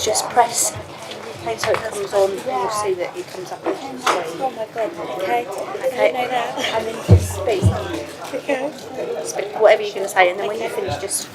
just press so it comes on, and you'll see that it comes up on the screen. Oh my god, okay. Okay. I know that. And then just speak. Okay. Speak whatever you're going to say, and then when you finish, just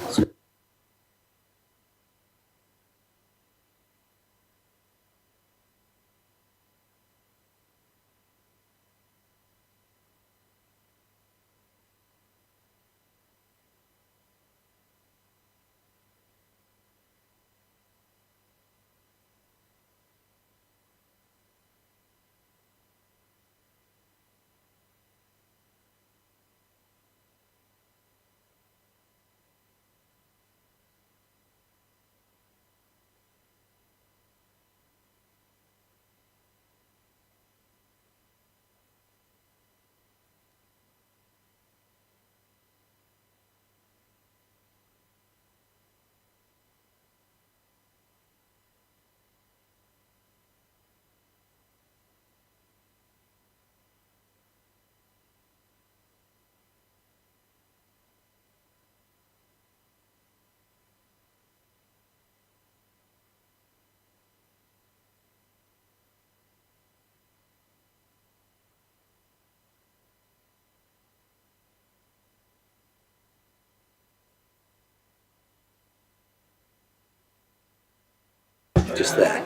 just there.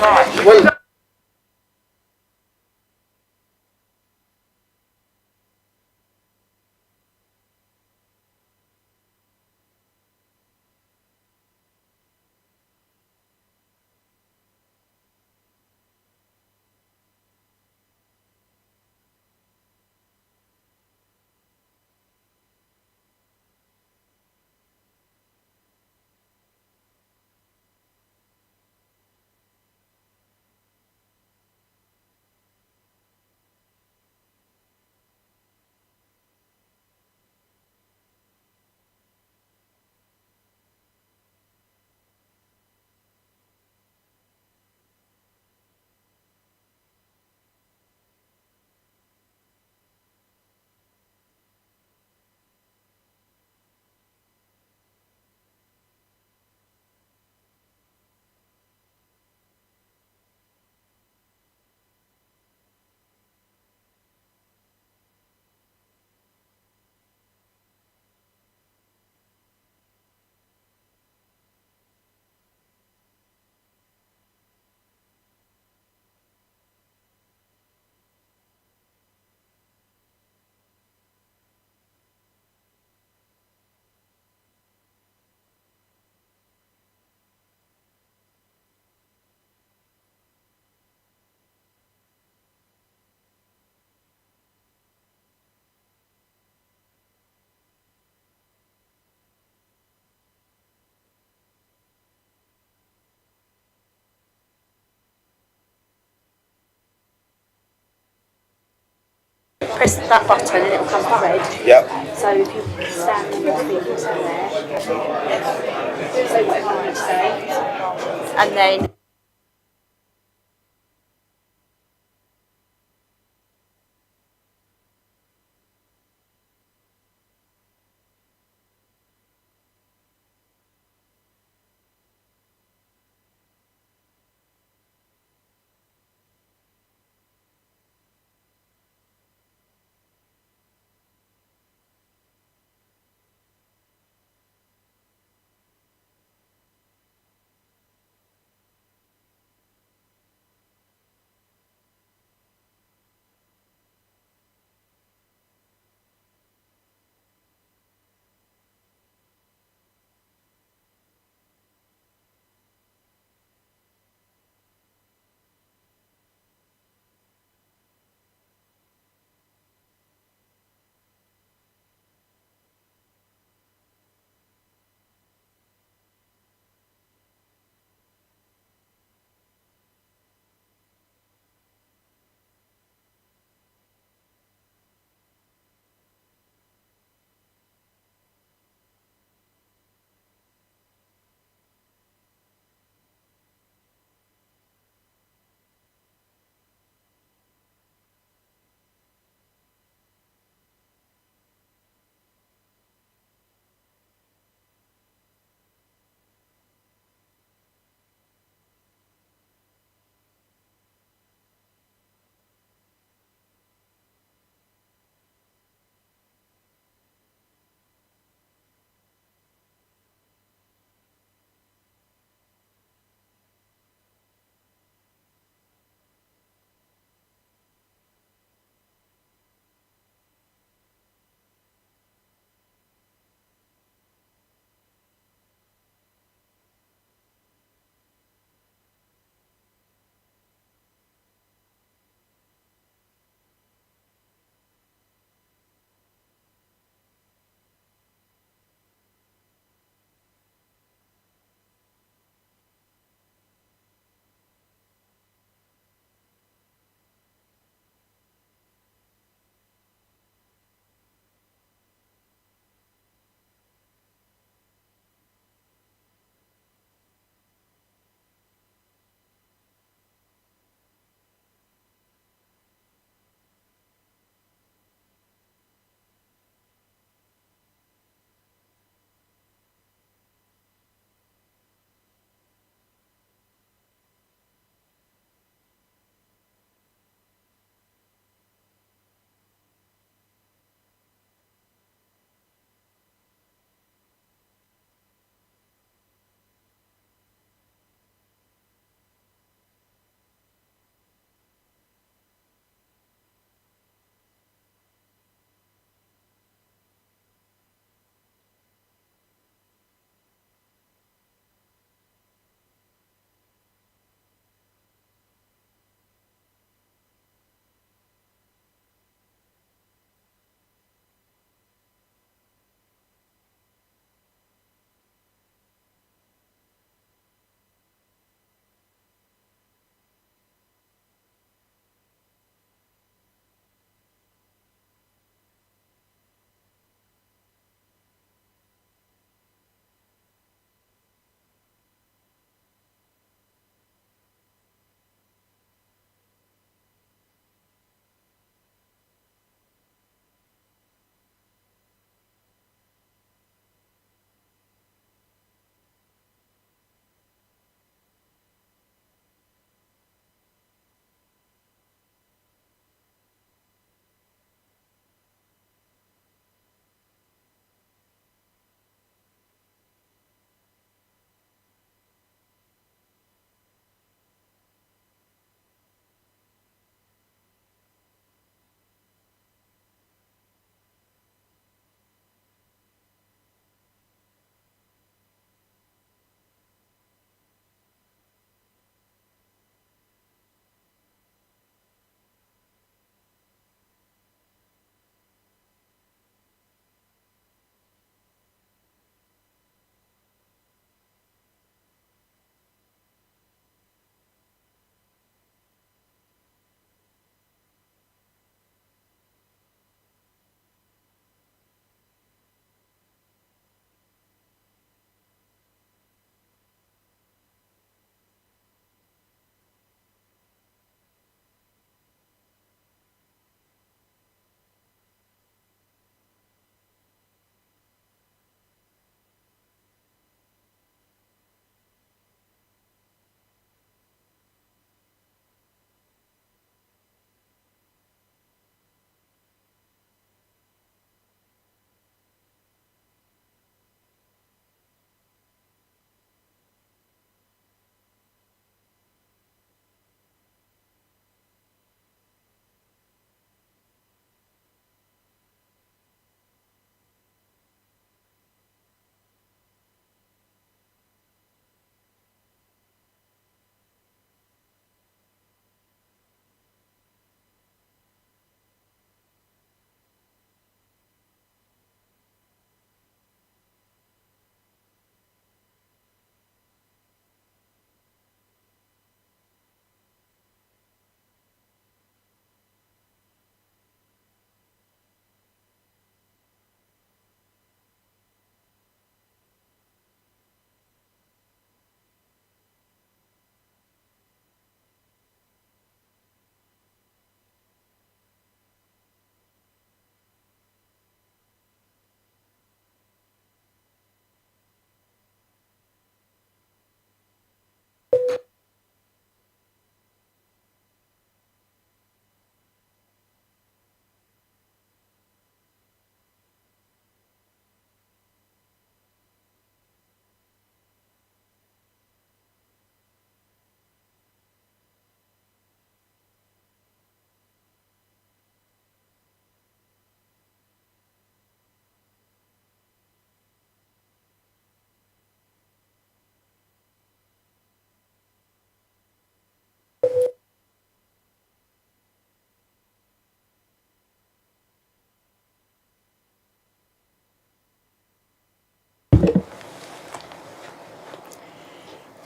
Well, Press that button and it will come to red. yep. So if you stand in your feet there, say whatever you want to say, and then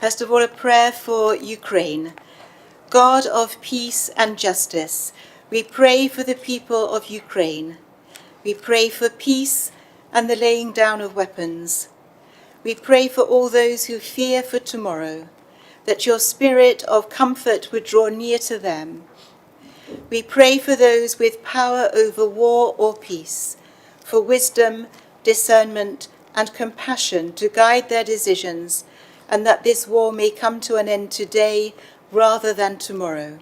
First of all, a prayer for Ukraine. God of peace and justice, we pray for the people of Ukraine. We pray for peace and the laying down of weapons. We pray for all those who fear for tomorrow, that your spirit of comfort would draw near to them. We pray for those with power over war or peace, for wisdom, discernment, and compassion to guide their decisions, and that this war may come to an end today rather than tomorrow.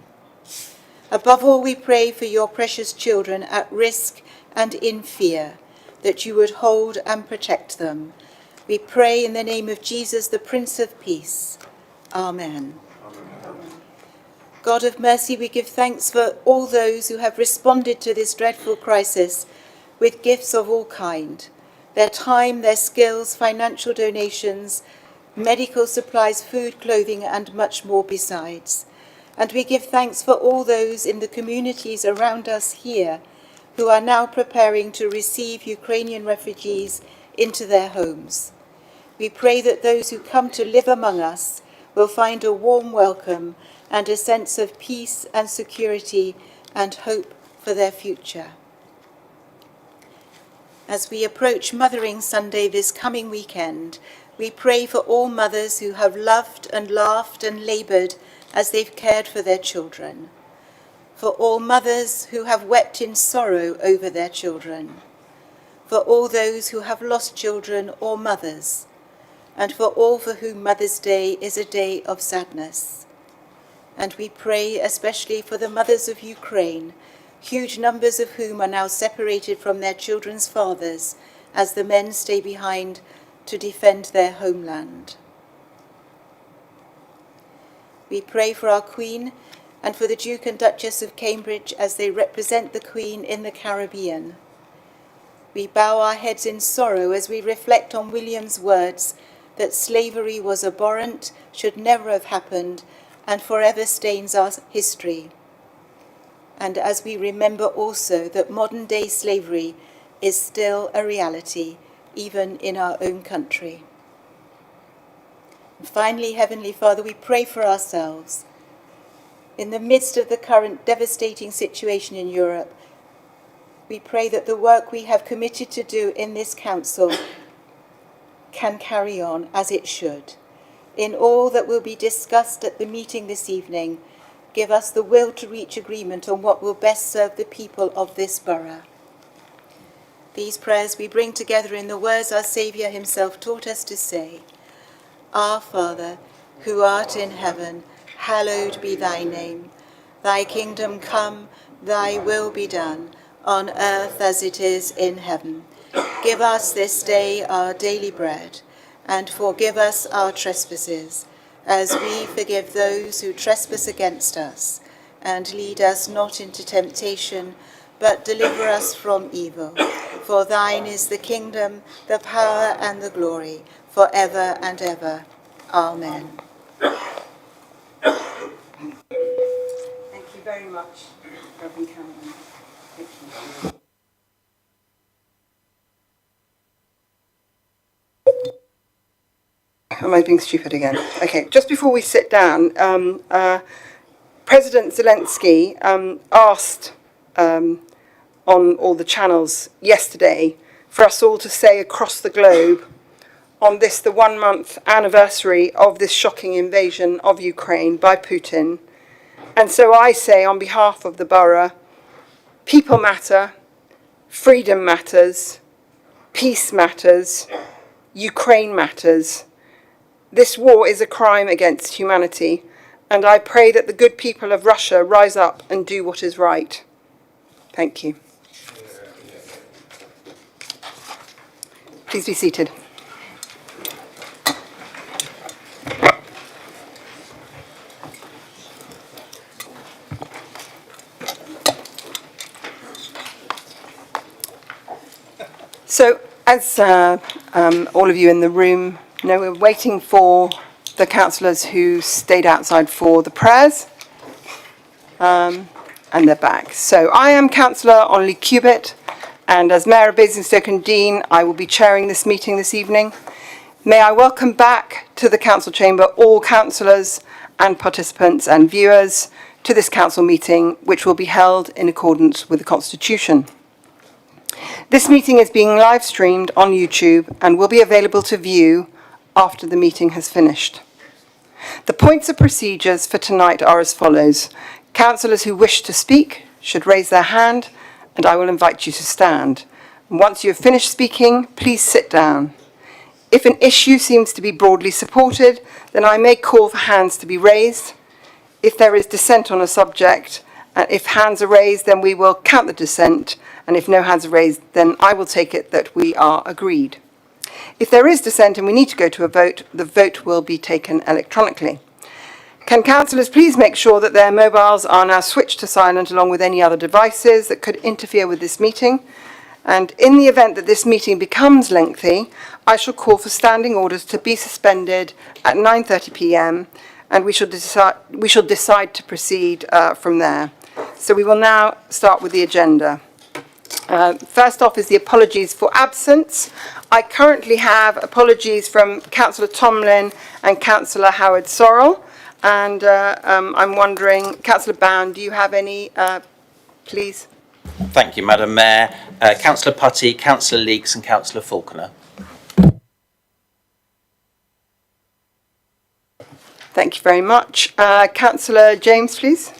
Above all, we pray for your precious children at risk and in fear, that you would hold and protect them. We pray in the name of Jesus, the Prince of Peace. Amen. God of mercy, we give thanks for all those who have responded to this dreadful crisis with gifts of all kind, their time, their skills, financial donations, medical supplies, food, clothing, and much more besides. And we give thanks for all those in the communities around us here who are now preparing to receive Ukrainian refugees into their homes. We pray that those who come to live among us will find a warm welcome and a sense of peace and security and hope for their future. As we approach Mothering Sunday this coming weekend, we pray for all mothers who have loved and laughed and laboured as they've cared for their children, for all mothers who have wept in sorrow over their children, for all those who have lost children or mothers, and for all for whom Mother's Day is a day of sadness. And we pray especially for the mothers of Ukraine, huge numbers of whom are now separated from their children's fathers as the men stay behind to defend their homeland. We pray for our Queen and for the Duke and Duchess of Cambridge as they represent the Queen in the Caribbean. We bow our heads in sorrow as we reflect on William's words that slavery was abhorrent, should never have happened, and forever stains our history. And as we remember also that modern-day slavery is still a reality, even in our own country. And finally, Heavenly Father, we pray for ourselves. In the midst of the current devastating situation in Europe, we pray that the work we have committed to do in this council can carry on as it should. In all that will be discussed at the meeting this evening, give us the will to reach agreement on what will best serve the people of this borough. These prayers we bring together in the words our Saviour himself taught us to say. Our Father, who art in heaven, hallowed be thy name. Thy kingdom come, thy will be done, on earth as it is in heaven. Give us this day our daily bread, and forgive us our trespasses, as we forgive those who trespass against us. And lead us not into temptation, but deliver us from evil. For thine is the kingdom, the power, and the glory, forever and ever. Amen. Thank you very much, Reverend Cameron. Thank you. Am I being stupid again? Okay, just before we sit down, President Zelensky asked on all the channels yesterday for us all to say across the globe on this, the 1 month anniversary of this shocking invasion of Ukraine by Putin. And so I say on behalf of the borough, people matter, freedom matters, peace matters, Ukraine matters. This war is a crime against humanity, and I pray that the good people of Russia rise up and do what is right. Thank you. Please be seated. So, as all of you in the room know, we're waiting for the councillors who stayed outside for the prayers, and they're back. So, I am Councillor Onley Cubitt, and as Mayor of Basingstoke and Dean, I will be chairing this meeting this evening. May I welcome back to the council chamber all councillors and participants and viewers to this council meeting, which will be held in accordance with the Constitution. This meeting is being live streamed on YouTube and will be available to view after the meeting has finished. The points of procedures for tonight are as follows. Councillors who wish to speak should raise their hand and I will invite you to stand. And once you have finished speaking, please sit down. If an issue seems to be broadly supported, then I may call for hands to be raised. If there is dissent on a subject, and if hands are raised, then we will count the dissent, and if no hands are raised, then I will take it that we are agreed. If there is dissent and we need to go to a vote, the vote will be taken electronically. Can councillors please make sure that their mobiles are now switched to silent along with any other devices that could interfere with this meeting? And in the event that this meeting becomes lengthy, I shall call for standing orders to be suspended at 9:30 p.m. and we shall decide to proceed from there. So we will now start with the agenda. First off is the apologies for absence. I currently have apologies from Councillor Tomlin and Councillor Howard Sorrell. And I'm wondering, Councillor Bound, do you have any, please? Thank you, Madam Mayor. Councillor Putty, Councillor Leeks and Councillor Falconer. Thank you very much. Councillor James, please.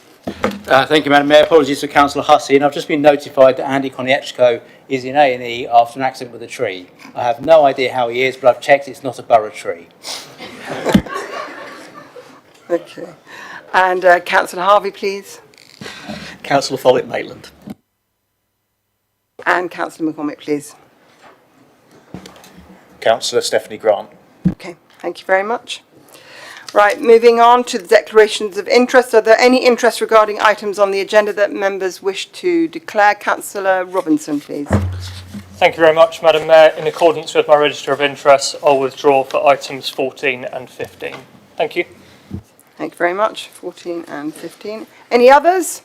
Thank you, Madam Mayor. Apologies for Councillor Hussey, and I've just been notified that Andy Konieczko is in A&E after an accident with a tree. I have no idea how he is, but I've checked it's not a borough tree. Okay. And Councillor Harvey, please. Councillor Follett-Maitland. And Councillor McCormick, please. Councillor Stephanie Grant. Okay, thank you very much. Right, moving on to the declarations of interest. Are there any interest regarding items on the agenda that members wish to declare? Councillor Robinson, please. Thank you very much, Madam Mayor. In accordance with my register of interests, I'll withdraw for items 14 and 15. Thank you. Thank you very much. 14 and 15. Any others?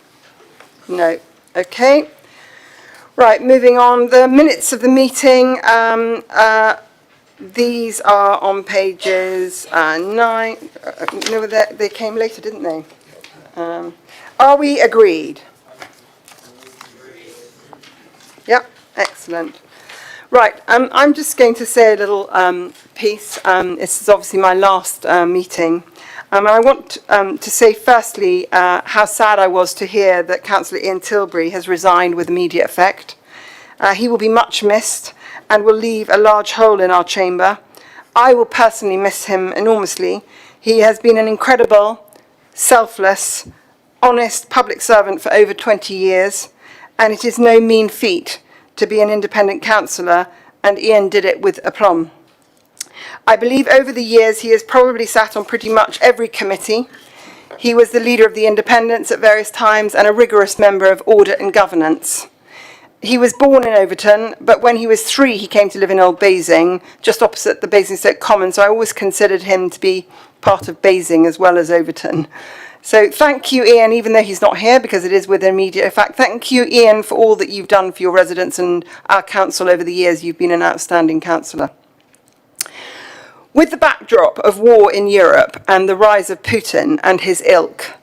No. Okay. Right, moving on. The minutes of the meeting. These are on pages 9. No, they came later, didn't they? Are we agreed? Yep, excellent. Right, I'm just going to say a little piece. This is obviously my last meeting. I want to say firstly how sad I was to hear that Councillor Ian Tilbury has resigned with immediate effect. He will be much missed and will leave a large hole in our chamber. I will personally miss him enormously. He has been an incredible, selfless, honest public servant for over 20 years, and it is no mean feat to be an independent councillor, and Ian did it with aplomb. I believe over the years he has probably sat on pretty much every committee. He was the leader of the independents at various times and a rigorous member of audit and governance. He was born in Overton, but when he was 3, he came to live in Old Basing, just opposite the Basingstoke Common, so I always considered him to be part of Basing as well as Overton. So thank you, Ian, even though he's not here, because it is with immediate effect. Thank you, Ian, for all that you've done for your residents and our council over the years. You've been an outstanding councillor. With the backdrop of war in Europe and the rise of Putin and his ilk,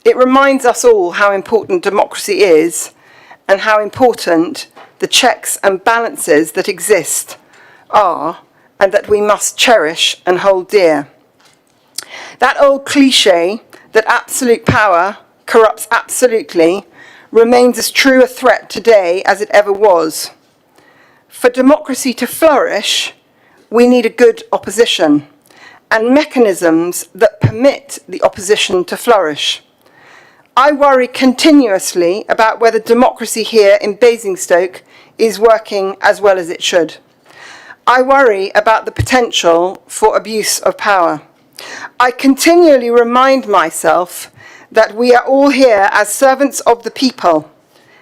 it reminds us all how important democracy is and how important the checks and balances that exist are and that we must cherish and hold dear. That old cliche that absolute power corrupts absolutely remains as true a threat today as it ever was. For democracy to flourish, we need a good opposition and mechanisms that permit the opposition to flourish. I worry continuously about whether democracy here in Basingstoke is working as well as it should. I worry about the potential for abuse of power. I continually remind myself that we are all here as servants of the people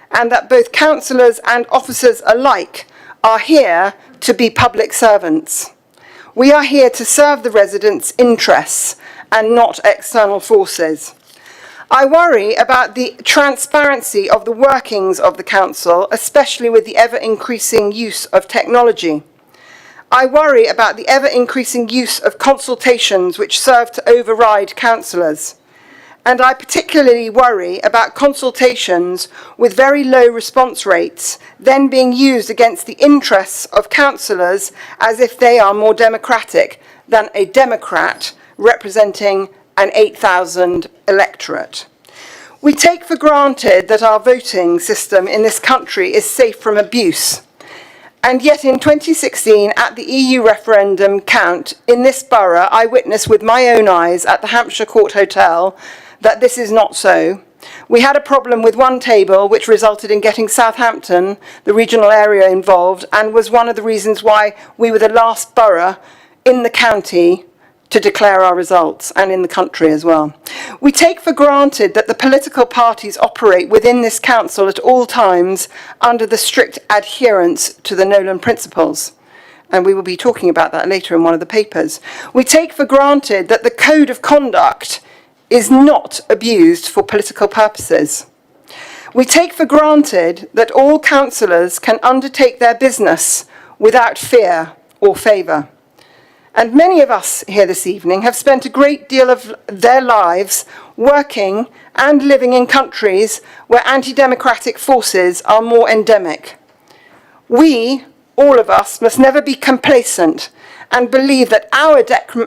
and that both councillors and officers alike are here to be public servants. We are here to serve the residents' interests and not external forces. I worry about the transparency of the workings of the council, especially with the ever-increasing use of technology. I worry about the ever-increasing use of consultations which serve to override councillors. And I particularly worry about consultations with very low response rates then being used against the interests of councillors as if they are more democratic than a Democrat representing an 8,000 electorate. We take for granted that our voting system in this country is safe from abuse. And yet in 2016, at the EU referendum count in this borough, I witnessed with my own eyes at the Hampshire Court Hotel that this is not so. We had a problem with one table which resulted in getting Southampton, the regional area, involved, and was one of the reasons why we were the last borough in the county to declare our results, and in the country as well. We take for granted that the political parties operate within this council at all times under the strict adherence to the Nolan principles. And we will be talking about that later in one of the papers. We take for granted that the code of conduct is not abused for political purposes. We take for granted that all councillors can undertake their business without fear or favour. And many of us here this evening have spent a great deal of their lives working and living in countries where anti-democratic forces are more endemic. We, all of us, must never be complacent and believe that our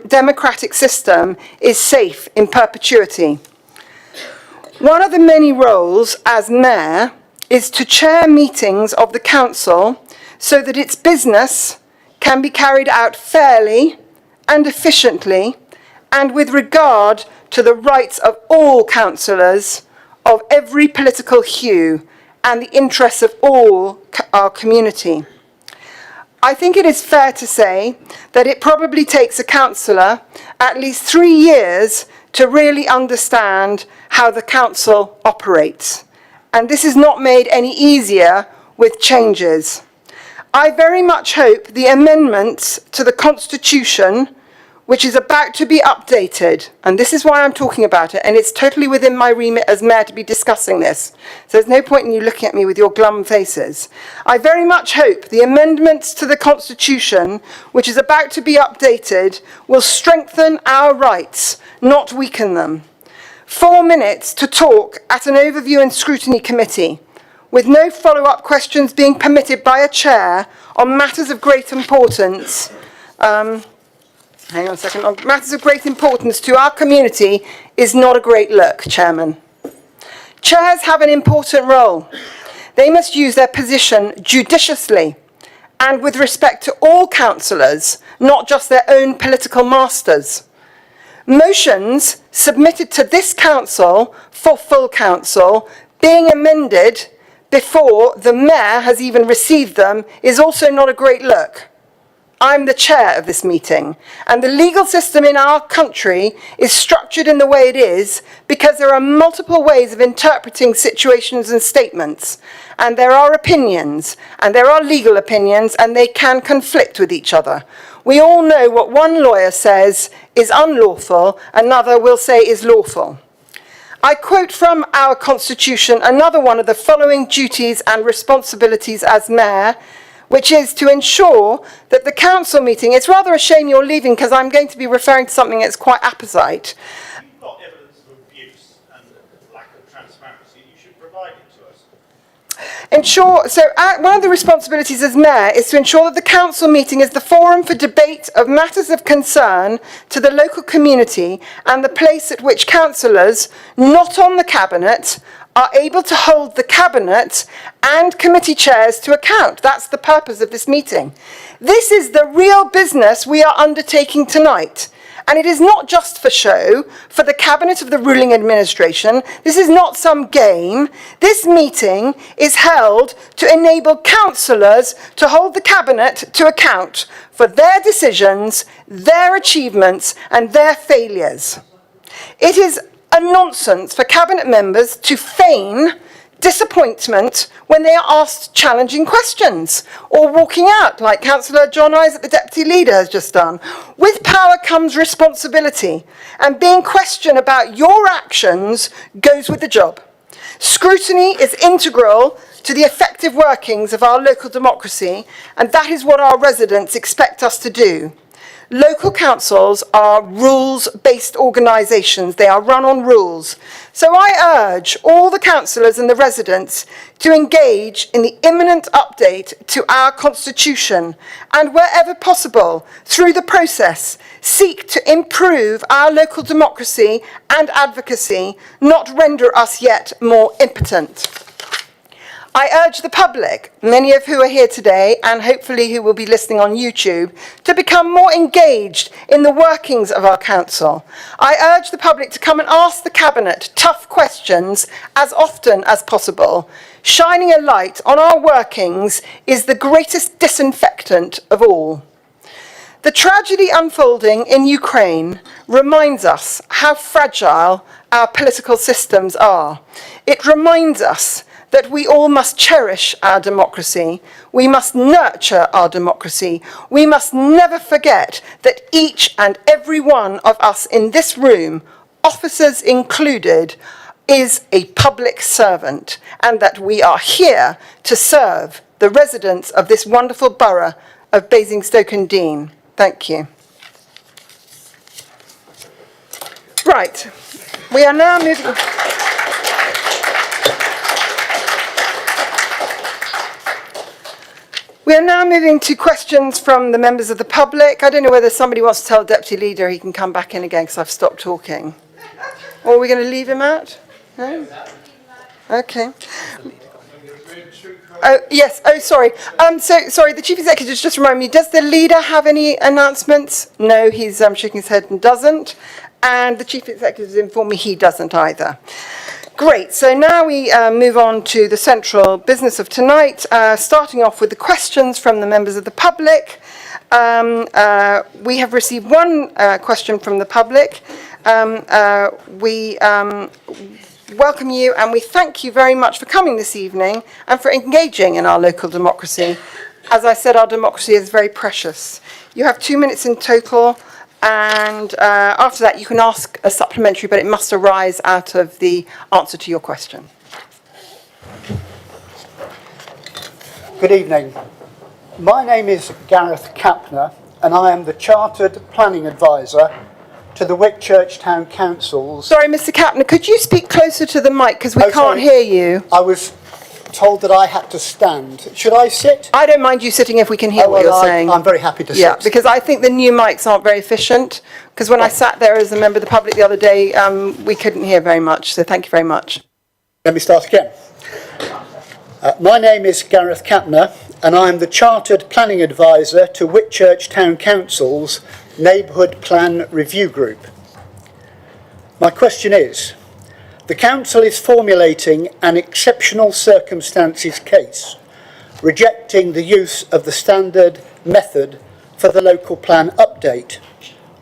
democratic system is safe in perpetuity. One of the many roles as mayor is to chair meetings of the council so that its business can be carried out fairly and efficiently and with regard to the rights of all councillors of every political hue and the interests of all our community. I think it is fair to say that it probably takes a councillor at least 3 years to really understand how the council operates. And this is not made any easier with changes. I very much hope the amendments to the Constitution, which is about to be updated, and this is why I'm talking about it, and it's totally within my remit as mayor to be discussing this, so there's no point in you looking at me with your glum faces. I very much hope the amendments to the Constitution, which is about to be updated, will strengthen our rights, not weaken them. 4 minutes to talk at an overview and scrutiny committee, with no follow-up questions being permitted by a chair on matters of great importance. On matters of great importance to our community is not a great look, Chairman. Chairs have an important role. They must use their position judiciously and with respect to all councillors, not just their own political masters. Motions submitted to this council for full council being amended before the mayor has even received them is also not a great look. I'm the chair of this meeting, and the legal system in our country is structured in the way it is because there are multiple ways of interpreting situations and statements, and there are opinions, and there are legal opinions, and they can conflict with each other. We all know what one lawyer says is unlawful, another will say is lawful. I quote from our Constitution another one of the following duties and responsibilities as mayor, which is to ensure that the council meeting, it's rather a shame you're leaving because I'm going to be referring to something that's quite apposite. You've got evidence of abuse and lack of transparency, you should provide it to us. One of the responsibilities as mayor is to ensure that the council meeting is the forum for debate of matters of concern to the local community and the place at which councillors, not on the cabinet, are able to hold the cabinet and committee chairs to account. That's the purpose of this meeting. This is the real business we are undertaking tonight. And it is not just for show, for the cabinet of the ruling administration. This is not some game. This meeting is held to enable councillors to hold the cabinet to account for their decisions, their achievements, and their failures. It is a nonsense for cabinet members to feign disappointment when they are asked challenging questions or walking out like Councillor John Isaac, the Deputy Leader, has just done. With power comes responsibility, and being questioned about your actions goes with the job. Scrutiny is integral to the effective workings of our local democracy, and that is what our residents expect us to do. Local councils are rules-based organisations. They are run on rules. So I urge all the councillors and the residents to engage in the imminent update to our constitution and, wherever possible, through the process, seek to improve our local democracy and advocacy, not render us yet more impotent. I urge the public, many of who are here today and hopefully who will be listening on YouTube, to become more engaged in the workings of our council. I urge the public to come and ask the Cabinet tough questions as often as possible. Shining a light on our workings is the greatest disinfectant of all. The tragedy unfolding in Ukraine reminds us how fragile our political systems are. It reminds us that we all must cherish our democracy. We must nurture our democracy. We must never forget that each and every one of us in this room, officers included, is a public servant, and that we are here to serve the residents of this wonderful borough of Basingstoke-Deane. Thank you. Right, we are now moving... We are now moving to questions from the members of the public. I don't know whether somebody wants to tell the Deputy Leader he can come back in again because I've stopped talking. Or are we going to leave him out? No? Okay. Oh, yes. Oh, sorry. Sorry, the Chief Executive just reminded me, does the Leader have any announcements? No, he's shaking his head and doesn't. And the Chief Executive has informed me he doesn't either. Great, so now we move on to the central business of tonight, starting off with the questions from the members of the public. We have received one question from the public. We welcome you and we thank you very much for coming this evening and for engaging in our local democracy. As I said, our democracy is very precious. You have 2 minutes in total. And after that, you can ask a supplementary, but it must arise out of the answer to your question. Good evening. My name is Gareth Kapner, and I am the Chartered Planning Advisor to the Whitchurch Town Council's... Sorry, Mr. Kapner, could you speak closer to the mic, because we can't hear you. I was told that I had to stand. Should I sit? I don't mind you sitting if we can hear what you're saying. I'm very happy to sit. Yeah, because I think the new mics aren't very efficient, because when I sat there as a member of the public the other day, we couldn't hear very much, so thank you very much. Let me start again. My name is Gareth Kapner, and I am the Chartered Planning Advisor to Whitchurch Town Council's Neighbourhood Plan Review Group. My question is, the Council is formulating an exceptional circumstances case, rejecting the use of the standard method for the local plan update,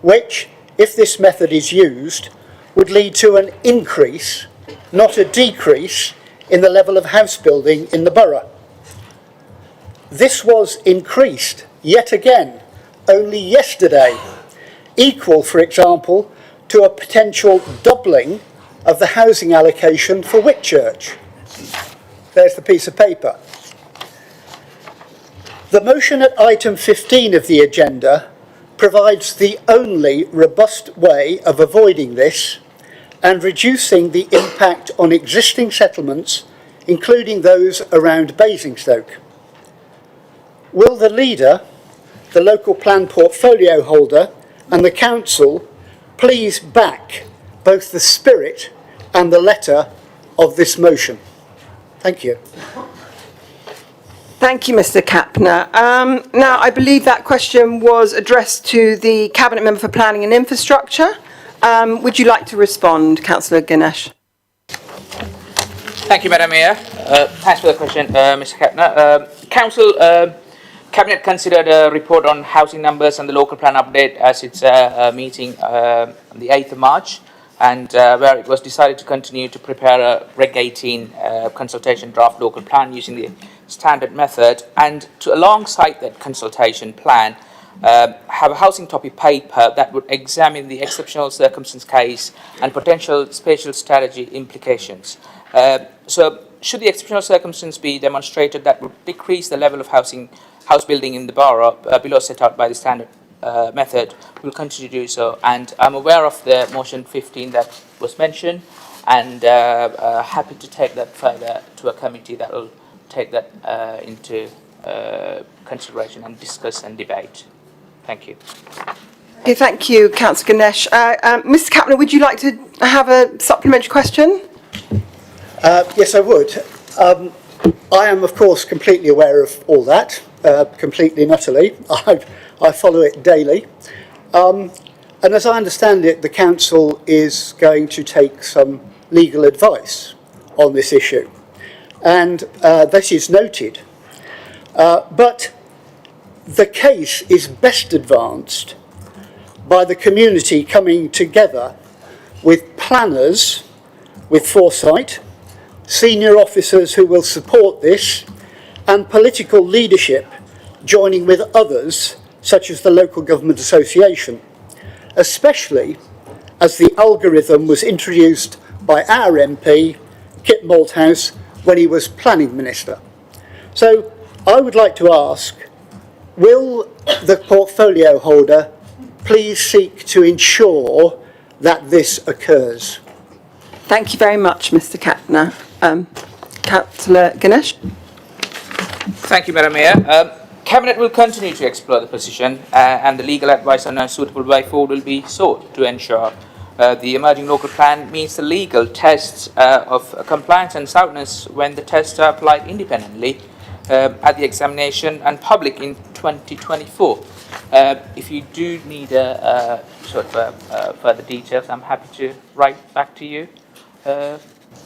which, if this method is used, would lead to an increase, not a decrease, in the level of house building in the borough. This was increased, yet again, only yesterday, equal, for example, to a potential doubling of the housing allocation for Whitchurch. There's the piece of paper. The motion at item 15 of the agenda provides the only robust way of avoiding this and reducing the impact on existing settlements, including those around Basingstoke. Will the Leader, the local plan portfolio holder, and the Council please back both the spirit and the letter of this motion? Thank you. Thank you, Mr. Kapner. Now, I believe that question was addressed to the Cabinet Member for Planning and Infrastructure. Would you like to respond, Councillor Ganesh? Thank you, Madam Mayor. Thanks for the question, Mr. Kapner. Council Cabinet considered a report on housing numbers and the local plan update as its meeting on the 8th of March, and where it was decided to continue to prepare a Reg 18 consultation draft local plan using the standard method, and to alongside that consultation plan have a housing topic paper that would examine the exceptional circumstance case and potential spatial strategy implications. So should the exceptional circumstance be demonstrated that would decrease the level of house building in the borough below set out by the standard method, we'll continue to do so. And I'm aware of the motion 15 that was mentioned, and happy to take that further to a committee that will take that into consideration and discuss and debate. Thank you. Okay, thank you, Councillor Ganesh. Mr. Kapner, would you like to have a supplementary question? Yes, I would. I am, of course, completely aware of all that, completely and utterly. I follow it daily. And as I understand it, the council is going to take some legal advice on this issue. And this is noted. But the case is best advanced by the community coming together with planners with foresight, senior officers who will support this, and political leadership joining with others, such as the Local Government Association, especially as the algorithm was introduced by our MP, Kit Malthouse, when he was Planning Minister. So I would like to ask, will the portfolio holder please seek to ensure that this occurs? Thank you very much, Mr. Kapner. Councillor Ganesh? Thank you, Madam Mayor. Cabinet will continue to explore the position and the legal advice on a suitable way forward will be sought to ensure the emerging local plan meets the legal tests of compliance and soundness when the tests are applied independently at the examination and public in 2024. If you do need further details, I'm happy to write back to you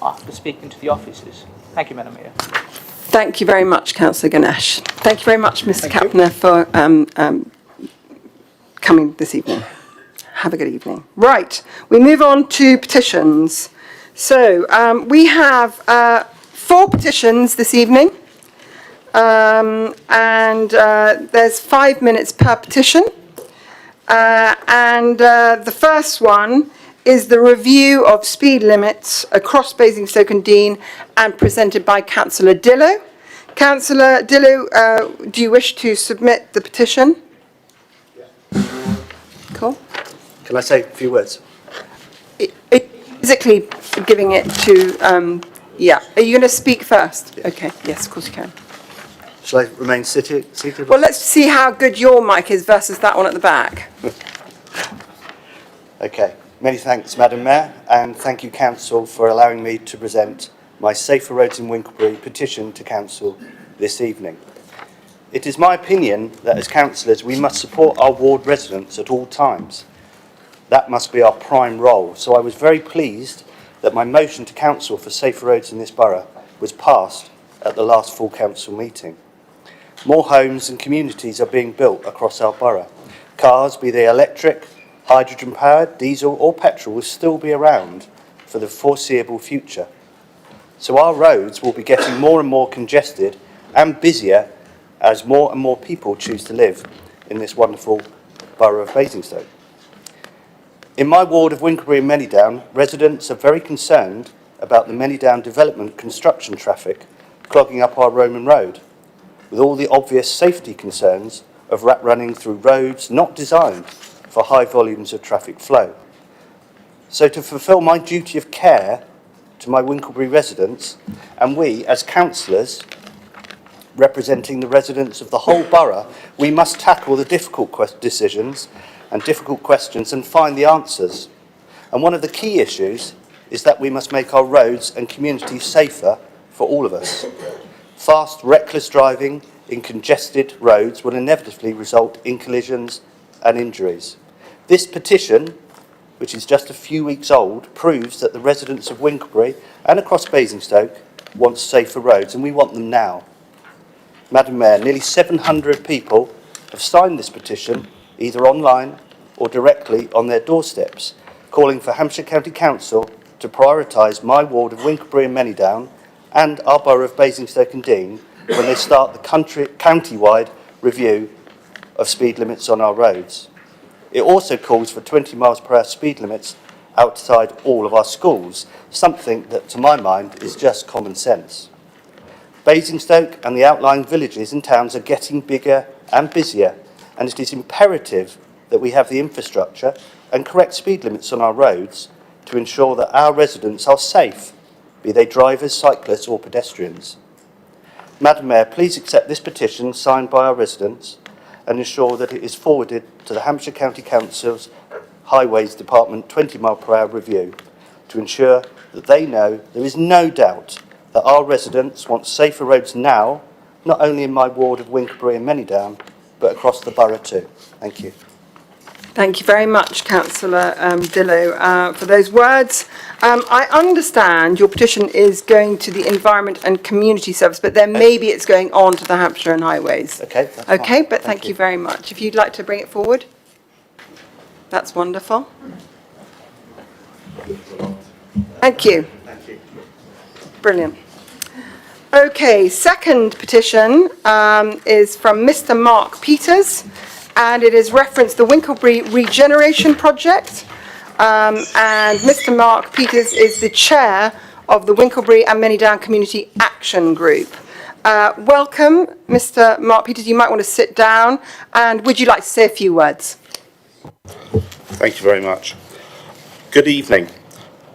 after speaking to the officers. Thank you, Madam Mayor. Thank you very much, Councillor Ganesh. Thank you very much, Mr. Kapner, for coming this evening. Have a good evening. Right, we move on to petitions. So we have 4 petitions this evening, and there's 5 minutes per petition. And the first one is the review of speed limits across Basingstoke and Deane, and presented by Councillor Dillo. Councillor Dillo, do you wish to submit the petition? Yeah. Cool. Can I say a few words? Physically giving it to, yeah. Are you going to speak first? Yeah. Okay, yes, of course you can. Shall I remain seated? Well, let's see how good your mic is versus that one at the back. Okay. Many thanks, Madam Mayor, and thank you, Council, for allowing me to present my Safer Roads in Winkelbury petition to Council this evening. It is my opinion that as councillors we must support our ward residents at all times. That must be our prime role, so I was very pleased that my motion to Council for safer roads in this borough was passed at the last full Council meeting. More homes and communities are being built across our borough. Cars, be they electric, hydrogen-powered, diesel or petrol, will still be around for the foreseeable future. So our roads will be getting more and more congested and busier as more and more people choose to live in this wonderful borough of Basingstoke. In my ward of Winkelbury and Manydown, residents are very concerned about the Manydown development construction traffic clogging up our Roman road, with all the obvious safety concerns of rat running through roads not designed for high volumes of traffic flow. So to fulfil my duty of care to my Winkelbury residents, and we as councillors representing the residents of the whole borough, we must tackle the difficult decisions and difficult questions and find the answers. And one of the key issues is that we must make our roads and communities safer for all of us. Fast, reckless driving in congested roads will inevitably result in collisions and injuries. This petition, which is just a few weeks old, proves that the residents of Winkelbury and across Basingstoke want safer roads, and we want them now. Madam Mayor, nearly 700 people have signed this petition, either online or directly on their doorsteps, calling for Hampshire County Council to prioritise my ward of Winkelbury and Manydown and our borough of Basingstoke and Deane when they start the county-wide review of speed limits on our roads. It also calls for 20 miles per hour speed limits outside all of our schools, something that to my mind is just common sense. Basingstoke and the outlying villages and towns are getting bigger and busier, and it is imperative that we have the infrastructure and correct speed limits on our roads to ensure that our residents are safe, be they drivers, cyclists or pedestrians. Madam Mayor, please accept this petition signed by our residents and ensure that it is forwarded to the Hampshire County Council's Highways Department 20-mile-per-hour review to ensure that they know there is no doubt that our residents want safer roads now, not only in my ward of Winkelbury and Manydown, but across the borough too. Thank you. Thank you very much, Councillor Dillo, for those words. I understand your petition is going to the Environment and Community Service, but then maybe it's going on to the Hampshire and Highways. Okay. That's Okay, fine. but thank you very much. If you'd like to bring it forward. That's wonderful. Thank you. Thank you. Brilliant. Okay, second petition is from Mr. Mark Peters, and it is referenced the Winkelbury Regeneration Project. And Mr. Mark Peters is the chair of the Winkelbury and Manydown Community Action Group. Welcome, Mr. Mark Peters. You might want to sit down. And would you like to say a few words? Thank you very much. Good evening.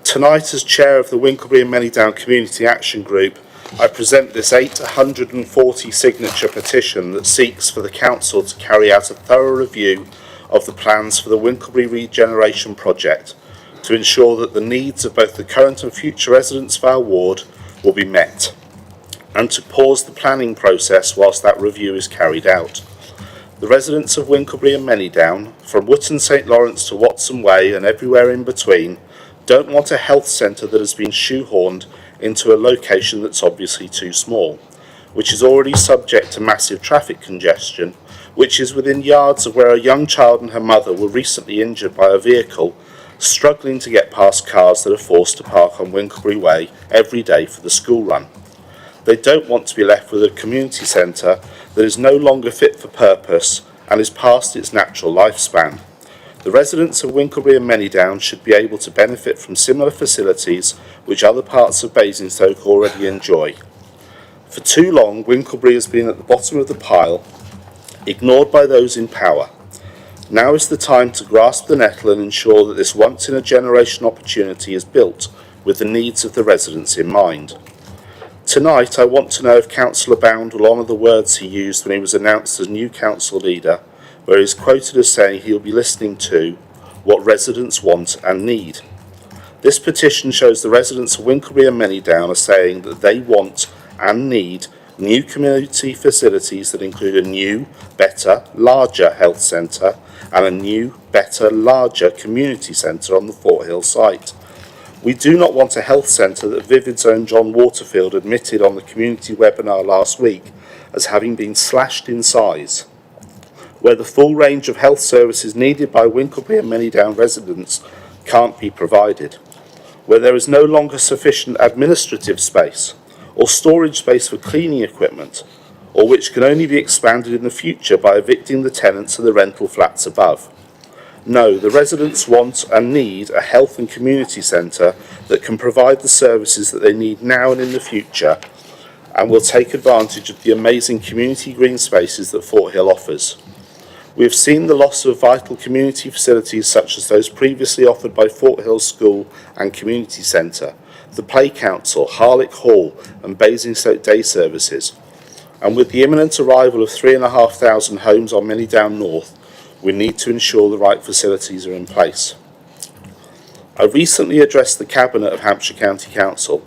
Tonight, as chair of the Winkelbury and Manydown Community Action Group, I present this 840 signature petition that seeks for the council to carry out a thorough review of the plans for the Winkelbury Regeneration Project to ensure that the needs of both the current and future residents of our ward will be met, and to pause the planning process whilst that review is carried out. The residents of Winkelbury and Manydown, from Wootton St Lawrence to Watson Way and everywhere in between, don't want a health centre that has been shoehorned into a location that's obviously too small, which is already subject to massive traffic congestion, which is within yards of where a young child and her mother were recently injured by a vehicle, struggling to get past cars that are forced to park on Winkelbury Way every day for the school run. They don't want to be left with a community centre that is no longer fit for purpose and is past its natural lifespan. The residents of Winkelbury and Manydown should be able to benefit from similar facilities which other parts of Basingstoke already enjoy. For too long, Winkelbury has been at the bottom of the pile, ignored by those in power. Now is the time to grasp the nettle and ensure that this once-in-a-generation opportunity is built with the needs of the residents in mind. Tonight, I want to know if Councillor Bound will honour the words he used when he was announced as new council leader, where he is quoted as saying he'll be listening to what residents want and need. This petition shows the residents of Winkelbury and Manydown are saying that they want and need new community facilities that include a new, better, larger health centre and a new, better, larger community centre on the Fort Hill site. We do not want a health centre that Vivid's own John Waterfield admitted on the community webinar last week as having been slashed in size, where the full range of health services needed by Winkelbury and Manydown residents can't be provided, where there is no longer sufficient administrative space or storage space for cleaning equipment, or which can only be expanded in the future by evicting the tenants of the rental flats above. No, the residents want and need a health and community centre that can provide the services that they need now and in the future, and will take advantage of the amazing community green spaces that Fort Hill offers. We have seen the loss of vital community facilities such as those previously offered by Fort Hill School and Community Centre, the Play Council, Harlech Hall and Basingstoke Day Services. And with the imminent arrival of 3,500 homes on Manydown North, we need to ensure the right facilities are in place. I recently addressed the Cabinet of Hampshire County Council.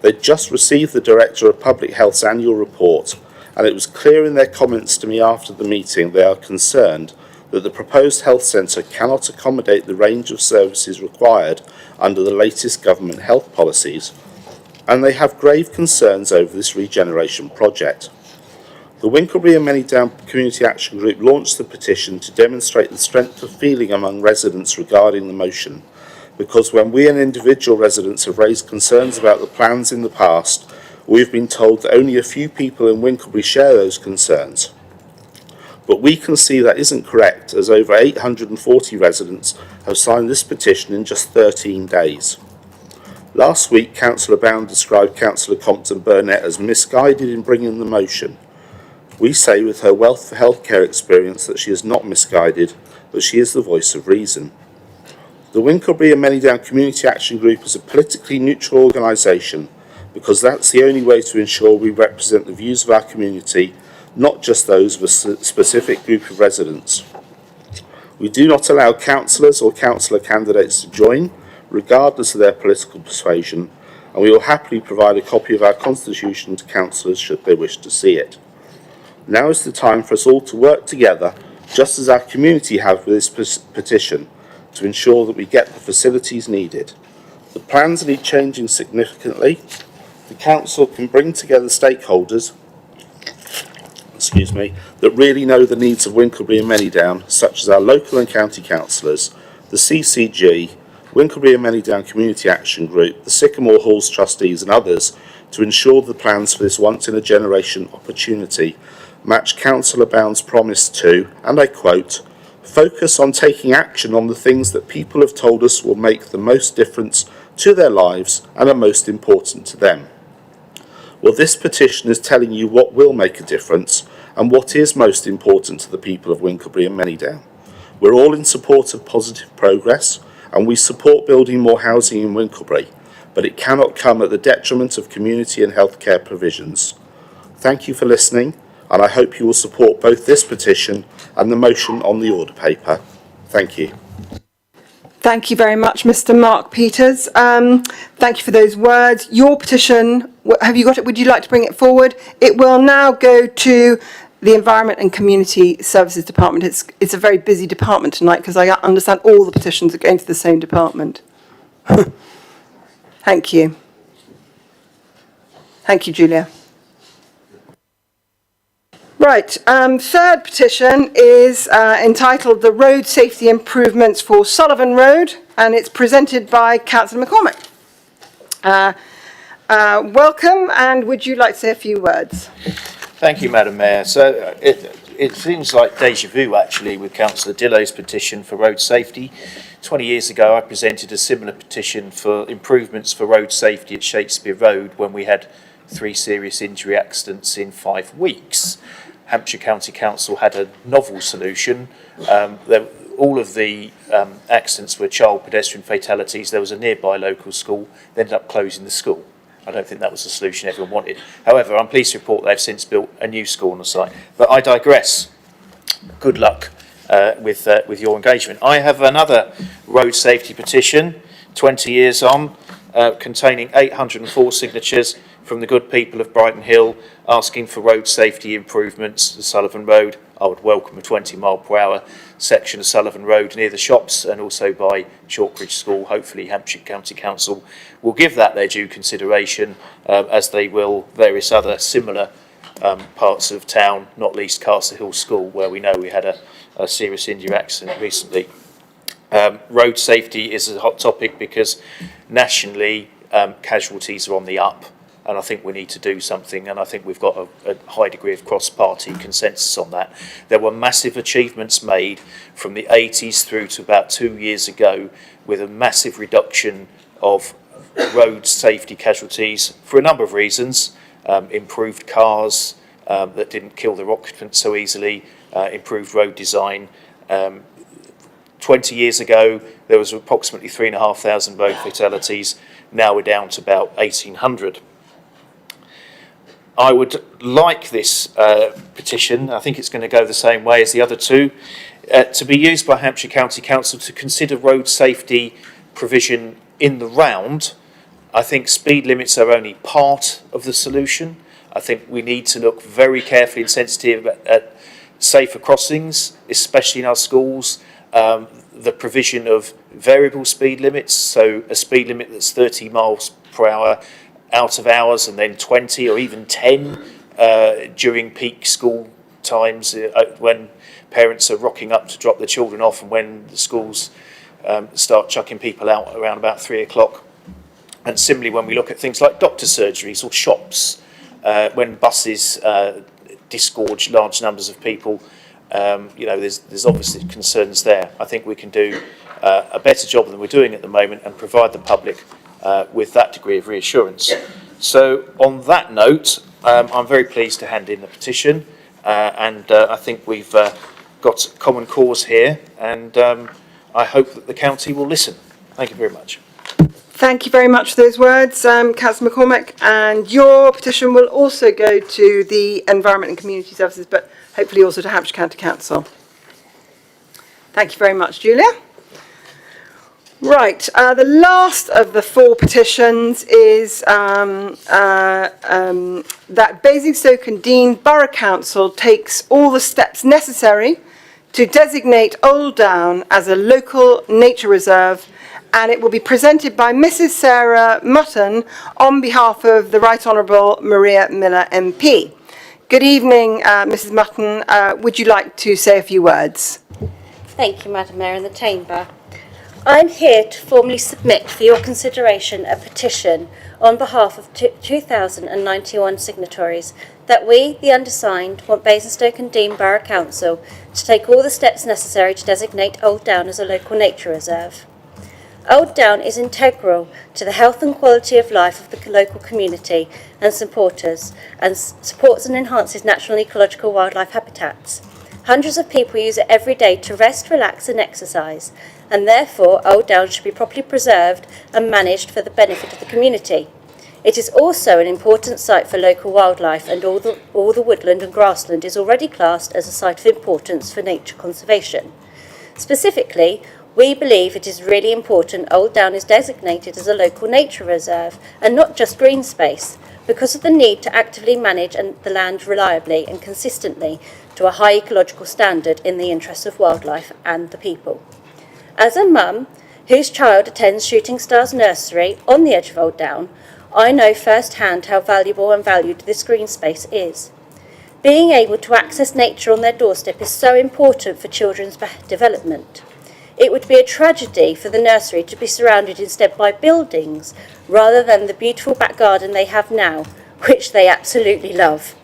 They'd just received the Director of Public Health's annual report, and it was clear in their comments to me after the meeting they are concerned that the proposed health centre cannot accommodate the range of services required under the latest government health policies, and they have grave concerns over this regeneration project. The Winkelbury and Manydown Community Action Group launched the petition to demonstrate the strength of feeling among residents regarding the motion, because when we and individual residents have raised concerns about the plans in the past, we have been told that only a few people in Winkelbury share those concerns. But we can see that isn't correct, as over 840 residents have signed this petition in just 13 days. Last week, Councillor Bound described Councillor Compton Burnett as misguided in bringing the motion. We say with her wealth of healthcare experience that she is not misguided, but she is the voice of reason. The Winkelbery and Manydown Community Action Group is a politically neutral organisation because that's the only way to ensure we represent the views of our community, not just those of a specific group of residents. We do not allow councillors or councillor candidates to join, regardless of their political persuasion, and we will happily provide a copy of our constitution to councillors should they wish to see it. Now is the time for us all to work together, just as our community have with this petition, to ensure that we get the facilities needed. The plans need changing significantly. The council can bring together stakeholders that really know the needs of Winkelbery and Manydown, such as our local and county councillors, the CCG, Winkelbery and Manydown Community Action Group, the Sycamore Halls trustees and others, to ensure the plans for this once-in-a-generation opportunity match Councillor Bound's promise to, and I quote, focus on taking action on the things that people have told us will make the most difference to their lives and are most important to them. Well, this petition is telling you what will make a difference and what is most important to the people of Winkelbery and Manydown. We're all in support of positive progress and we support building more housing in Winkelbery, but it cannot come at the detriment of community and healthcare provisions. Thank you for listening, and I hope you will support both this petition and the motion on the order paper. Thank you. Thank you very much, Mr. Mark Peters. Thank you for those words. Your petition, have you got it? Would you like to bring it forward? It will now go to the Environment and Community Services Department. It's a very busy department tonight because I understand all the petitions are going to the same department. Thank you. Thank you, Julia. Right, third petition is entitled The Road Safety Improvements for Sullivan Road, and it's presented by Councillor McCormick. Welcome, and would you like to say a few words? Thank you, Madam Mayor. So it seems like déjà vu, actually, with Councillor Dillow's petition for road safety. 20 years ago, I presented a similar petition for improvements for road safety at Shakespeare Road when we had 3 serious injury accidents in 5 weeks. Hampshire County Council had a novel solution. All of the accidents were child pedestrian fatalities. There was a nearby local school. They ended up closing the school. I don't think that was the solution everyone wanted. However, I'm pleased to report they've since built a new school on the site. But I digress. Good luck with your engagement. I have another road safety petition, 20 years on, containing 804 signatures from the good people of Brighton Hill, asking for road safety improvements to Sullivan Road. I would welcome a 20-mile-per-hour section of Sullivan Road near the shops and also by Chalkridge School. Hopefully Hampshire County Council will give that their due consideration, as they will various other similar parts of town, not least Castle Hill School, where we know we had a serious injury accident recently. Road safety is a hot topic because nationally casualties are on the up. And I think we need to do something, and I think we've got a high degree of cross-party consensus on that. There were massive achievements made from the 80s through to about 2 years ago with a massive reduction of road safety casualties for a number of reasons. Improved cars that didn't kill their occupants so easily, improved road design. 20 years ago, there was approximately 3,500 road fatalities. Now we're down to about 1,800. I would like this petition, I think it's going to go the same way as the other two, to be used by Hampshire County Council to consider road safety provision in the round. I think speed limits are only part of the solution. I think we need to look very carefully and sensitive at safer crossings, especially in our schools. The provision of variable speed limits, so a speed limit that's 30 miles per hour out of hours and then 20 or even 10 during peak school times when parents are rocking up to drop their children off and when the schools start chucking people out around about 3 o'clock. And similarly, when we look at things like doctor surgeries or shops, when buses disgorge large numbers of people there's obviously concerns there. I think we can do a better job than we're doing at the moment and provide the public with that degree of reassurance. So on that note, I'm very pleased to hand in the petition, and I think we've got common cause here, and I hope that the county will listen. Thank you very much. Thank you very much for those words, Councillor McCormick. And your petition will also go to the Environment and Community Services, but hopefully also to Hampshire County Council. Thank you very much, Julia. Right, the last of the 4 petitions is that Basingstoke and Deane Borough Council takes all the steps necessary to designate Old Down as a local nature reserve, and it will be presented by Mrs. Sarah Mutton on behalf of the Right Honourable Maria Miller MP. Good evening, Mrs. Mutton. Would you like to say a few words? Thank you, Madam Mayor and the Chamber. I'm here to formally submit for your consideration a petition on behalf of 2,091 signatories that we, the undersigned, want Basingstoke and Deane Borough Council to take all the steps necessary to designate Old Down as a local nature reserve. Old Down is integral to the health and quality of life of the local community and supports and enhances natural and ecological wildlife habitats. Hundreds of people use it every day to rest, relax and exercise, and therefore Old Down should be properly preserved and managed for the benefit of the community. It is also an important site for local wildlife, and all the woodland and grassland is already classed as a site of importance for nature conservation. Specifically, we believe it is really important Old Down is designated as a local nature reserve and not just green space, because of the need to actively manage the land reliably and consistently to a high ecological standard in the interests of wildlife and the people. As a mum whose child attends Shooting Stars Nursery on the edge of Old Down, I know firsthand how valuable and valued this green space is. Being able to access nature on their doorstep is so important for children's development. It would be a tragedy for the nursery to be surrounded instead by buildings rather than the beautiful back garden they have now, which they absolutely love.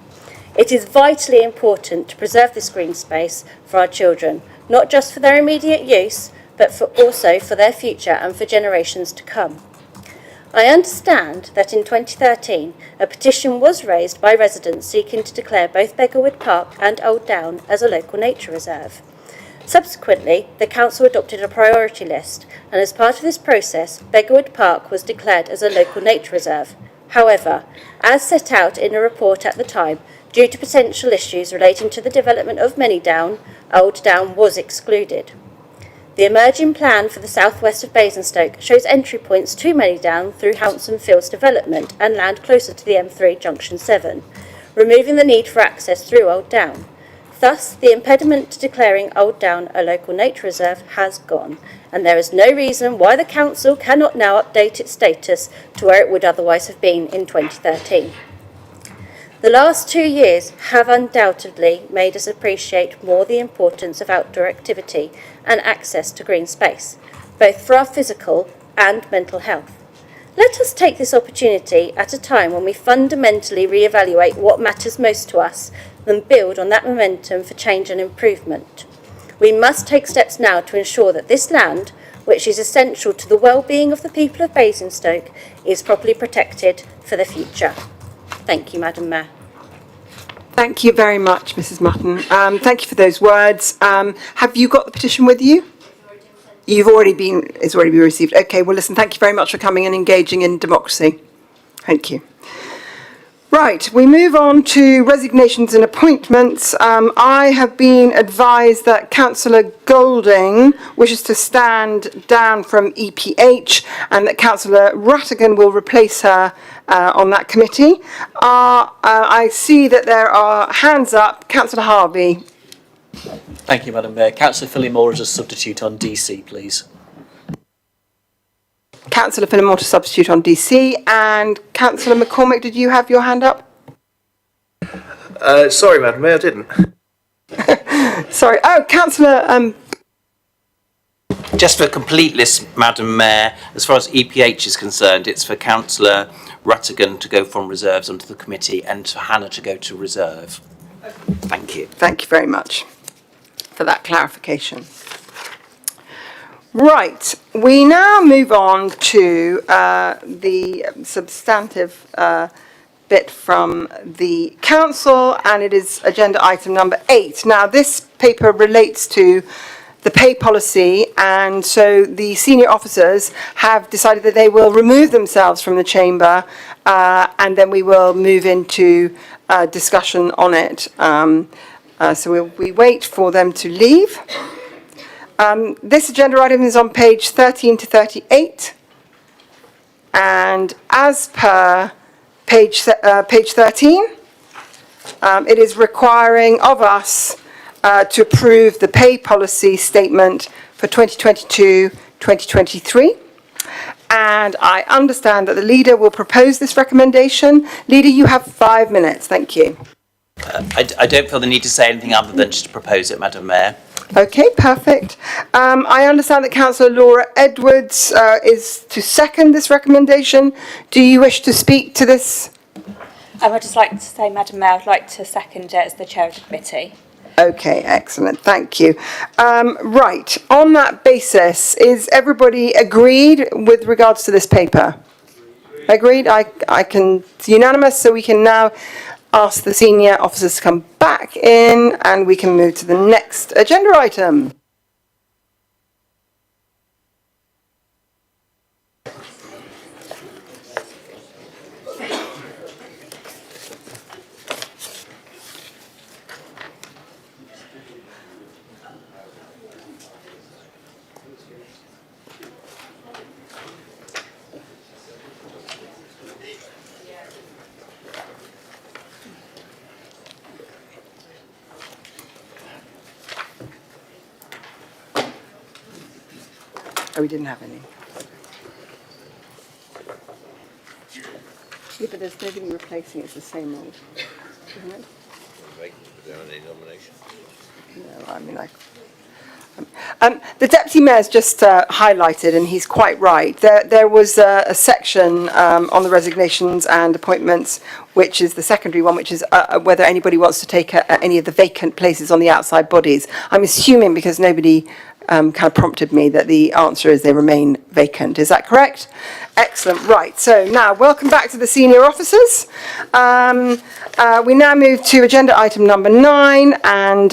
It is vitally important to preserve this green space for our children, not just for their immediate use, but also for their future and for generations to come. I understand that in 2013, a petition was raised by residents seeking to declare both Beggarwood Park and Old Down as a local nature reserve. Subsequently, the Council adopted a priority list, and as part of this process, Beggarwood Park was declared as a local nature reserve. However, as set out in a report at the time, due to potential issues relating to the development of Many Down, Old Down was excluded. The emerging plan for the southwest of Basingstoke shows entry points to Many Down through Hounsome Fields development and land closer to the M3 Junction 7, removing the need for access through Old Down. Thus, the impediment to declaring Old Down a local nature reserve has gone, and there is no reason why the Council cannot now update its status to where it would otherwise have been in 2013. The last 2 years have undoubtedly made us appreciate more the importance of outdoor activity and access to green space, both for our physical and mental health. Let us take this opportunity at a time when we fundamentally re-evaluate what matters most to us and build on that momentum for change and improvement. We must take steps now to ensure that this land, which is essential to the well-being of the people of Basingstoke, is properly protected for the future. Thank you, Madam Mayor. Thank you very much, Mrs. Mutton. Thank you for those words. Have you got the petition with you? It's already been received. Okay, well, listen, thank you very much for coming and engaging in democracy. Thank you. Right, we move on to resignations and appointments. I have been advised that Councillor Golding wishes to stand down from EPH and that Councillor Rattigan will replace her on that committee. I see that there are hands up. Councillor Harvey. Thank you, Madam Mayor. Councillor Phillimore as a substitute on DC, please. Councillor Phillimore to substitute on DC. And Councillor McCormick, did you have your hand up? Sorry, Madam Mayor, I didn't. Sorry. Oh, Councillor... Just for completeness, Madam Mayor, as far as EPH is concerned, it's for Councillor Rattigan to go from reserves onto the committee and for Hannah to go to reserve. Thank you. Thank you very much. for that clarification. Right, we now move on to the substantive bit from the council, and it is agenda item number 8. Now, this paper relates to the pay policy, and so the senior officers have decided that they will remove themselves from the chamber, and then we will move into discussion on it. So we wait for them to leave. This agenda item is on page 13 to 38, and as per page 13, it is requiring of us to approve the pay policy statement for 2022-2023. And I understand that the leader will propose this recommendation. Leader, you have 5 minutes. Thank you. I don't feel the need to say anything other than just to propose it, Madam Mayor. Okay, perfect. I understand that Councillor Laura Edwards is to second this recommendation. Do you wish to speak to this? I'd just like to say, Madam Mayor, I'd like to second it as the chair of the committee. Okay, excellent. Thank you. Right, on that basis, is everybody agreed with regards to this paper? Agreed? It's unanimous, so we can now ask the senior officers to come back in and we can move to the next agenda item. Oh, we didn't have any. Yeah, but there's nobody replacing it. It's the same old, isn't it? No, I mean, the Deputy Mayor's just highlighted, and he's quite right. There was a section on the resignations and appointments, which is the secondary one, which is whether anybody wants to take any of the vacant places on the outside bodies. I'm assuming because nobody kind of prompted me that the answer is they remain vacant. Is that correct? Excellent. Right. So now, welcome back to the senior officers. We now move to agenda item number 9, and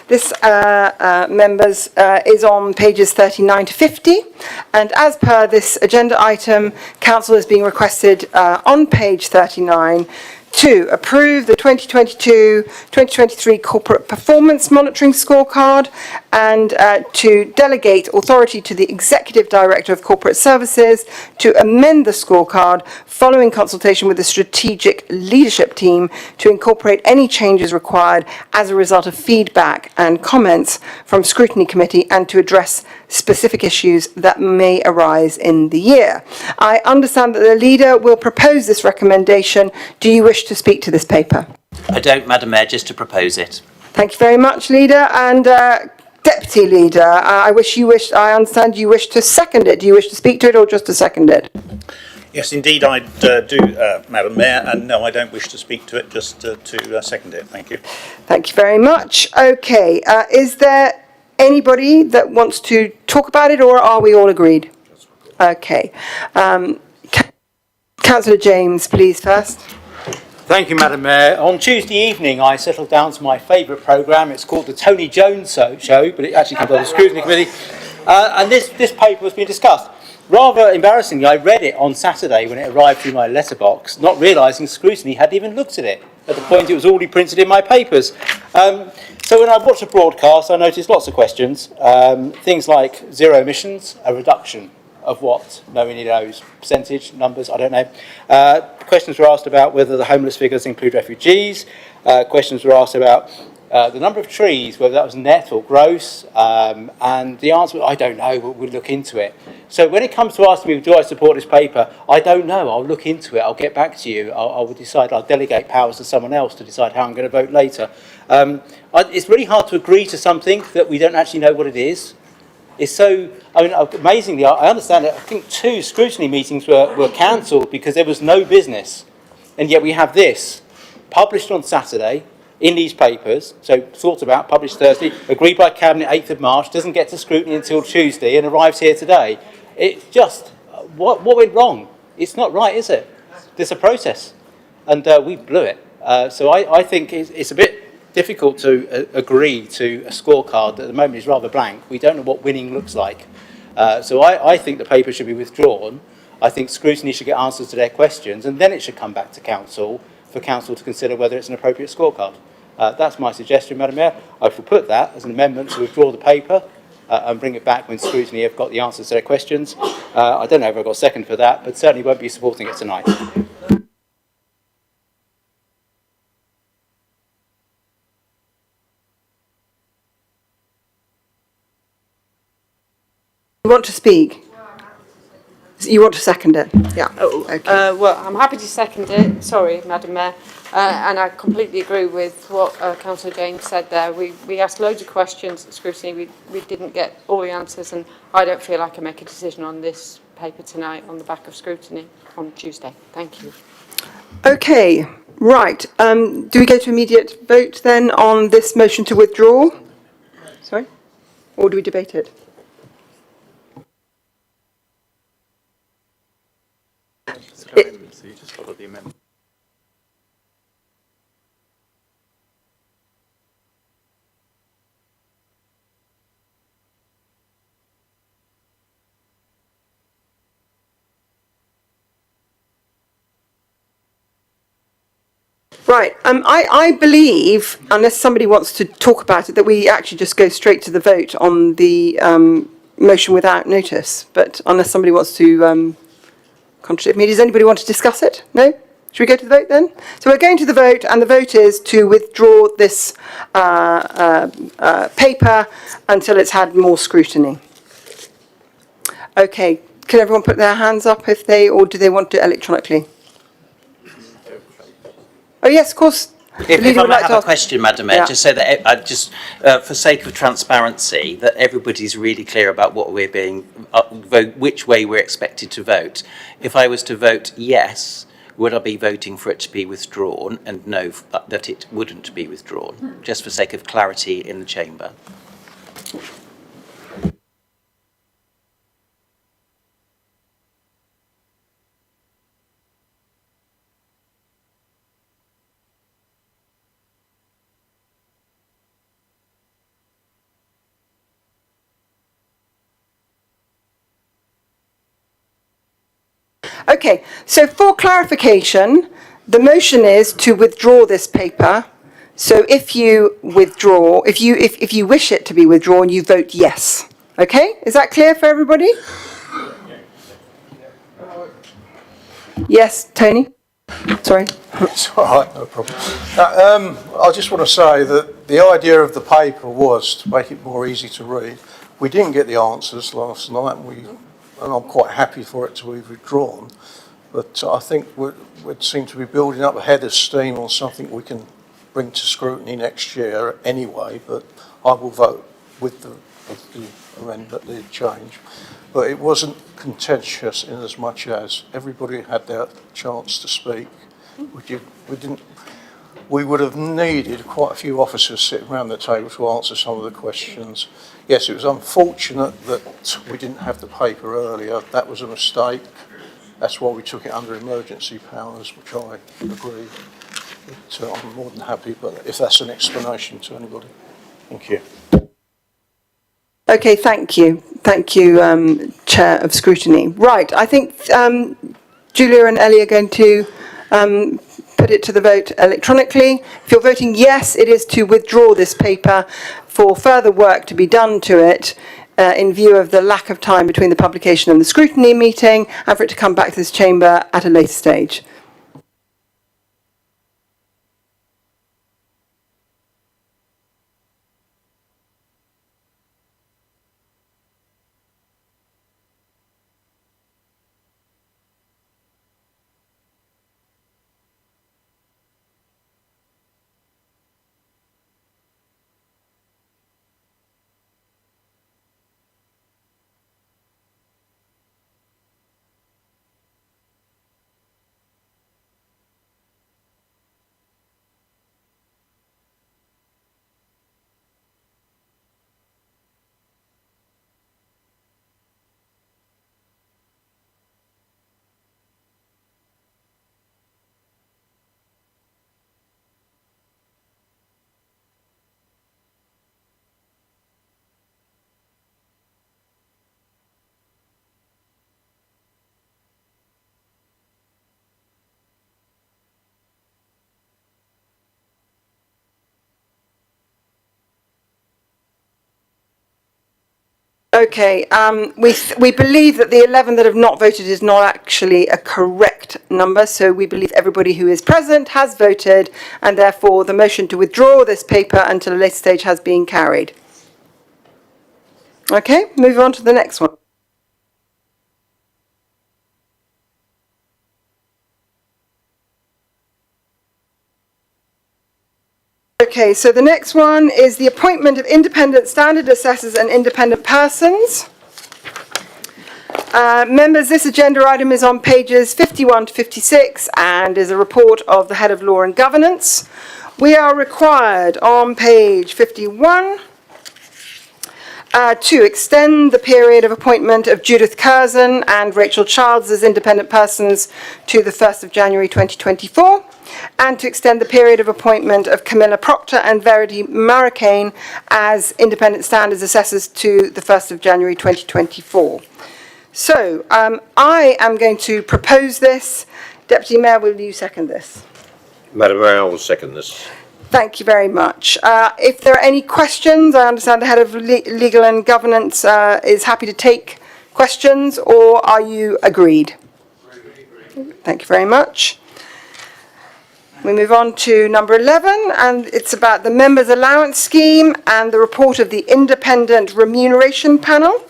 this, members, is on pages 39 to 50. And as per this agenda item, council is being requested on page 39 to approve the 2022-2023 Corporate Performance Monitoring Scorecard and to delegate authority to the Executive Director of Corporate Services to amend the scorecard following consultation with the Strategic Leadership Team to incorporate any changes required as a result of feedback and comments from Scrutiny Committee and to address specific issues that may arise in the year. I understand that the leader will propose this recommendation. Do you wish to speak to this paper? I don't, Madam Mayor, just to propose it. Thank you very much, Leader. And Deputy Leader, I understand you wish to second it. Do you wish to speak to it or just to second it? Yes, indeed, I do, Madam Mayor, and no, I don't wish to speak to it, just to second it. Thank you. Thank you very much. Okay, is there anybody that wants to talk about it, or are we all agreed? Okay. Councillor James, please, first. Thank you, Madam Mayor. On Tuesday evening, I settled down to my favourite programme. It's called the Tony Jones Show, but it actually comes out of the Scrutiny Committee. And this paper was being discussed. Rather embarrassingly, I read it on Saturday when it arrived through my letterbox, not realising Scrutiny hadn't even looked at it at the point it was already printed in my papers. So when I watched the broadcast, I noticed lots of questions. Things like zero emissions, a reduction of what? Nobody knows. Percentage, numbers, I don't know. Questions were asked about whether the homeless figures include refugees. Questions were asked about the number of trees, whether that was net or gross. And the answer was, I don't know, but we'll look into it. So when it comes to asking me, do I support this paper? I don't know. I'll look into it. I'll get back to you. I will decide. I'll delegate powers to someone else to decide how I'm going to vote later. It's really hard to agree to something that we don't actually know what it is. It's so, amazingly, I understand that I think 2 scrutiny meetings were cancelled because there was no business. And yet we have this, published on Saturday. in these papers, so thought about, published Thursday, agreed by Cabinet 8th of March, doesn't get to scrutiny until Tuesday and arrives here today. It's just, what went wrong? It's not right, is it? There's a process, and we blew it. So I think it's a bit difficult to agree to a scorecard that at the moment is rather blank. We don't know what winning looks like. So I think the paper should be withdrawn. I think scrutiny should get answers to their questions, and then it should come back to Council for Council to consider whether it's an appropriate scorecard. That's my suggestion, Madam Mayor. I shall put that as an amendment to withdraw the paper and bring it back when scrutiny have got the answers to their questions. I don't know if I've got a second for that, but certainly won't be supporting it tonight. You want to speak? You want to second it? Yeah. Okay. Well, I'm happy to second it. Sorry, Madam Mayor. And I completely agree with what Councillor James said there. We asked loads of questions at scrutiny. We didn't get all the answers, and I don't feel I can make a decision on this paper tonight on the back of scrutiny on Tuesday. Thank you. Okay, right. Do we go to immediate vote then on this motion to withdraw? Sorry? Or do we debate it? So you just follow the amendment. Right. I believe, unless somebody wants to talk about it, that we actually just go straight to the vote on the motion without notice. But unless somebody wants to contradict me, does anybody want to discuss it? No? Should we go to the vote then? So we're going to the vote, and the vote is to withdraw this paper until it's had more scrutiny. Okay. Can everyone put their hands up if they, or do they want to electronically? Oh yes, of course. If I might have a question, Madam Mayor, just so that for sake of transparency, that everybody's really clear about what we're being, which way we're expected to vote. If I was to vote yes, would I be voting for it to be withdrawn, and no, that it wouldn't be withdrawn, just for sake of clarity in the chamber? Okay, so for clarification, the motion is to withdraw this paper. So if you withdraw, if you wish it to be withdrawn, you vote yes. Okay, is that clear for everybody? Yes, Tony? Sorry. It's all right, no problem. I just want to say that the idea of the paper was to make it more easy to read. We didn't get the answers last night, and I'm quite happy for it to be withdrawn. But I think we'd seem to be building up a head of steam on something we can bring to scrutiny next year anyway. But I will vote with the amendment, the change. But it wasn't contentious in as much as everybody had their chance to speak. We would have needed quite a few officers sitting around the table to answer some of the questions. Yes, it was unfortunate that we didn't have the paper earlier. That was a mistake. That's why we took it under emergency powers, which I agree. But I'm more than happy, but if that's an explanation to anybody. Thank you. Okay, thank you. Thank you, Chair of Scrutiny. Right, I think Julia and Ellie are going to put it to the vote electronically. If you're voting yes, it is to withdraw this paper for further work to be done to it in view of the lack of time between the publication and the scrutiny meeting, and for it to come back to this chamber at a later stage. Okay, we believe that the 11 that have not voted is not actually a correct number, so we believe everybody who is present has voted, and therefore the motion to withdraw this paper until a later stage has been carried. Okay, move on to the next one. Okay, so the next one is the appointment of independent standard assessors and independent persons. Members, this agenda item is on pages 51 to 56 and is a report of the Head of Law and Governance. We are required on page 51 to extend the period of appointment of Judith Curzon and Rachel Childs as independent persons to the 1st of January 2024. And to extend the period of appointment of Camilla Proctor and Verity Marricane as independent standards assessors to the 1st of January 2024. So I am going to propose this. Deputy Mayor, will you second this? Madam Mayor, I will second this. Thank you very much. If there are any questions, I understand the Head of Legal and Governance is happy to take questions, or are you agreed? Thank you very much. We move on to number 11, and it's about the Members' Allowance Scheme and the report of the Independent Remuneration Panel.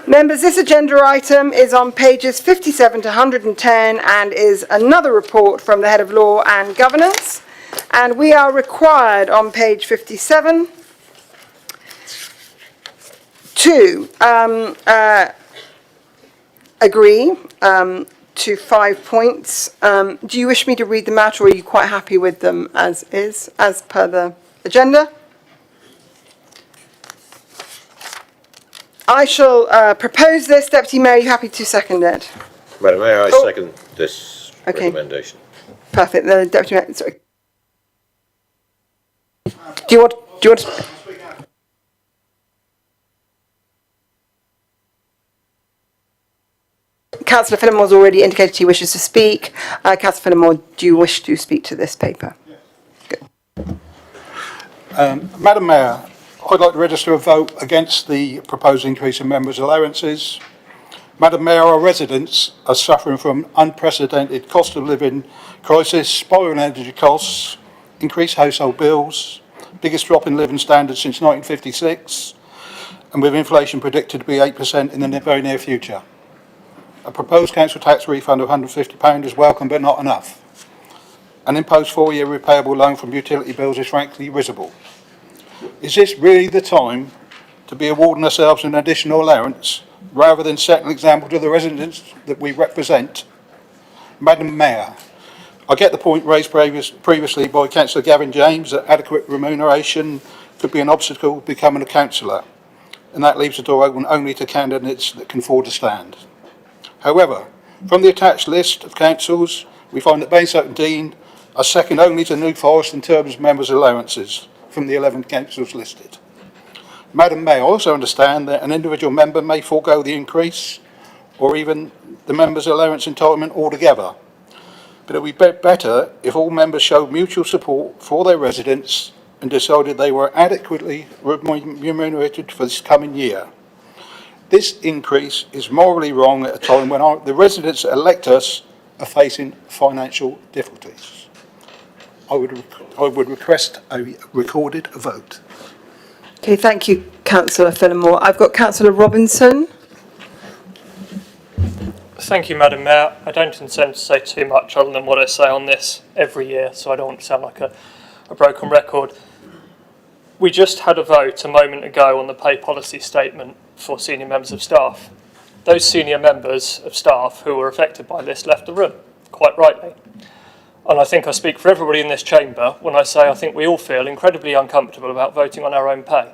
Members, this agenda item is on pages 57 to 110 and is another report from the Head of Law and Governance. And we are required on page 57 to agree to 5 points. Do you wish me to read them out, or are you quite happy with them as is, as per the agenda? I shall propose this. Deputy Mayor, are you happy to second it? Madam Mayor, I second this recommendation. Perfect. The Deputy Mayor, sorry. Do you want to... Councillor Fillimore's already indicated he wishes to speak. Councillor Fillimore, do you wish to speak to this paper? Good. Madam Mayor, I'd like to register a vote against the proposed increase in members' allowances. Madam Mayor, our residents are suffering from unprecedented cost of living crisis, spiralling energy costs, increased household bills, biggest drop in living standards since 1956, and with inflation predicted to be 8% in the very near future. A proposed council tax refund of £150 is welcome but not enough. An imposed 4-year repayable loan from utility bills is frankly risible. Is this really the time to be awarding ourselves an additional allowance rather than setting an example to the residents that we represent? Madam Mayor, I get the point raised previously by Councillor Gavin James that adequate remuneration could be an obstacle to becoming a councillor, and that leaves the door open only to candidates that can afford to stand. However, from the attached list of councils, we find that Basingstoke and Deane are second only to New Forest in terms of members' allowances from the 11 councils listed. Madam Mayor, I also understand that an individual member may forego the increase or even the members' allowance entitlement altogether. But it would be better if all members showed mutual support for their residents and decided they were adequately remunerated for this coming year. This increase is morally wrong at a time when the residents that elect us are facing financial difficulties. I would request a recorded vote. Okay, thank you, Councillor Fillimore. I've got Councillor Robinson. Thank you, Madam Mayor. I don't intend to say too much other than what I say on this every year, so I don't want to sound like a broken record. We just had a vote a moment ago on the pay policy statement for senior members of staff. Those senior members of staff who were affected by this left the room, quite rightly. And I think I speak for everybody in this chamber when I say I think we all feel incredibly uncomfortable about voting on our own pay.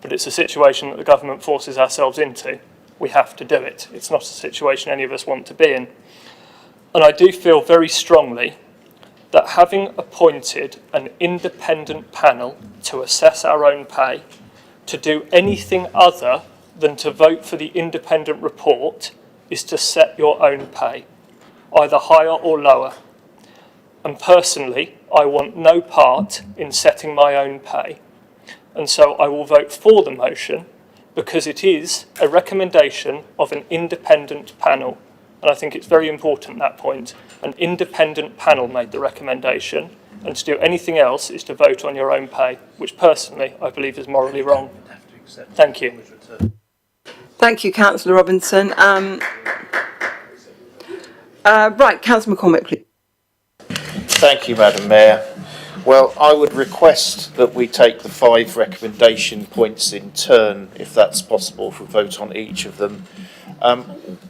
But it's a situation that the government forces ourselves into. We have to do it. It's not a situation any of us want to be in. And I do feel very strongly that having appointed an independent panel to assess our own pay, to do anything other than to vote for the independent report is to set your own pay, either higher or lower. And personally, I want no part in setting my own pay. And so I will vote for the motion, because it is a recommendation of an independent panel. And I think it's very important, that point. An independent panel made the recommendation, and to do anything else is to vote on your own pay, which personally I believe is morally wrong. Thank you. Thank you, Councillor Robinson. Right, Councillor McCormick, please. Thank you, Madam Mayor. Well, I would request that we take the 5 recommendation points in turn, if that's possible, for vote on each of them.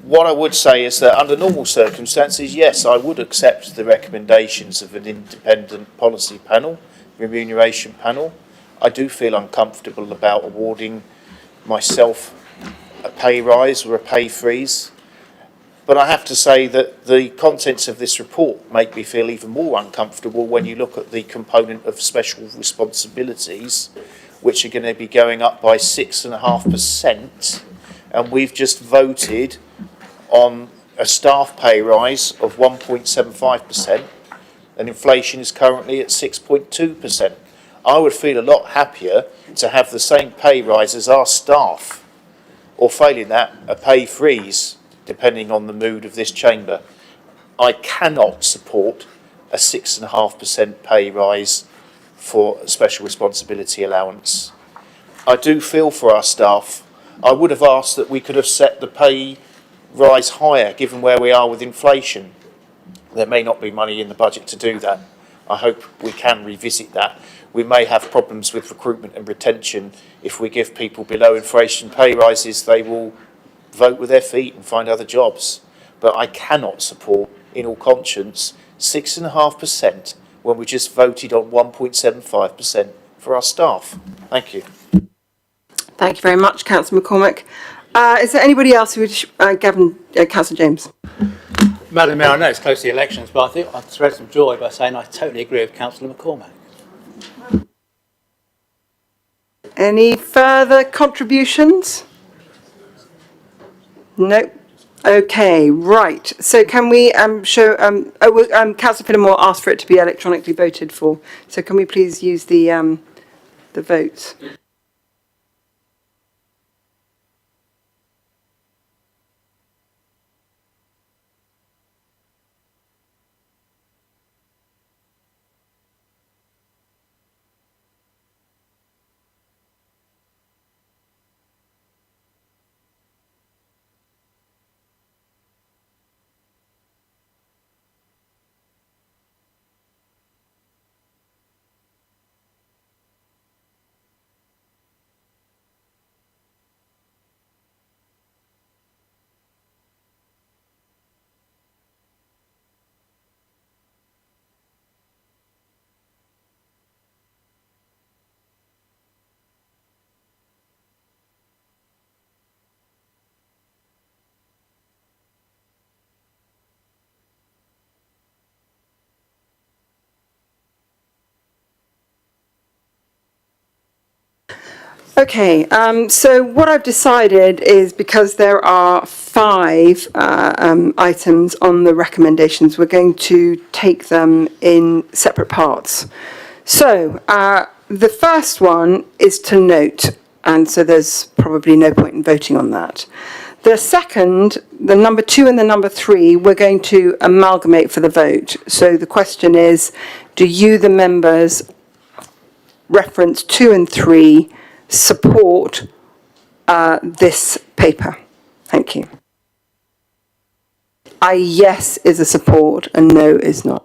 What I would say is that under normal circumstances, yes, I would accept the recommendations of an independent policy panel, remuneration panel. I do feel uncomfortable about awarding myself a pay rise or a pay freeze. But I have to say that the contents of this report make me feel even more uncomfortable when you look at the component of special responsibilities, which are going to be going up by 6.5%. And we've just voted on a staff pay rise of 1.75%, and inflation is currently at 6.2%. I would feel a lot happier to have the same pay rise as our staff, or failing that, a pay freeze, depending on the mood of this chamber. I cannot support a 6.5% pay rise for a special responsibility allowance. I do feel for our staff. I would have asked that we could have set the pay rise higher, given where we are with inflation. There may not be money in the budget to do that. I hope we can revisit that. We may have problems with recruitment and retention. If we give people below inflation pay rises, they will vote with their feet and find other jobs. But I cannot support, in all conscience, 6.5% when we just voted on 1.75% for our staff. Thank you. Thank you very much, Councillor McCormick. Is there anybody else who would, Councillor James? Madam Mayor, I know it's close to the elections, but I think I'd spread some joy by saying I totally agree with Councillor McCormick. Any further contributions? No. Okay, right. So can we show? Councillor Fillimore asked for it to be electronically voted for. So can we please use the votes? Okay, so what I've decided is, because there are 5 items on the recommendations, we're going to take them in separate parts. So the first one is to note, and so there's probably no point in voting on that. The second, the number 2 and the number 3, we're going to amalgamate for the vote. So the question is, do you, the members, reference 2 and 3, support this paper? Thank you. A yes is a support and no is not.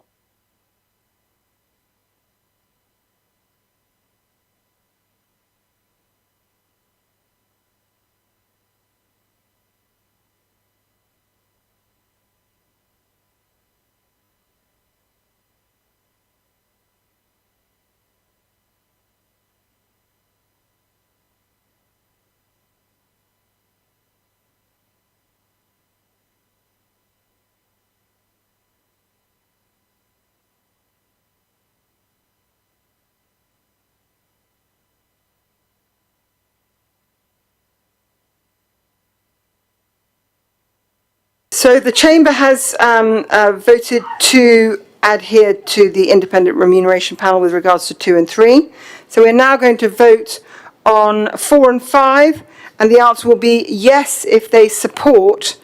So the Chamber has voted to adhere to the independent remuneration panel with regards to 2 and 3. So we're now going to vote on 4 and 5, And the answer will be yes if they support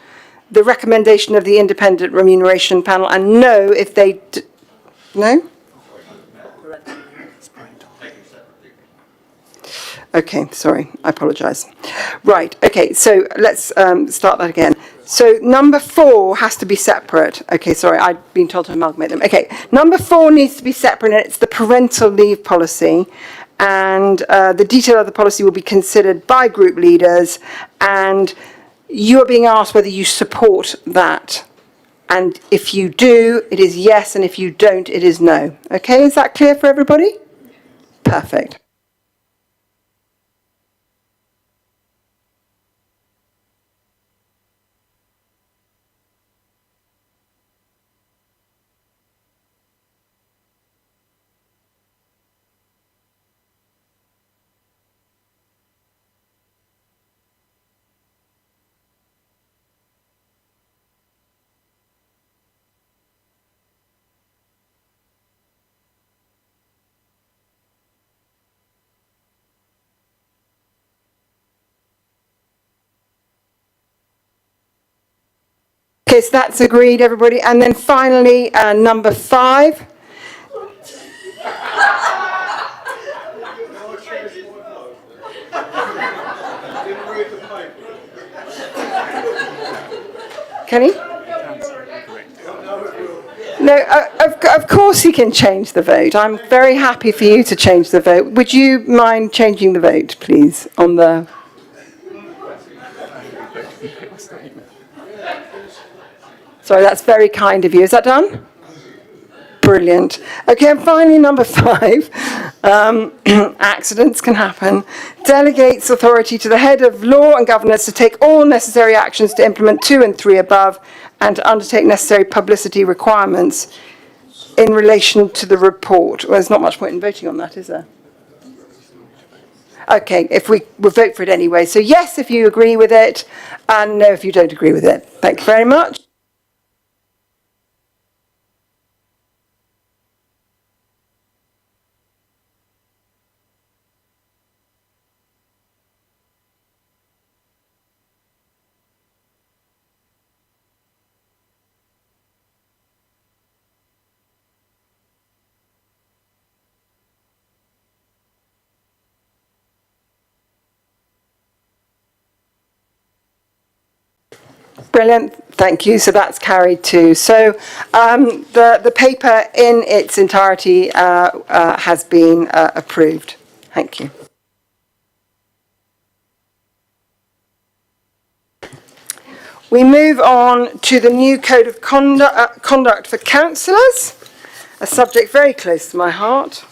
the recommendation of the independent remuneration panel, and no if they... No? Okay, sorry, I apologise. Right, okay, so let's start that again. So number 4 has to be separate. Okay, sorry, I've been told to amalgamate them. Okay, number 4 needs to be separate, and it's the parental leave policy. And the detail of the policy will be considered by group leaders, and you are being asked whether you support that. And if you do, it is yes, and if you don't, it is no. Okay, is that clear for everybody? Perfect. Okay, so that's agreed, everybody. And then finally, number 5. Can he? No, of course he can change the vote. I'm very happy for you to change the vote. Would you mind changing the vote, please, on the... Sorry, that's very kind of you. Is that done? Brilliant. Okay, and finally, number 5. Accidents can happen. Delegates authority to the head of law and governance to take all necessary actions to implement 2 and 3 above, and to undertake necessary publicity requirements in relation to the report. Well, there's not much point in voting on that, is there? Okay, if we'll vote for it anyway. So yes, if you agree with it, and no, if you don't agree with it. Thank you very much. Brilliant, thank you. So that's carried too. So the paper in its entirety has been approved. Thank you. We move on to the new Code of Conduct for Councillors, a subject very close to my heart.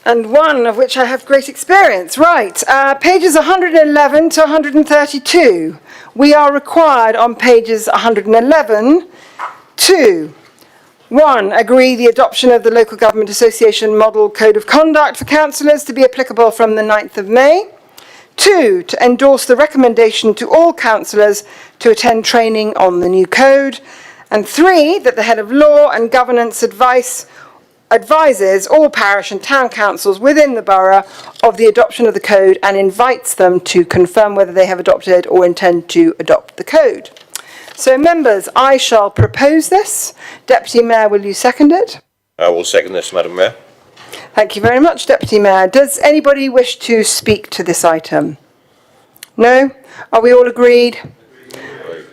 And one of which I have great experience. Right, pages 111 to 132. We are required on pages 111 to 1. Agree the adoption of the Local Government Association Model Code of Conduct for Councillors to be applicable from the 9th of May. 2. To endorse the recommendation to all councillors to attend training on the new code. And 3. That the head of law and governance advises all parish and town councils within the borough of the adoption of the code and invites them to confirm whether they have adopted or intend to adopt the code. So members, I shall propose this. Deputy Mayor, will you second it? I will second this, Madam Mayor. Thank you very much, Deputy Mayor. Does anybody wish to speak to this item? No? Are we all agreed?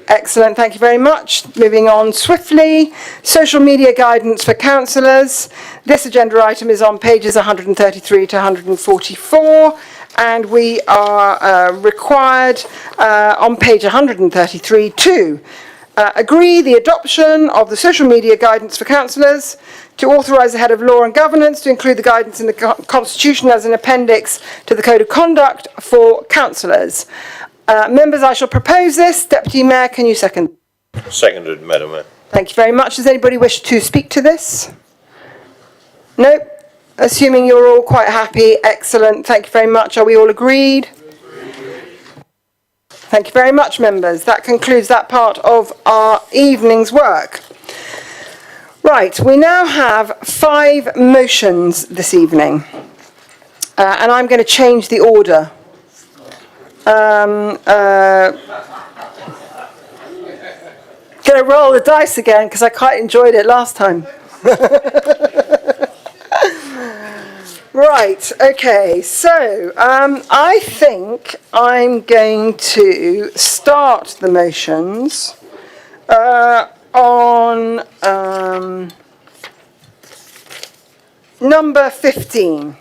Excellent, thank you very much. Moving on swiftly, social media guidance for councillors. This agenda item is on pages 133 to 144, and we are required on page 133 to agree the adoption of the social media guidance for councillors, to authorise the head of law and governance to include the guidance in the constitution as an appendix to the code of conduct for councillors. Members, I shall propose this. Deputy Mayor, can you second? Seconded, Madam Mayor. Thank you very much. Does anybody wish to speak to this? No? Assuming you're all quite happy. Excellent. Thank you very much. Are we all agreed? Thank you very much, members. That concludes that part of our evening's work. Right, we now have 5 motions this evening, and I'm going to change the order. Going to roll the dice again because I quite enjoyed it last time. Right, okay, so I think I'm going to start the motions on number 15.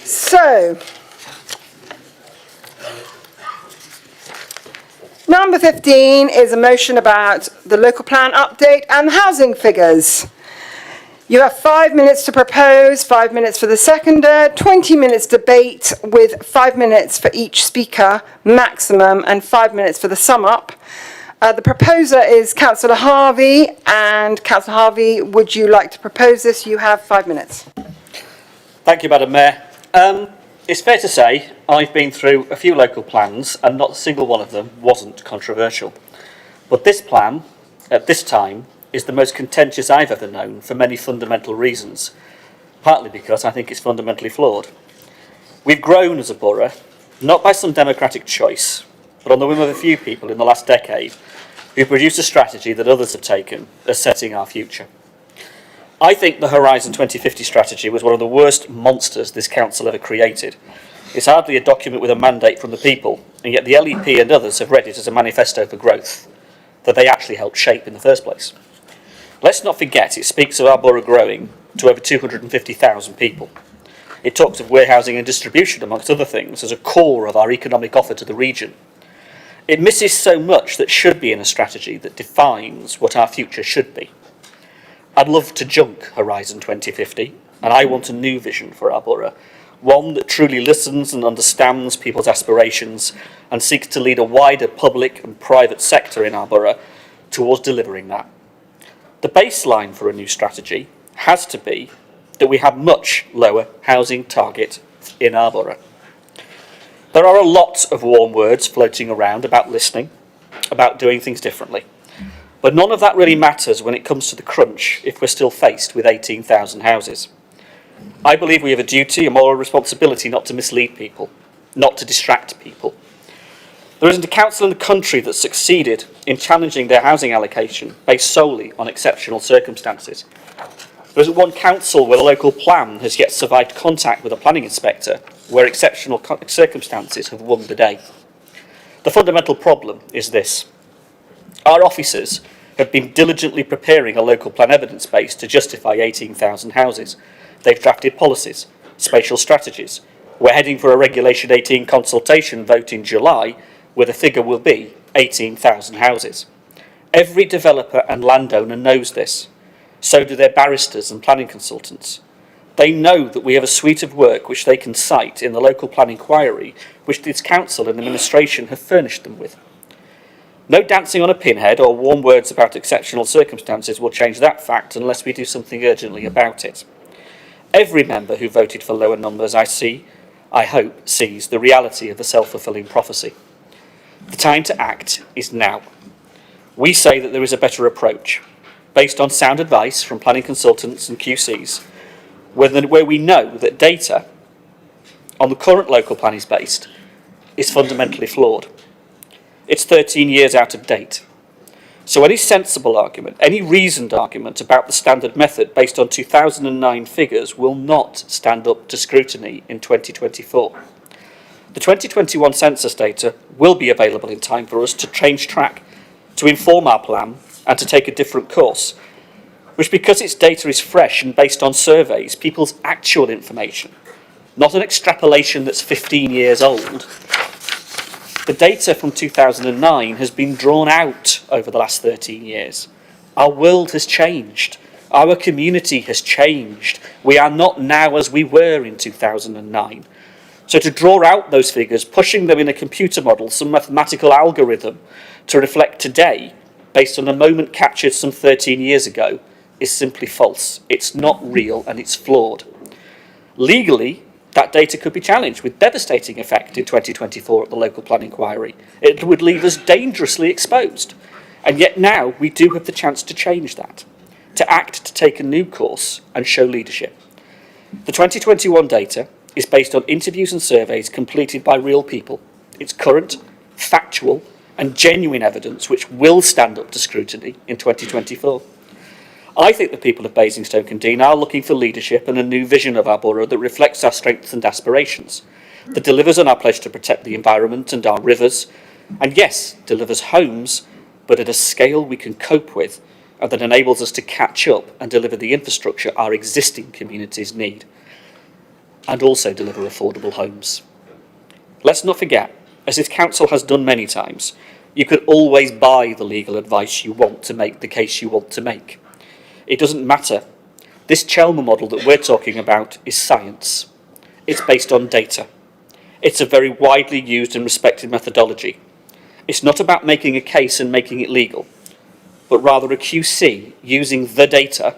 So, number 15 is a motion about the local plan update and the housing figures. You have 5 minutes to propose, 5 minutes for the seconder, 20 minutes debate with 5 minutes for each speaker maximum and 5 minutes for the sum up. The proposer is Councillor Harvey, and Councillor Harvey, would you like to propose this? You have 5 minutes. Thank you, Madam Mayor. It's fair to say I've been through a few local plans and not a single one of them wasn't controversial. But this plan, at this time, is the most contentious I've ever known for many fundamental reasons, partly because I think it's fundamentally flawed. We've grown as a borough, not by some democratic choice, but on the whim of a few people in the last decade who produced a strategy that others have taken as setting our future. I think the Horizon 2050 strategy was one of the worst monsters this council ever created. It's hardly a document with a mandate from the people, and yet the LEP and others have read it as a manifesto for growth that they actually helped shape in the first place. Let's not forget it speaks of our borough growing to over 250,000 people. It talks of warehousing and distribution, amongst other things, as a core of our economic offer to the region. It misses so much that should be in a strategy that defines what our future should be. I'd love to junk Horizon 2050, and I want a new vision for our borough, one that truly listens and understands people's aspirations and seeks to lead a wider public and private sector in our borough towards delivering that. The baseline for a new strategy has to be that we have much lower housing target in our borough. There are a lot of warm words floating around about listening, about doing things differently. But none of that really matters when it comes to the crunch if we're still faced with 18,000 houses. I believe we have a duty, a moral responsibility not to mislead people, not to distract people. There isn't a council in the country that's succeeded in challenging their housing allocation based solely on exceptional circumstances. There isn't one council where the local plan has yet survived contact with a planning inspector where exceptional circumstances have won the day. The fundamental problem is this. Our officers have been diligently preparing a local plan evidence base to justify 18,000 houses. They've drafted policies, spatial strategies. We're heading for a Regulation 18 consultation vote in July where the figure will be 18,000 houses. Every developer and landowner knows this. So do their barristers and planning consultants. They know that we have a suite of work which they can cite in the local plan inquiry which this council and administration have furnished them with. No dancing on a pinhead or warm words about exceptional circumstances will change that fact unless we do something urgently about it. Every member who voted for lower numbers I hope, sees the reality of the self-fulfilling prophecy. The time to act is now. We say that there is a better approach, based on sound advice from planning consultants and QCs, where we know that data on the current local plan is based is fundamentally flawed. It's 13 years out of date. So any sensible argument, any reasoned argument about the standard method based on 2009 figures will not stand up to scrutiny in 2024. The 2021 census data will be available in time for us to change track, to inform our plan and to take a different course, which because its data is fresh and based on surveys, people's actual information, not an extrapolation that's 15 years old. The data from 2009 has been drawn out over the last 13 years. Our world has changed. Our community has changed. We are not now as we were in 2009. So to draw out those figures, pushing them in a computer model, some mathematical algorithm to reflect today, based on a moment captured some 13 years ago, is simply false. It's not real and it's flawed. Legally, that data could be challenged with devastating effect in 2024 at the local plan inquiry. It would leave us dangerously exposed. And yet now we do have the chance to change that, to act, to take a new course and show leadership. The 2021 data is based on interviews and surveys completed by real people. It's current, factual and genuine evidence which will stand up to scrutiny in 2024. I think the people of Basingstoke and Deane are looking for leadership and a new vision of our borough that reflects our strengths and aspirations, that delivers on our pledge to protect the environment and our rivers, and yes, delivers homes, but at a scale we can cope with, and that enables us to catch up and deliver the infrastructure our existing communities need, and also deliver affordable homes. Let's not forget, as this council has done many times, you could always buy the legal advice you want to make the case you want to make. It doesn't matter. This Chelmer model that we're talking about is science. It's based on data. It's a very widely used and respected methodology. It's not about making a case and making it legal, but rather a QC using the data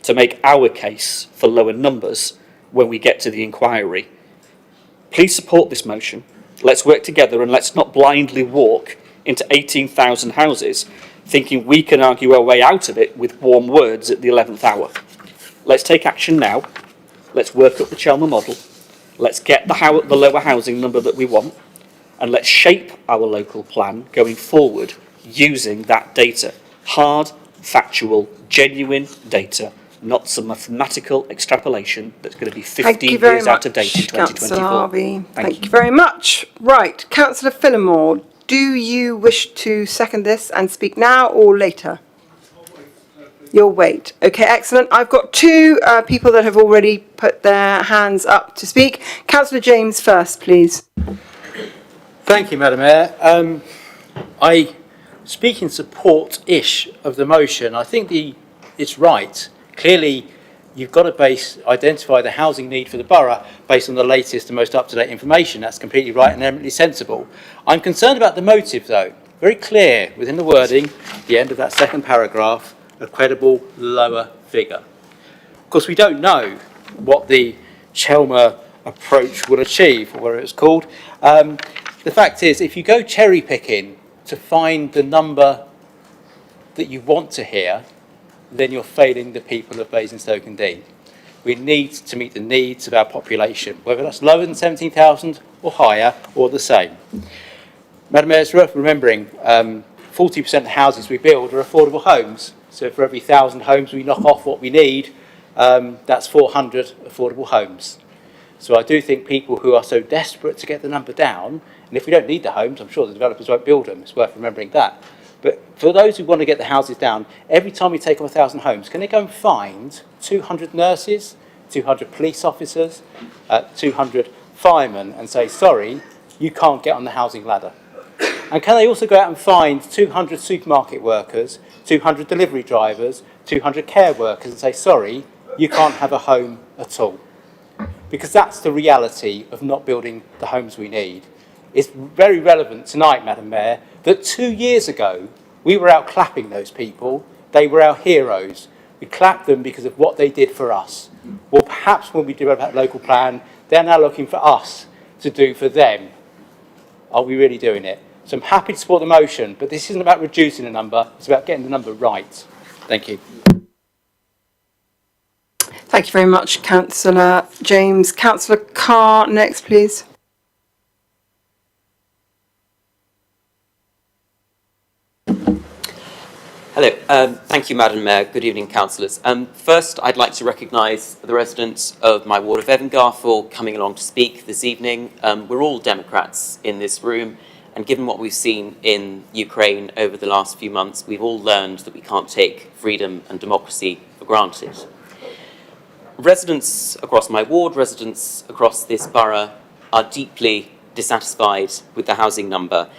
to make our case for lower numbers when we get to the inquiry. Please support this motion. Let's work together and let's not blindly walk into 18,000 houses thinking we can argue our way out of it with warm words at the 11th hour. Let's take action now. Let's work up the Chelmer model. Let's get the lower housing number that we want. And let's shape our local plan going forward using that data. Hard, factual, genuine data, not some mathematical extrapolation that's going to be 15 years out of date in 2024. Councillor Harvey. Thank you very much. Right, Councillor Phillimore, do you wish to second this and speak now or later? You'll wait. Okay, excellent. I've got two people that have already put their hands up to speak. Councillor James first, please. Thank you, Madam Mayor. I speak in support-ish of the motion. I think it's right. Clearly, you've got to identify the housing need for the borough based on the latest and most up-to-date information. That's completely right and eminently sensible. I'm concerned about the motive, though. Very clear within the wording, the end of that second paragraph, a credible lower figure. Of course, we don't know what the Chelmer approach will achieve, or whatever it's called. The fact is, if you go cherry-picking to find the number that you want to hear, then you're failing the people of Basingstoke and Deane. We need to meet the needs of our population, whether that's lower than 17,000 or higher or the same. Madam Mayor, it's worth remembering 40% of the houses we build are affordable homes. So for every 1,000 homes we knock off what we need, that's 400 affordable homes. So I do think people who are so desperate to get the number down, and if we don't need the homes, I'm sure the developers won't build them. It's worth remembering that. But for those who want to get the houses down, every time we take on 1,000 homes, can they go and find 200 nurses, 200 police officers, 200 firemen and say, sorry, you can't get on the housing ladder? And can they also go out and find 200 supermarket workers, 200 delivery drivers, 200 care workers and say, sorry, you can't have a home at all? Because that's the reality of not building the homes we need. It's very relevant tonight, Madam Mayor, that 2 years ago, we were out clapping those people. They were our heroes. We clapped them because of what they did for us. Well, perhaps when we develop that local plan, they're now looking for us to do for them. Are we really doing it? So I'm happy to support the motion, but this isn't about reducing the number. It's about getting the number right. Thank you. Thank you very much, Councillor James. Councillor Carr, next, please. Hello. Thank you, Madam Mayor. Good evening, councillors. First, I'd like to recognise the residents of my ward of Evangar for coming along to speak this evening. We're all Democrats in this room, and given what we've seen in Ukraine over the last few months, we've all learned that we can't take freedom and democracy for granted. Residents across my ward, residents across this borough, are deeply dissatisfied with the housing number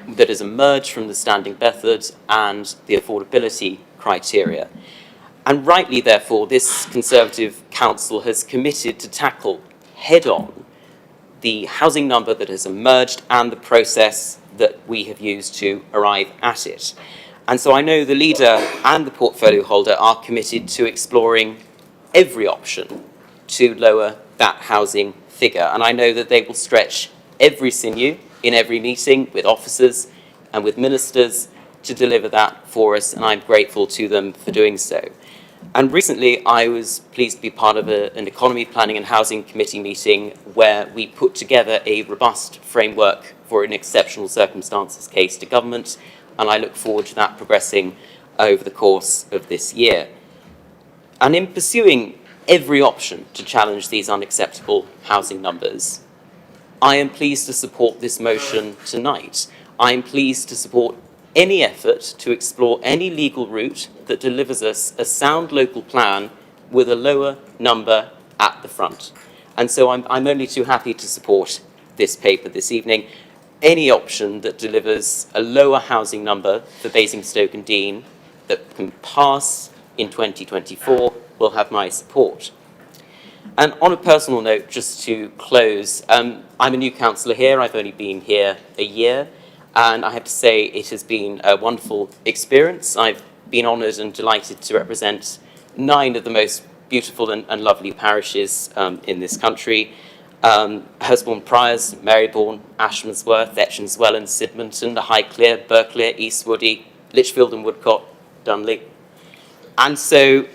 that has emerged from the standing methods and the affordability criteria. And rightly, therefore, this Conservative Council has committed to tackle head-on the housing number that has emerged and the process that we have used to arrive at it. And so I know the leader and the portfolio holder are committed to exploring every option to lower that housing figure. And I know that they will stretch every sinew in every meeting with officers and with ministers to deliver that for us, and I'm grateful to them for doing so. And recently, I was pleased to be part of an Economy, Planning and Housing Committee meeting where we put together a robust framework for an exceptional circumstances case to government, and I look forward to that progressing over the course of this year. And in pursuing every option to challenge these unacceptable housing numbers, I am pleased to support this motion tonight. I am pleased to support any effort to explore any legal route that delivers us a sound local plan with a lower number at the front. And so I'm only too happy to support this paper this evening. Any option that delivers a lower housing number for Basingstoke and Deane that can pass in 2024 will have my support. And on a personal note, just to close, I'm a new councillor here. I've only been here a year, and I have to say it has been a wonderful experience. I've been honoured and delighted to represent 9 of the most beautiful and lovely parishes in this country. Hurstbourne Priors, Marybourne, Ashmansworth, Etchinswellan, Sidmonton, the Highclere, Berkeley, Eastwoody, Lichfield and Woodcote, Dunley. And so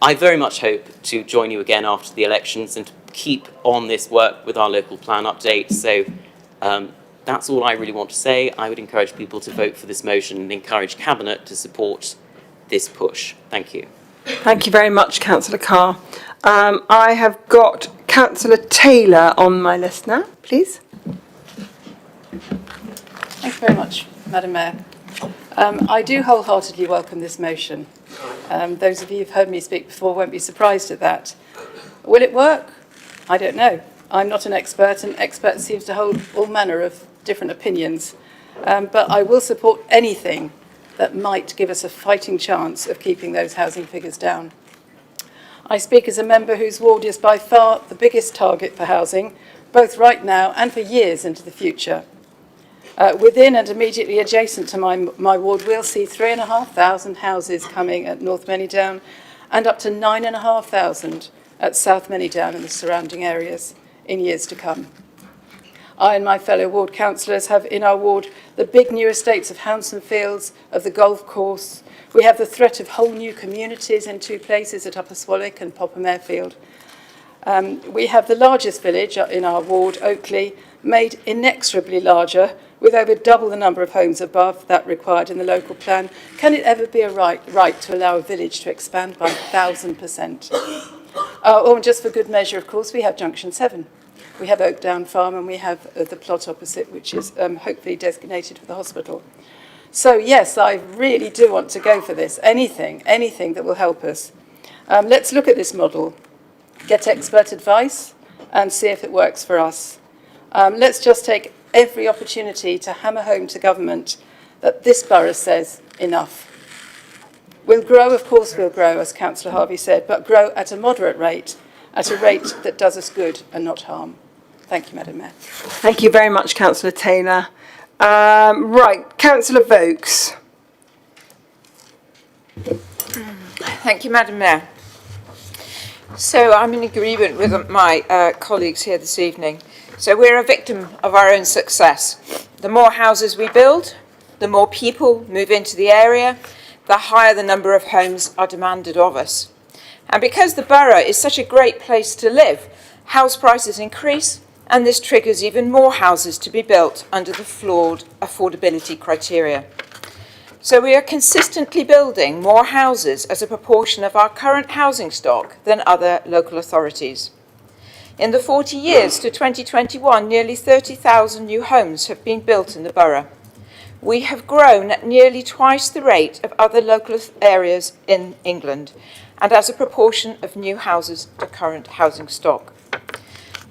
I very much hope to join you again after the elections and to keep on this work with our local plan update. So that's all I really want to say. I would encourage people to vote for this motion and encourage Cabinet to support this push. Thank you. Thank you very much, Councillor Carr. I have got Councillor Taylor on my list now, please. Thanks very much, Madam Mayor. I do wholeheartedly welcome this motion. Those of you who've heard me speak before won't be surprised at that. Will it work? I don't know. I'm not an expert, and experts seem to hold all manner of different opinions. But I will support anything that might give us a fighting chance of keeping those housing figures down. I speak as a member whose ward is by far the biggest target for housing, both right now and for years into the future. Within and immediately adjacent to my ward, we'll see 3,500 houses coming at North Manydown and up to 9,500 at South Manydown and the surrounding areas in years to come. I and my fellow ward councillors have in our ward the big new estates of Hounston Fields, of the golf course. We have the threat of whole new communities in 2 places at Upper Swallock and Popham Airfield. We have the largest village in our ward, Oakley, made inexorably larger with over double the number of homes above that required in the local plan. Can it ever be a right to allow a village to expand by 1,000%? And just for good measure, of course, we have Junction 7. We have Oakdown Farm, and we have the plot opposite, which is hopefully designated for the hospital. So yes, I really do want to go for this. Anything that will help us. Let's look at this model, get expert advice, and see if it works for us. Let's just take every opportunity to hammer home to government that this borough says enough. We'll grow, of course we'll grow, as Councillor Harvey said, but grow at a moderate rate, at a rate that does us good and not harm. Thank you, Madam Mayor. Thank you very much, Councillor Taylor. Right, Councillor Vokes. Thank you, Madam Mayor. So I'm in agreement with my colleagues here this evening. So we're a victim of our own success. The more houses we build, the more people move into the area, the higher the number of homes are demanded of us. And because the borough is such a great place to live, house prices increase, and this triggers even more houses to be built under the flawed affordability criteria. So we are consistently building more houses as a proportion of our current housing stock than other local authorities. In the 40 years to 2021, nearly 30,000 new homes have been built in the borough. We have grown at nearly twice the rate of other local areas in England, and as a proportion of new houses to current housing stock.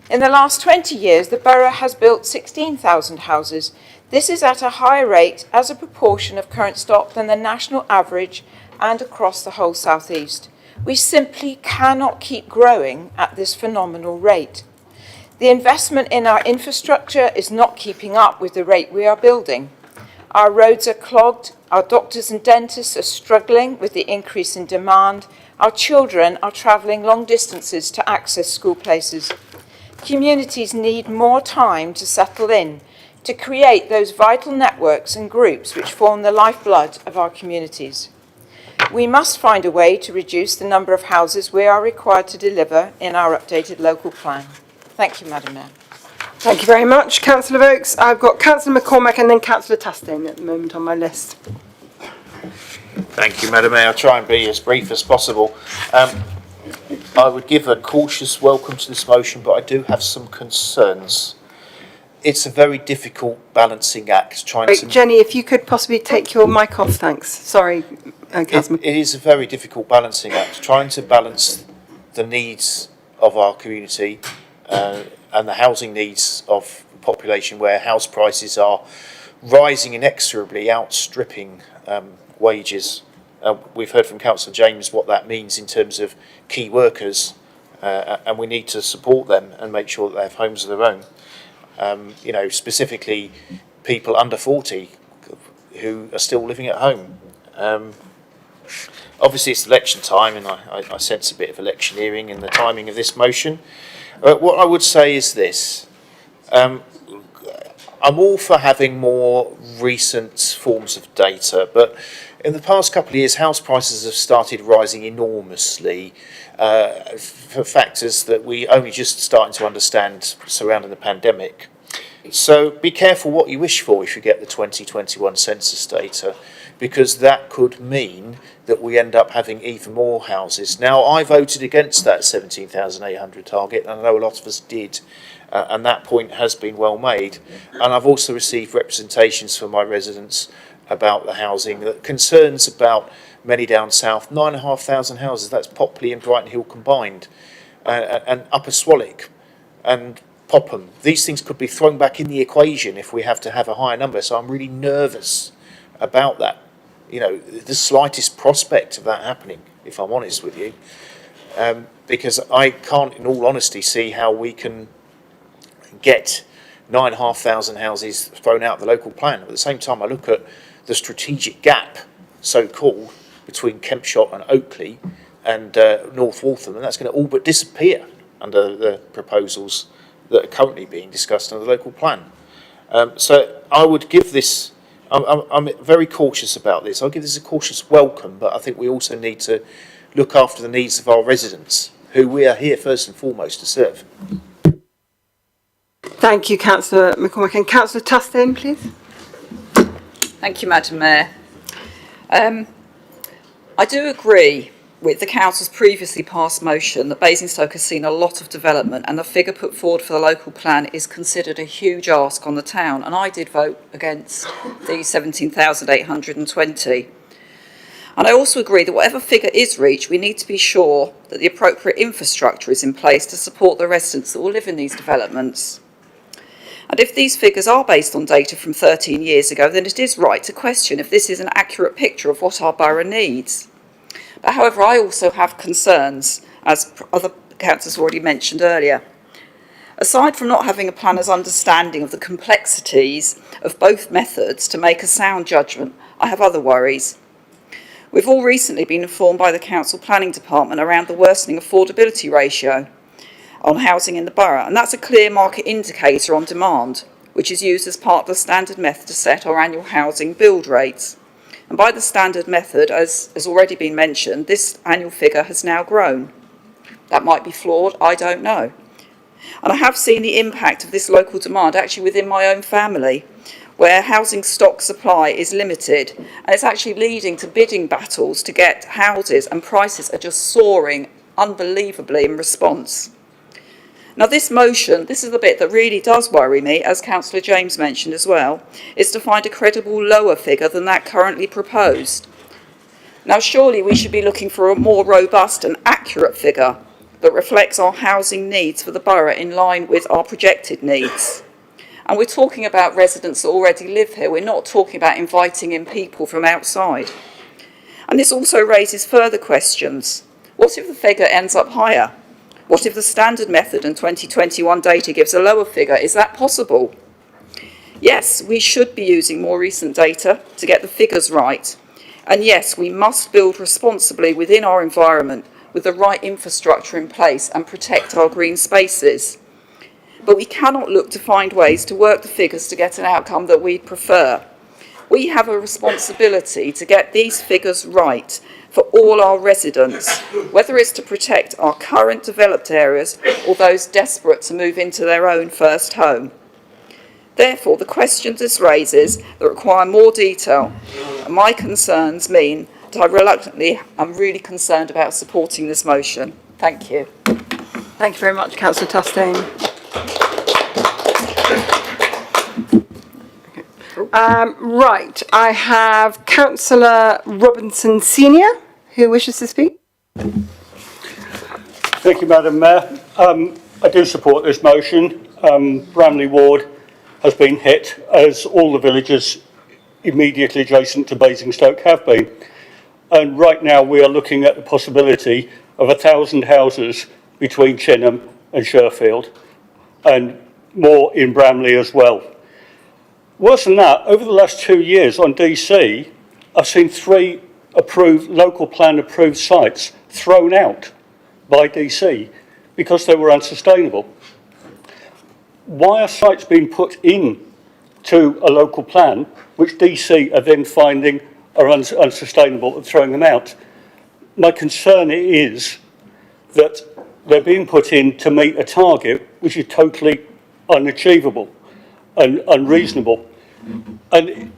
In the last 20 years, the borough has built 16,000 houses. This is at a higher rate as a proportion of current stock than the national average and across the whole South East. We simply cannot keep growing at this phenomenal rate. The investment in our infrastructure is not keeping up with the rate we are building. Our roads are clogged, our doctors and dentists are struggling with the increase in demand, our children are travelling long distances to access school places. Communities need more time to settle in. to create those vital networks and groups which form the lifeblood of our communities. We must find a way to reduce the number of houses we are required to deliver in our updated local plan. Thank you, Madam Mayor. Thank you very much, Councillor Oakes. I've got Councillor McCormack and then Councillor Tustin at the moment on my list. Thank you, Madam Mayor. I'll try and be as brief as possible. I would give a cautious welcome to this motion, but I do have some concerns. It's a very difficult balancing act trying to... Jenny, if you could possibly take your mic off, thanks. Sorry, Councillor. It is a very difficult balancing act, trying to balance the needs of our community and the housing needs of the population, where house prices are rising inexorably, outstripping wages. We've heard from Councillor James what that means in terms of key workers, and we need to support them and make sure that they have homes of their own. You know, specifically people under 40 who are still living at home. Obviously it's election time, and I sense a bit of electioneering in the timing of this motion. What I would say is this. I'm all for having more recent forms of data, but in the past couple of years, house prices have started rising enormously for factors that we only just starting to understand surrounding the pandemic. So be careful what you wish for if you get the 2021 census data, because that could mean that we end up having even more houses. Now, I voted against that 17,800 target, and I know a lot of us did, and that point has been well made. And I've also received representations from my residents about the housing, concerns about many down south, 9,500 houses, that's Popley and Brighton Hill combined, and Upper Swallock and Popham. These things could be thrown back in the equation if we have to have a higher number, so I'm really nervous about that. You know, the slightest prospect of that happening, if I'm honest with you, because I can't, in all honesty, see how we can get 9,500 houses thrown out of the local plan. At the same time, I look at the strategic gap, so-called, between Kempshott and Oakley and North Waltham, and that's going to all but disappear under the proposals that are currently being discussed under the local plan. So I would give this, I'm very cautious about this. I'll give this a cautious welcome, but I think we also need to look after the needs of our residents, who we are here first and foremost to serve. Thank you, Councillor McCormack. And Councillor Tustin, please. Thank you, Madam Mayor. I do agree with the Council's previously passed motion that Basingstoke has seen a lot of development, and the figure put forward for the local plan is considered a huge ask on the town, and I did vote against the 17,820. And I also agree that whatever figure is reached, we need to be sure that the appropriate infrastructure is in place to support the residents that will live in these developments. And if these figures are based on data from 13 years ago, then it is right to question if this is an accurate picture of what our borough needs. But however, I also have concerns, as other councillors already mentioned earlier. Aside from not having a planner's understanding of the complexities of both methods to make a sound judgment, I have other worries. We've all recently been informed by the Council Planning Department around the worsening affordability ratio on housing in the borough, and that's a clear market indicator on demand, which is used as part of the standard method to set our annual housing build rates. And by the standard method, as has already been mentioned, this annual figure has now grown. That might be flawed, I don't know. And I have seen the impact of this local demand actually within my own family, where housing stock supply is limited, and it's actually leading to bidding battles to get houses, and prices are just soaring unbelievably in response. Now this motion, this is the bit that really does worry me, as Councillor James mentioned as well, is to find a credible lower figure than that currently proposed. Now surely we should be looking for a more robust and accurate figure that reflects our housing needs for the borough in line with our projected needs. And we're talking about residents that already live here, we're not talking about inviting in people from outside. And this also raises further questions. What if the figure ends up higher? What if the standard method and 2021 data gives a lower figure? Is that possible? Yes, we should be using more recent data to get the figures right. And yes, we must build responsibly within our environment with the right infrastructure in place and protect our green spaces. but we cannot look to find ways to work the figures to get an outcome that we prefer. We have a responsibility to get these figures right for all our residents, whether it's to protect our current developed areas or those desperate to move into their own first home. Therefore, the questions this raises that require more detail, and my concerns mean that I'm really concerned about supporting this motion. Thank you. Thank you very much, Councillor Tustain. Right, I have Councillor Robinson Senior who wishes to speak. Thank you, Madam Mayor. I do support this motion. Bramley Ward has been hit, as all the villages immediately adjacent to Basingstoke have been. And right now we are looking at the possibility of 1,000 houses between Chinham and Sherfield, and more in Bramley as well. Worse than that, over the last 2 years on DC, I've seen 3 local plan approved sites thrown out by DC because they were unsustainable. Why are sites being put in to a local plan, which DC are then finding are unsustainable and throwing them out? My concern is that they're being put in to meet a target which is totally unachievable and unreasonable. And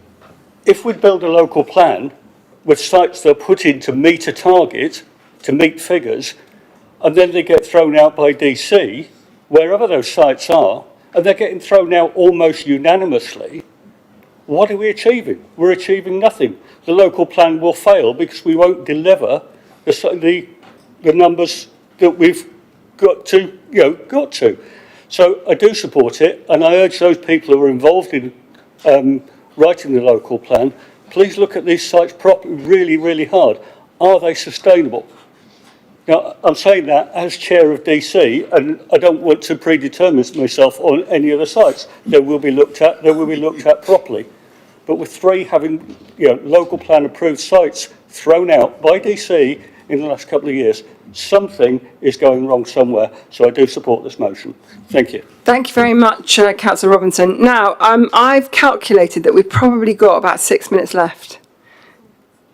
if we build a local plan with sites that are put in to meet a target, to meet figures, and then they get thrown out by DC, wherever those sites are, and they're getting thrown out almost unanimously, what are we achieving? We're achieving nothing. The local plan will fail because we won't deliver the numbers that we've got to. So I do support it, and I urge those people who are involved in writing the local plan, please look at these sites properly, really, really hard. Are they sustainable? Now, I'm saying that as chair of DC, and I don't want to predetermine myself on any of the sites. They will be looked at properly. But with 3 having local plan approved sites thrown out by DC in the last couple of years, something is going wrong somewhere. So I do support this motion. Thank you. Thank you very much, Councillor Robinson. Now, I've calculated that we've probably got about 6 minutes left.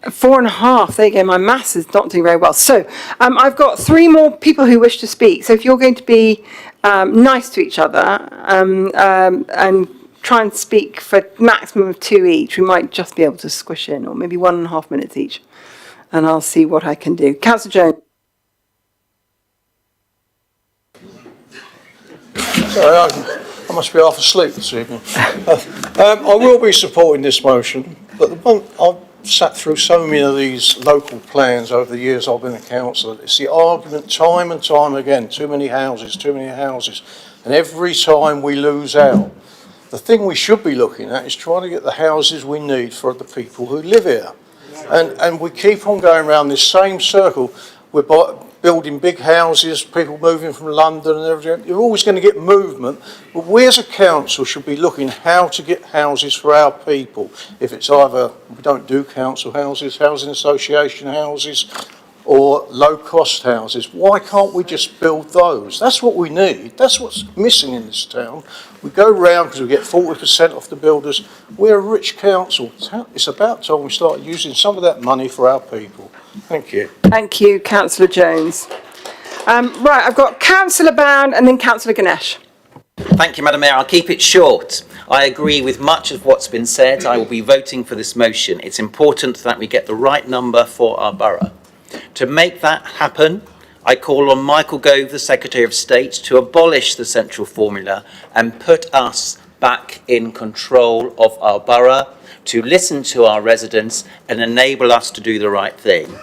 4.5, there you go, my maths is not doing very well. So I've got 3 more people who wish to speak. So if you're going to be nice to each other and try and speak for a maximum of 2 each, we might just be able to squish in, or maybe 1.5 minutes each. And I'll see what I can do. Councillor Jones. Sorry, I must be half asleep this evening. I will be supporting this motion, but I've sat through so many of these local plans over the years I've been a councillor. It's the argument time and time again, too many houses, and every time we lose out. The thing we should be looking at is trying to get the houses we need for the people who live here. And we keep on going around this same circle. We're building big houses, people moving from London and everything. You're always going to get movement. But we as a council should be looking how to get houses for our people. If it's either, we don't do council houses, housing association houses, or low-cost houses. Why can't we just build those? That's what we need. That's what's missing in this town. We go round because we get 40% off the builders. We're a rich council. It's about time we start using some of that money for our people. Thank you. Thank you, Councillor Jones. Right, I've got Councillor Bound and then Councillor Ganesh. Thank you, Madam Mayor. I'll keep it short. I agree with much of what's been said. I will be voting for this motion. It's important that we get the right number for our borough. To make that happen, I call on Michael Gove, the Secretary of State, to abolish the central formula and put us back in control of our borough, to listen to our residents and enable us to do the right thing.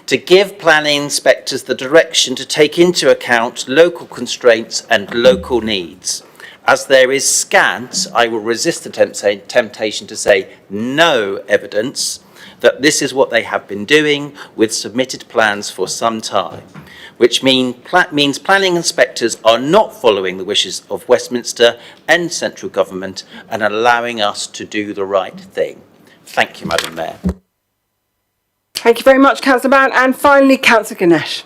To give planning inspectors the direction to take into account local constraints and local needs. As there is scant, I will resist the temptation to say no evidence that this is what they have been doing with submitted plans for some time, which means planning inspectors are not following the wishes of Westminster and central government and allowing us to do the right thing. Thank you, Madam Mayor. Thank you very much, Councillor Bound. And finally, Councillor Ganesh.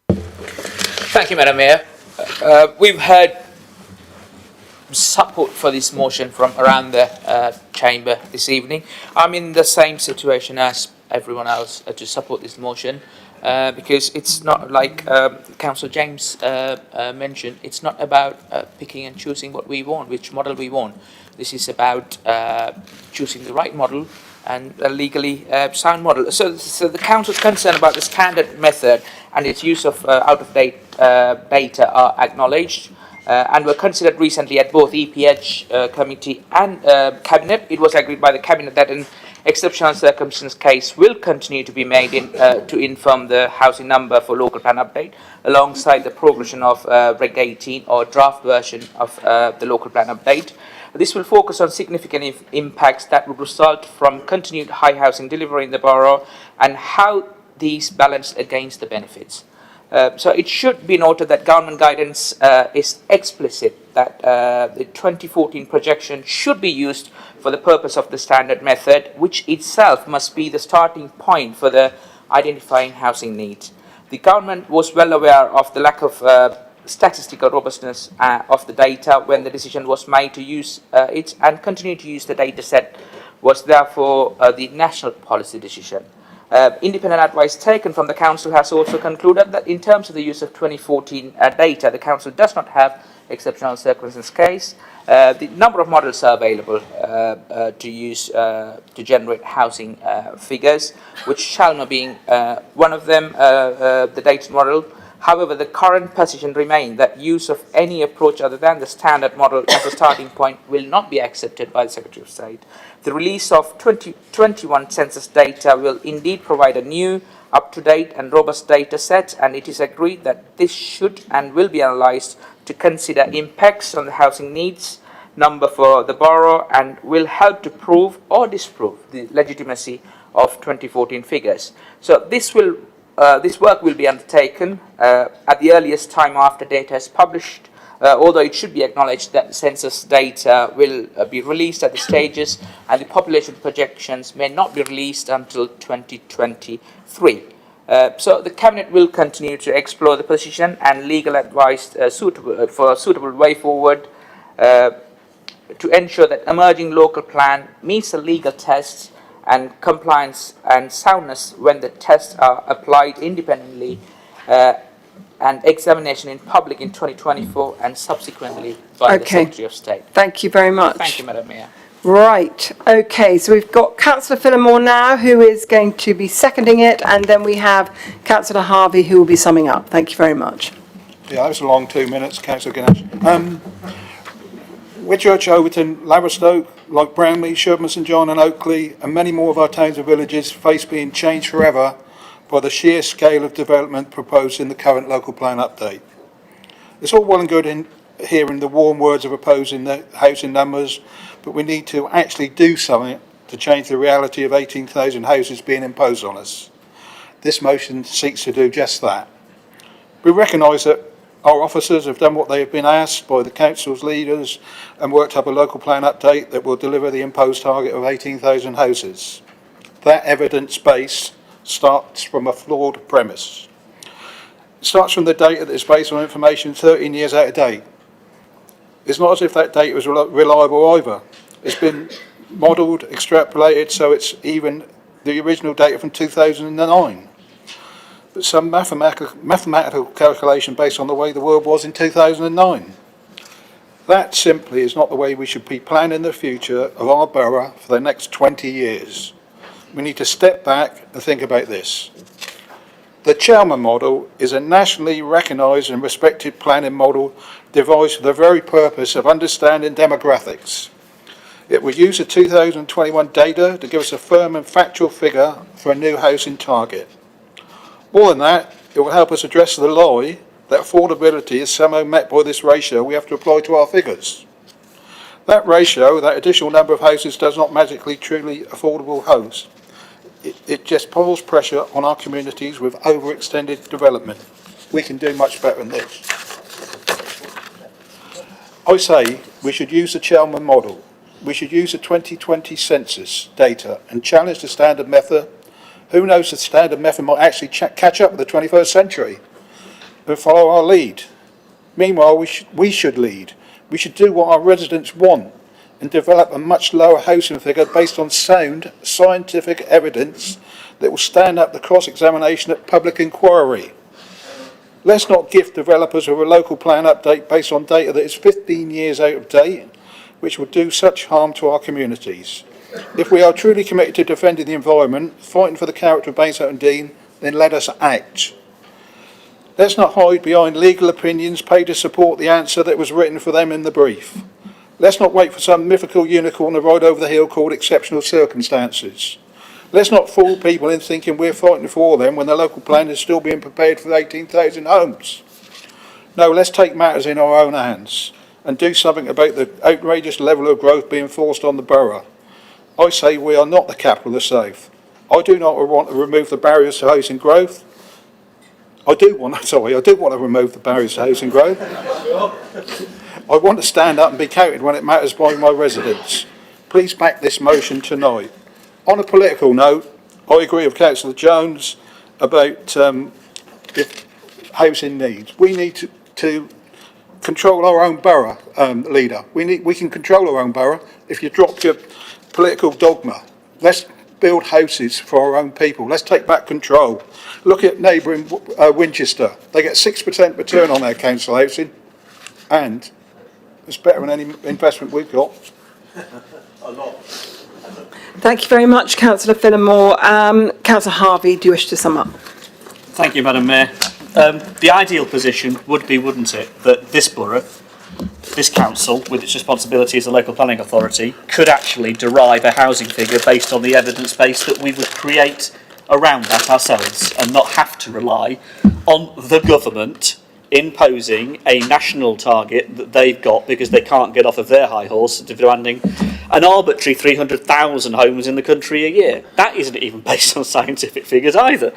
Thank you, Madam Mayor. We've heard support for this motion from around the chamber this evening. I'm in the same situation as everyone else to support this motion because it's not like Councillor James mentioned, it's not about picking and choosing what we want, which model we want. This is about choosing the right model and a legally sound model. So the Council's concern about the standard method and its use of out-of-date data are acknowledged and were considered recently at both EPH committee and Cabinet. It was agreed by the Cabinet that an exceptional circumstance case will continue to be made to inform the housing number for local plan update alongside the progression of Reg 18 or draft version of the local plan update. This will focus on significant impacts that would result from continued high housing delivery in the borough and how these balance against the benefits. So it should be noted that government guidance is explicit that the 2014 projection should be used for the purpose of the standard method, which itself must be the starting point for the identifying housing needs. The government was well aware of the lack of statistical robustness of the data when the decision was made to use it, and continue to use the data set was therefore the national policy decision. Independent advice taken from the Council has also concluded that in terms of the use of 2014 data, the Council does not have exceptional circumstances case. The number of models are available to use to generate housing figures, which Chalmer being one of them, the data model. However, the current position remains that use of any approach other than the standard model as a starting point will not be accepted by the Secretary of State. The release of 2021 census data will indeed provide a new, up-to-date and robust data set, and it is agreed that this should and will be analysed to consider impacts on the housing needs number for the borough and will help to prove or disprove the legitimacy of 2014 figures. So this work will be undertaken at the earliest time after data is published, although it should be acknowledged that the census data will be released at the stages and the population projections may not be released until 2023. So the Cabinet will continue to explore the position and legal advice for a suitable way forward to ensure that emerging local plan meets the legal tests and compliance and soundness when the tests are applied independently and examination in public in 2024 and subsequently by the Secretary of State. Thank you very much. Thank you, Madam Mayor. Right, okay, so we've got Councillor Phillimore now who is going to be seconding it, and then we have Councillor Harvey who will be summing up. Thank you very much. Yeah, that was a long 2 minutes, Councillor Ganesh. Whitchurch, Overton, Laverstoke, like Brownlee, Shepperton, St John and Oakley and many more of our towns and villages face being changed forever by the sheer scale of development proposed in the current local plan update. It's all well and good in hearing the warm words of opposing the housing numbers, but we need to actually do something to change the reality of 18,000 houses being imposed on us. This motion seeks to do just that. We recognise that our officers have done what they have been asked by the council's leaders and worked up a local plan update that will deliver the imposed target of 18,000 houses. That evidence base starts from a flawed premise. It starts from the data that is based on information 13 years out of date. It's not as if that data was reliable either. It's been modelled, extrapolated, so it's even the original data from 2009. But some mathematical calculation based on the way the world was in 2009. That simply is not the way we should be planning the future of our borough for the next 20 years. We need to step back and think about this. The Chalmer model is a nationally recognised and respected planning model devised for the very purpose of understanding demographics. It will use the 2021 data to give us a firm and factual figure for a new housing target. More than that, it will help us address the lie that affordability is somehow met by this ratio we have to apply to our figures. That ratio, that additional number of houses, does not magically truly affordable homes. It just piles pressure on our communities with overextended development. We can do much better than this. I say we should use the Chalmer model. We should use the 2020 census data and challenge the standard method. Who knows, the standard method might actually catch up with the 21st century and follow our lead. Meanwhile, we should lead. We should do what our residents want and develop a much lower housing figure based on sound scientific evidence that will stand up to cross-examination at public inquiry. Let's not gift developers with a local plan update based on data that is 15 years out of date, which will do such harm to our communities. If we are truly committed to defending the environment, fighting for the character of Basingstoke-on-Deane, then let us act. Let's not hide behind legal opinions paid to support the answer that was written for them in the brief. Let's not wait for some mythical unicorn to ride over the hill called exceptional circumstances. Let's not fool people in thinking we're fighting for them when the local plan is still being prepared for 18,000 homes. No, let's take matters in our own hands and do something about the outrageous level of growth being forced on the borough. I say we are not the capital of the South. I do not want to remove the barriers to housing growth. I do want to remove the barriers to housing growth. I want to stand up and be counted when it matters by my residents. Please back this motion tonight. On a political note, I agree with Councillor Jones about the housing needs. We need to control our own borough, leader. We can control our own borough if you drop your political dogma. Let's build houses for our own people. Let's take back control. Look at neighbouring Winchester. They get 6% return on their council housing, and it's better than any investment we've got. A lot. Thank you very much, Councillor Fillamore. Councillor Harvey, do you wish to sum up? Thank you, Madam Mayor. The ideal position would be, wouldn't it, that this borough, this council, with its responsibility as a local planning authority, could actually derive a housing figure based on the evidence base that we would create around that ourselves and not have to rely on the government imposing a national target that they've got because they can't get off of their high horse demanding an arbitrary 300,000 homes in the country a year. That isn't even based on scientific figures either.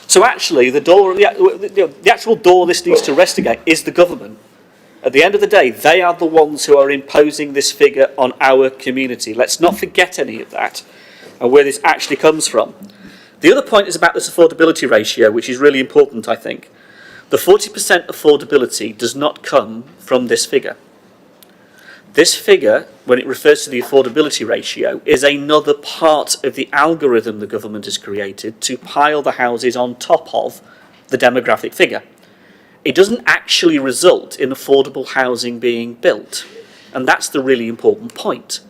So actually the actual door this needs to rest against is the government. At the end of the day, they are the ones who are imposing this figure on our community. Let's not forget any of that and where this actually comes from. The other point is about this affordability ratio, which is really important, I think. The 40% affordability does not come from this figure. This figure, when it refers to the affordability ratio, is another part of the algorithm the government has created to pile the houses on top of the demographic figure. It doesn't actually result in affordable housing being built, and that's the really important point.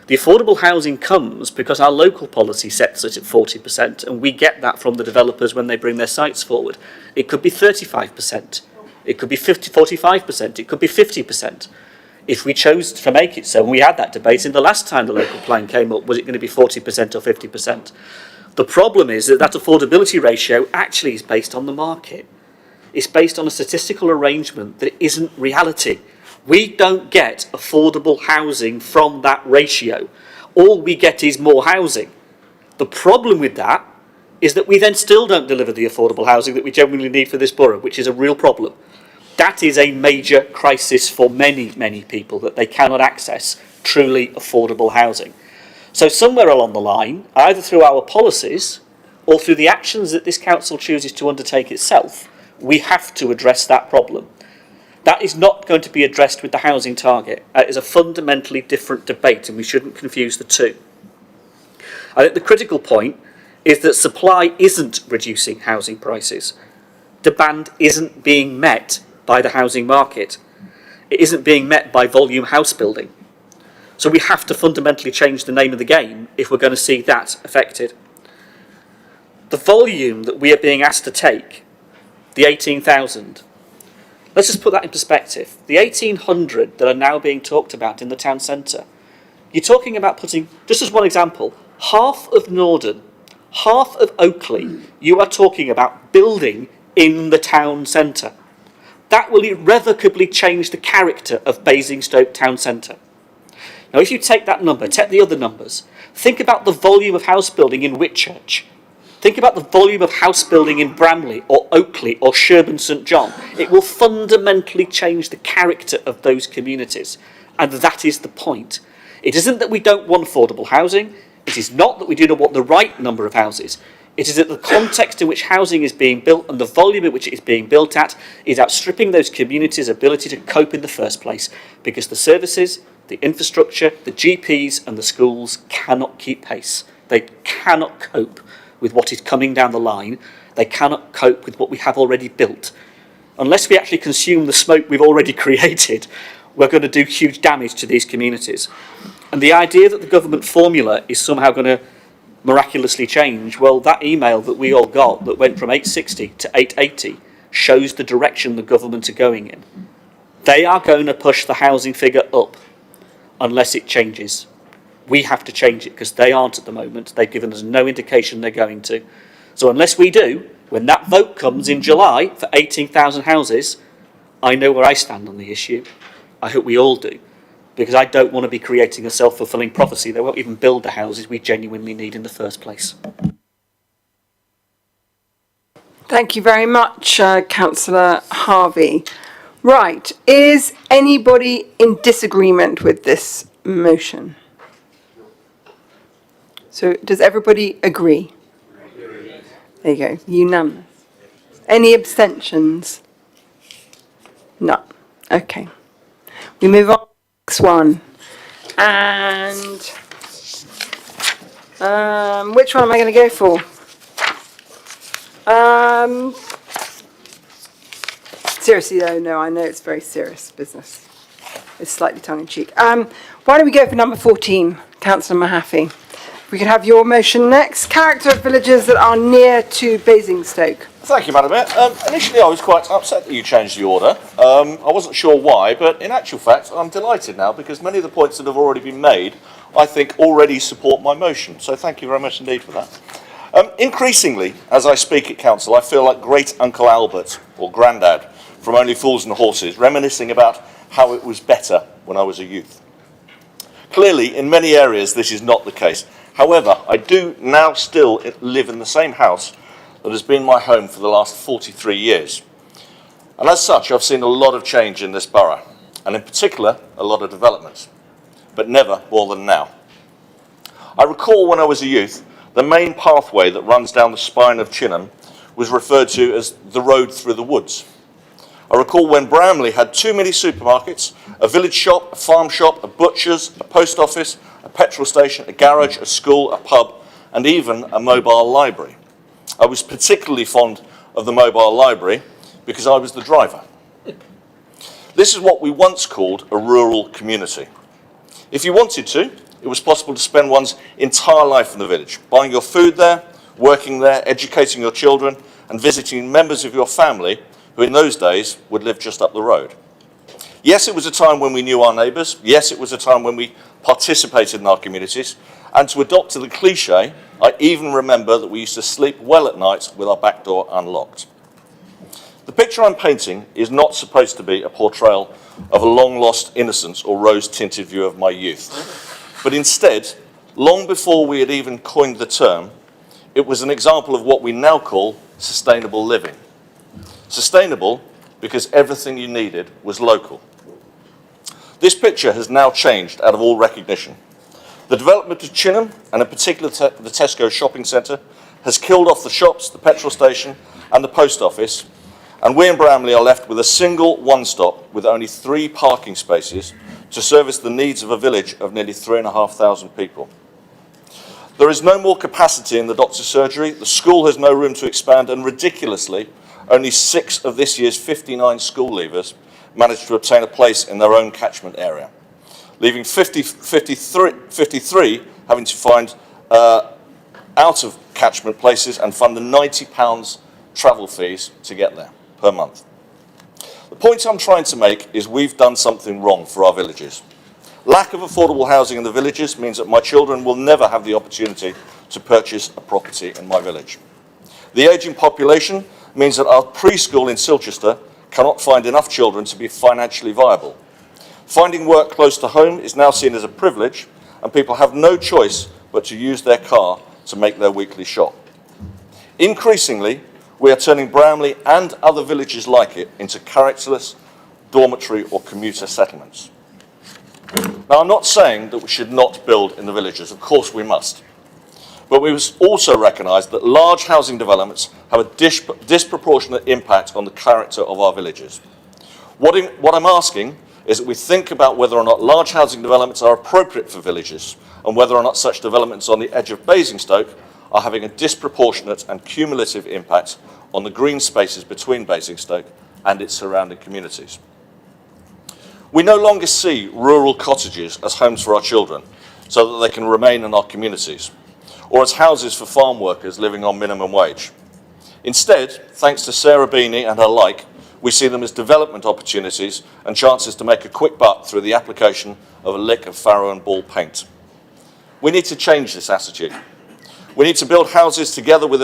The affordable housing comes because our local policy sets it at 40%, and we get that from the developers when they bring their sites forward. It could be 35%, it could be 45%, it could be 50%. If we chose to make it so, and we had that debate in the last time the local plan came up, was it going to be 40% or 50%? The problem is that that affordability ratio actually is based on the market. It's based on a statistical arrangement that isn't reality. We don't get affordable housing from that ratio. All we get is more housing. The problem with that is that we then still don't deliver the affordable housing that we genuinely need for this borough, which is a real problem. That is a major crisis for many, many people, that they cannot access truly affordable housing. So somewhere along the line, either through our policies or through the actions that this council chooses to undertake itself, we have to address that problem. That is not going to be addressed with the housing target. It is a fundamentally different debate, and we shouldn't confuse the two. I think the critical point is that supply isn't reducing housing prices. Demand isn't being met by the housing market. It isn't being met by volume house building. So we have to fundamentally change the name of the game if we're going to see that affected. The volume that we are being asked to take, the 18,000, let's just put that in perspective. The 1,800 that are now being talked about in the town centre, you're talking about putting, just as one example, half of Norden, half of Oakley, you are talking about building in the town centre. That will irrevocably change the character of Basingstoke town centre. Now, if you take that number, take the other numbers, think about the volume of house building in Whitchurch. Think about the volume of house building in Bramley or Oakley or Sherburn St John. It will fundamentally change the character of those communities. And that is the point. It isn't that we don't want affordable housing. It is not that we do not want the right number of houses. It is that the context in which housing is being built and the volume at which it is being built at is outstripping those communities' ability to cope in the first place, because the services, the infrastructure, the GPs and the schools cannot keep pace. They cannot cope with what is coming down the line. They cannot cope with what we have already built. Unless we actually consume the smoke we've already created, we're going to do huge damage to these communities. And the idea that the government formula is somehow going to miraculously change, well, that email that we all got that went from 860 to 880 shows the direction the government are going in. They are going to push the housing figure up unless it changes. We have to change it because they aren't at the moment. They've given us no indication they're going to. So unless we do, when that vote comes in July for 18,000 houses, I know where I stand on the issue. I hope we all do, because I don't want to be creating a self-fulfilling prophecy. They won't even build the houses we genuinely need in the first place. Thank you very much, Councillor Harvey. Right, is anybody in disagreement with this motion? So does everybody agree? There you go, unanimous. Any abstentions? No. Okay. We move on to the next one. And which one am I going to go for? Seriously though, no, I know it's very serious business. It's slightly tongue-in-cheek. Why don't we go for number 14, Councillor Mahaffey? We could have your motion next. Character of villages that are near to Basingstoke. Thank you, Madam Mayor. Initially, I was quite upset that you changed the order. I wasn't sure why, but in actual fact, I'm delighted now because many of the points that have already been made, I think, already support my motion. So thank you very much indeed for that. Increasingly, as I speak at council, I feel like great Uncle Albert, or Grandad, from Only Fools and Horses, reminiscing about how it was better when I was a youth. Clearly, in many areas, this is not the case. However, I do now still live in the same house that has been my home for the last 43 years. And as such, I've seen a lot of change in this borough, and in particular, a lot of developments, but never more than now. I recall when I was a youth, the main pathway that runs down the spine of Chinham was referred to as the road through the woods. I recall when Bramley had too many supermarkets, a village shop, a farm shop, a butcher's, a post office, a petrol station, a garage, a school, a pub, and even a mobile library. I was particularly fond of the mobile library because I was the driver. This is what we once called a rural community. If you wanted to, it was possible to spend one's entire life in the village, buying your food there, working there, educating your children, and visiting members of your family who in those days would live just up the road. Yes, it was a time when we knew our neighbours. Yes, it was a time when we participated in our communities. And to adopt the cliche, I even remember that we used to sleep well at night with our back door unlocked. The picture I'm painting is not supposed to be a portrayal of a long-lost innocence or rose-tinted view of my youth. But instead, long before we had even coined the term, it was an example of what we now call sustainable living. Sustainable because everything you needed was local. This picture has now changed out of all recognition. The development of Chinham, and in particular the Tesco shopping centre, has killed off the shops, the petrol station and the post office, and we in Bramley are left with a single one-stop with only 3 parking spaces to service the needs of a village of nearly 3,500 people. There is no more capacity in the doctor's surgery, the school has no room to expand, and ridiculously, only 6 of this year's 59 school leavers managed to obtain a place in their own catchment area, leaving 53 having to find out of catchment places and fund the £90 travel fees to get there per month. The point I'm trying to make is we've done something wrong for our villages. Lack of affordable housing in the villages means that my children will never have the opportunity to purchase a property in my village. The ageing population means that our preschool in Silchester cannot find enough children to be financially viable. Finding work close to home is now seen as a privilege, and people have no choice but to use their car to make their weekly shop. Increasingly, we are turning Bramley and other villages like it into characterless dormitory or commuter settlements. Now, I'm not saying that we should not build in the villages. Of course we must. But we must also recognise that large housing developments have a disproportionate impact on the character of our villages. What I'm asking is that we think about whether or not large housing developments are appropriate for villages, and whether or not such developments on the edge of Basingstoke are having a disproportionate and cumulative impact on the green spaces between Basingstoke and its surrounding communities. We no longer see rural cottages as homes for our children so that they can remain in our communities, or as houses for farm workers living on minimum wage. Instead, thanks to Sarah Beanie and her like, we see them as development opportunities and chances to make a quick buck through the application of a lick of Farrow and Ball paint. We need to change this attitude. We need to build houses together with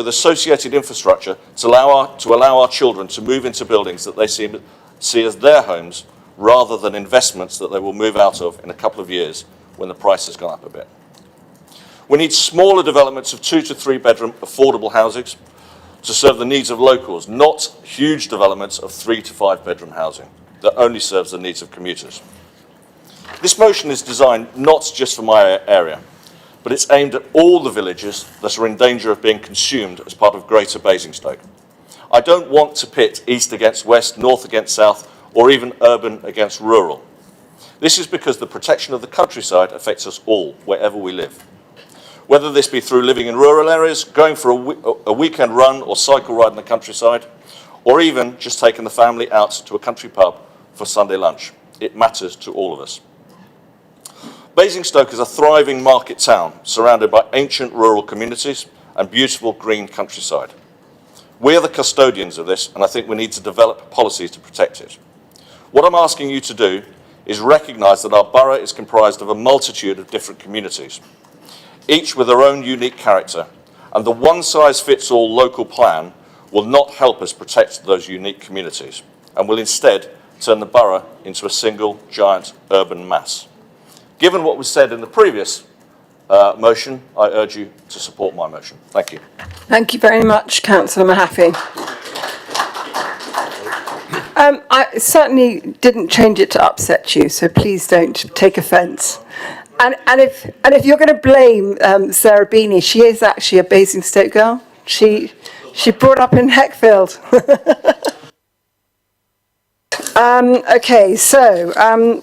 associated infrastructure to allow our children to move into buildings that they see as their homes, rather than investments that they will move out of in a couple of years when the price has gone up a bit. We need smaller developments of 2 to 3 bedroom affordable houses to serve the needs of locals, not huge developments of 3 to 5 bedroom housing that only serves the needs of commuters. This motion is designed not just for my area, but it's aimed at all the villages that are in danger of being consumed as part of Greater Basingstoke. I don't want to pit east against west, north against south, or even urban against rural. This is because the protection of the countryside affects us all, wherever we live. Whether this be through living in rural areas, going for a weekend run or cycle ride in the countryside, or even just taking the family out to a country pub for Sunday lunch. It matters to all of us. Basingstoke is a thriving market town surrounded by ancient rural communities and beautiful green countryside. We are the custodians of this, and I think we need to develop policies to protect it. What I'm asking you to do is recognise that our borough is comprised of a multitude of different communities, each with their own unique character, and the one-size-fits-all local plan will not help us protect those unique communities, and will instead turn the borough into a single giant urban mass. Given what was said in the previous motion, I urge you to support my motion. Thank you. Thank you very much, Councillor Mahaffey. I certainly didn't change it to upset you, so please don't take offence. And if you're going to blame Sarah Beanie, she is actually a Basingstoke girl. She brought up in Heckfield. Okay, so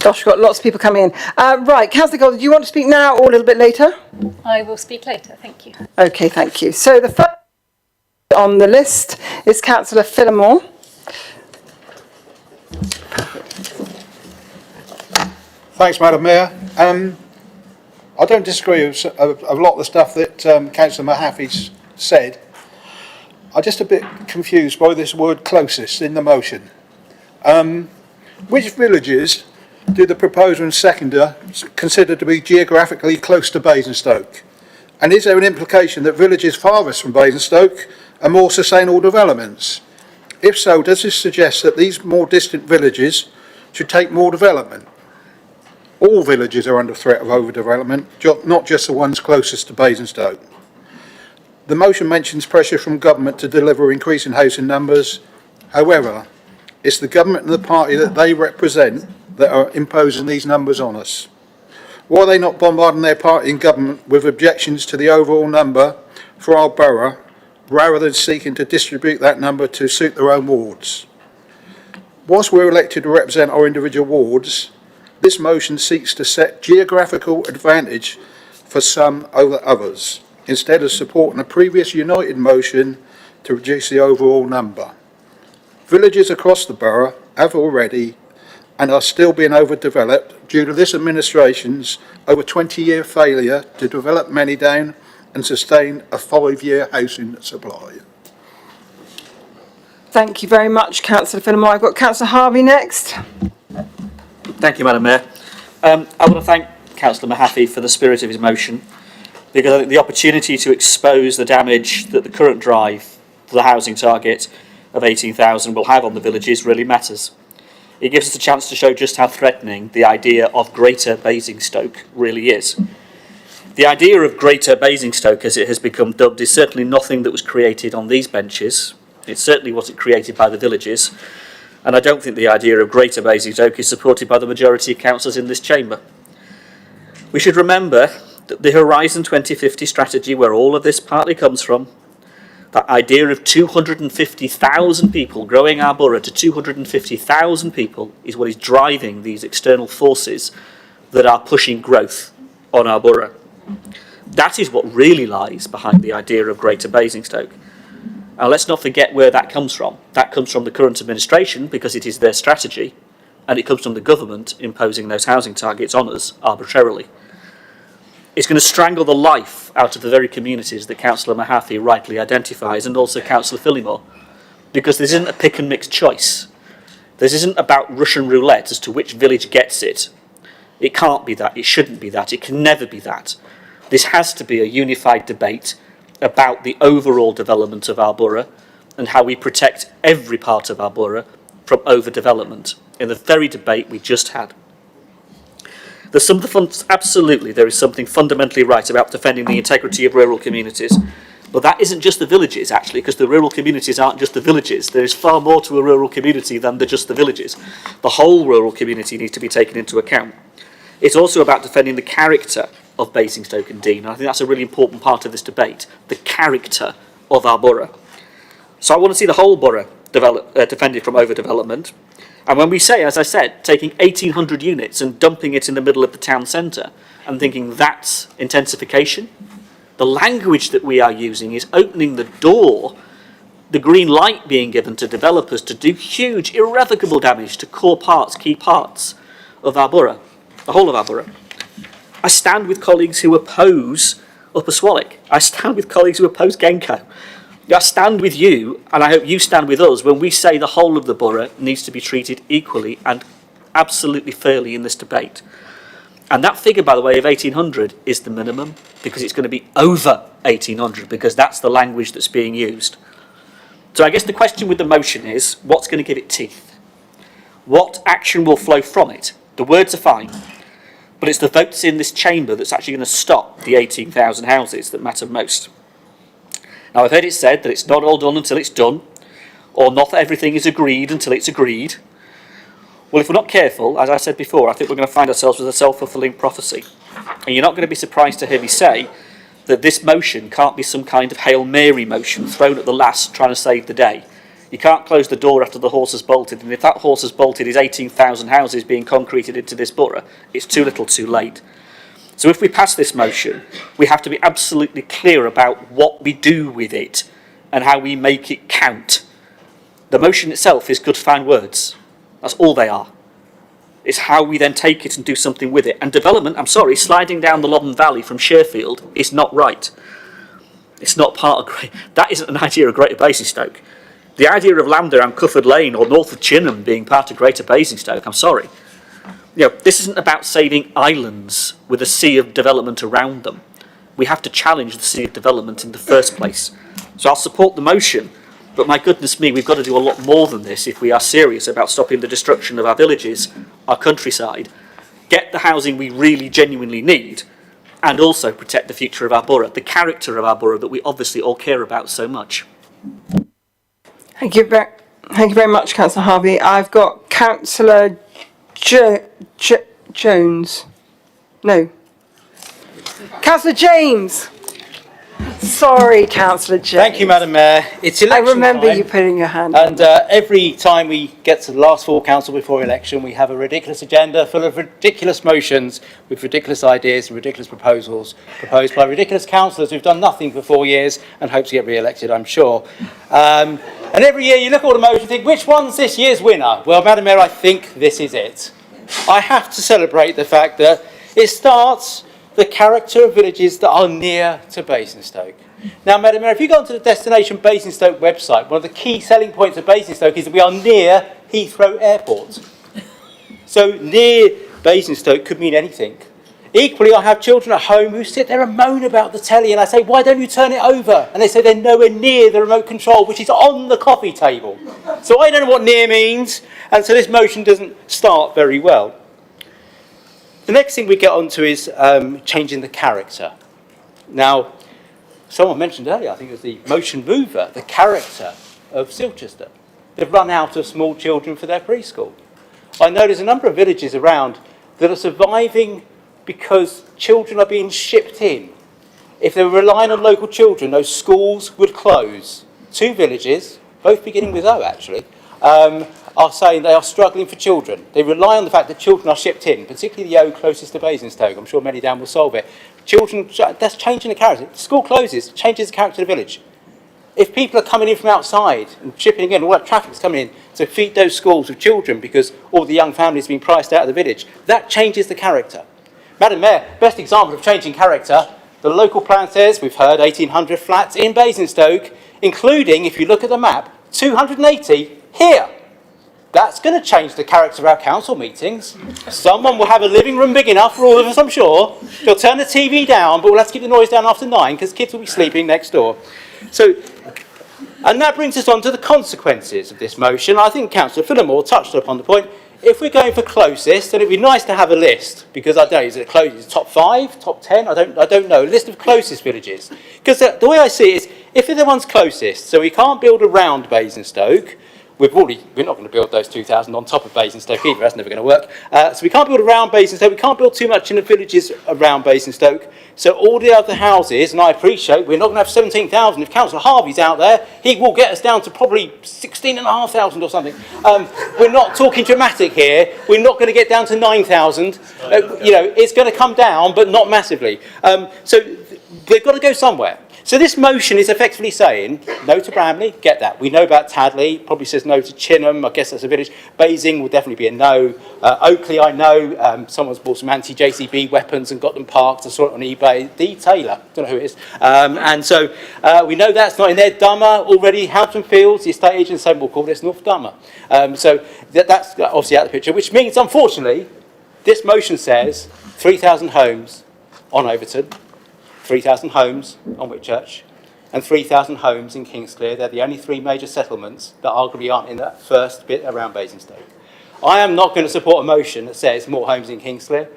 gosh, we've got lots of people coming in. Right, Councillor Gold, do you want to speak now or a little bit later? I will speak later, thank you. Okay, thank you. So the first on the list is Councillor Phillimore. Thanks, Madam Mayor. I don't disagree with a lot of the stuff that Councillor Mahaffey's said. I'm just a bit confused by this word closest in the motion. Which villages do the proposer and seconder consider to be geographically close to Basingstoke? And is there an implication that villages farthest from Basingstoke are more sustainable developments? If so, does this suggest that these more distant villages should take more development? All villages are under threat of overdevelopment, not just the ones closest to Basingstoke. The motion mentions pressure from government to deliver increasing housing numbers. However, it's the government and the party that they represent that are imposing these numbers on us. Why are they not bombarding their party and government with objections to the overall number for our borough, rather than seeking to distribute that number to suit their own wards? Whilst we're elected to represent our individual wards, this motion seeks to set geographical advantage for some over others, instead of supporting a previous united motion to reduce the overall number. Villages across the borough have already and are still being overdeveloped due to this administration's over 20-year failure to develop Manydown and sustain a 5-year housing supply. Thank you very much, Councillor Phillimore. I've got Councillor Harvey next. Thank you, Madam Mayor. I want to thank Councillor Mahaffey for the spirit of his motion, because I think the opportunity to expose the damage that the current drive to the housing target of 18,000 will have on the villages really matters. It gives us a chance to show just how threatening the idea of Greater Basingstoke really is. The idea of Greater Basingstoke, as it has become dubbed, is certainly nothing that was created on these benches. It certainly wasn't created by the villages, and I don't think the idea of Greater Basingstoke is supported by the majority of councillors in this chamber. We should remember that the Horizon 2050 strategy, where all of this partly comes from, that idea of 250,000 people, growing our borough to 250,000 people, is what is driving these external forces that are pushing growth on our borough. That is what really lies behind the idea of Greater Basingstoke. And let's not forget where that comes from. That comes from the current administration, because it is their strategy, and it comes from the government imposing those housing targets on us arbitrarily. It's going to strangle the life out of the very communities that Councillor Mahaffey rightly identifies, and also Councillor Phillimore, because this isn't a pick and mix choice. This isn't about Russian roulette as to which village gets it. It can't be that, it shouldn't be that, it can never be that. This has to be a unified debate about the overall development of our borough and how we protect every part of our borough from overdevelopment, in the very debate we just had. Absolutely, there is something fundamentally right about defending the integrity of rural communities. But that isn't just the villages, actually, because the rural communities aren't just the villages. There is far more to a rural community than just the villages. The whole rural community needs to be taken into account. It's also about defending the character of Basingstoke and Deane. And I think that's a really important part of this debate, the character of our borough. So I want to see the whole borough defended from overdevelopment. And when we say, as I said, taking 1,800 units and dumping it in the middle of the town centre and thinking that's intensification, the language that we are using is opening the door, the green light being given to developers to do huge, irrevocable damage to core parts, key parts of our borough, the whole of our borough. I stand with colleagues who oppose Upper Swallock. I stand with colleagues who oppose Genco. I stand with you, and I hope you stand with us, when we say the whole of the borough needs to be treated equally and absolutely fairly in this debate. And that figure, by the way, of 1,800 is the minimum, because it's going to be over 1,800, because that's the language that's being used. So I guess the question with the motion is, what's going to give it teeth? What action will flow from it? The words are fine, but it's the votes in this chamber that's actually going to stop the 18,000 houses that matter most. Now, I've heard it said that it's not all done until it's done, or not everything is agreed until it's agreed. Well, if we're not careful, as I said before, I think we're going to find ourselves with a self-fulfilling prophecy. And you're not going to be surprised to hear me say that this motion can't be some kind of Hail Mary motion thrown at the last trying to save the day. You can't close the door after the horse has bolted, and if that horse has bolted is 18,000 houses being concreted into this borough, it's too little too late. So if we pass this motion, we have to be absolutely clear about what we do with it and how we make it count. The motion itself is good fine words. That's all they are. It's how we then take it and do something with it. And development, I'm sorry, sliding down the Loddon Valley from Sherfield is not right. It's not part of that isn't an idea of Greater Basingstoke. The idea of Lambda and Cufford Lane or north of Chinham being part of Greater Basingstoke, I'm sorry. This isn't about saving islands with a sea of development around them. We have to challenge the sea of development in the first place. So I'll support the motion, but my goodness me, we've got to do a lot more than this if we are serious about stopping the destruction of our villages, our countryside, get the housing we really genuinely need, and also protect the future of our borough, the character of our borough that we obviously all care about so much. Thank you very much, Councillor Harvey. I've got Councillor Jones. No. Councillor James. Sorry, Councillor James. Thank you, Madam Mayor. It's election I remember time, you putting your hand up. and every time we get to the last full council before election, we have a ridiculous agenda full of ridiculous motions with ridiculous ideas and ridiculous proposals proposed by ridiculous councillors who've done nothing for 4 years and hope to get re-elected, I'm sure. And every year you look at all the motions and think, which one's this year's winner? Well, Madam Mayor, I think this is it. I have to celebrate the fact that it starts the character of villages that are near to Basingstoke. Now, Madam Mayor, if you go onto the Destination Basingstoke website, one of the key selling points of Basingstoke is that we are near Heathrow Airport. So near Basingstoke could mean anything. Equally, I have children at home who sit there and moan about the telly, and I say, why don't you turn it over? And they say they're nowhere near the remote control, which is on the coffee table. So I don't know what near means, and so this motion doesn't start very well. The next thing we get onto is changing the character. Now, someone mentioned earlier, I think it was the motion mover, the character of Silchester. They've run out of small children for their preschool. I know there's a number of villages around that are surviving because children are being shipped in. If they were relying on local children, those schools would close. 2 villages, both beginning with O actually, are saying they are struggling for children. They rely on the fact that children are shipped in, particularly the O closest to Basingstoke. I'm sure Manydown will solve it. Children, that's changing the character. The school closes, changes the character of the village. If people are coming in from outside and shipping in, all that traffic's coming in to feed those schools with children because all the young families are being priced out of the village, that changes the character. Madam Mayor, best example of changing character, the local plan says, we've heard 1,800 flats in Basingstoke, including, if you look at the map, 280 here. That's going to change the character of our council meetings. Someone will have a living room big enough for all of us, I'm sure. They'll turn the TV down, but we'll have to keep the noise down after 9 because kids will be sleeping next door. So, and that brings us on to the consequences of this motion. I think Councillor Phillimore touched upon the point. If we're going for closest, then it'd be nice to have a list, because I don't know, is it closest, top 5, top 10? I don't know, a list of closest villages. Because the way I see it is, if they're the ones closest, so we can't build around Basingstoke, we're not going to build those 2,000 on top of Basingstoke either, that's never going to work. So we can't build around Basingstoke, we can't build too much in the villages around Basingstoke. So all the other houses, and I appreciate we're not going to have 17,000. If Councillor Harvey's out there, he will get us down to probably 16,500 or something. We're not talking dramatic here. We're not going to get down to 9,000. It's going to come down, but not massively. So they've got to go somewhere. So this motion is effectively saying no to Bramley, get that. We know about Tadley, probably says no to Chinham, I guess that's a village. Basing will definitely be a no. Oakley, I know, someone's bought some anti-JCB weapons and got them parked. I saw it on eBay. D. Taylor, don't know who it is. And so we know that's not in there. Dummer already, Hampton Fields, the estate agent saying we'll call this North Dummer. So that's obviously out of the picture, which means, unfortunately, this motion says 3,000 homes on Overton, 3,000 homes on Whitchurch, and 3,000 homes in Kingsclear. They're the only 3 major settlements that arguably aren't in that first bit around Basingstoke. I am not going to support a motion that says more homes in Kingsclear,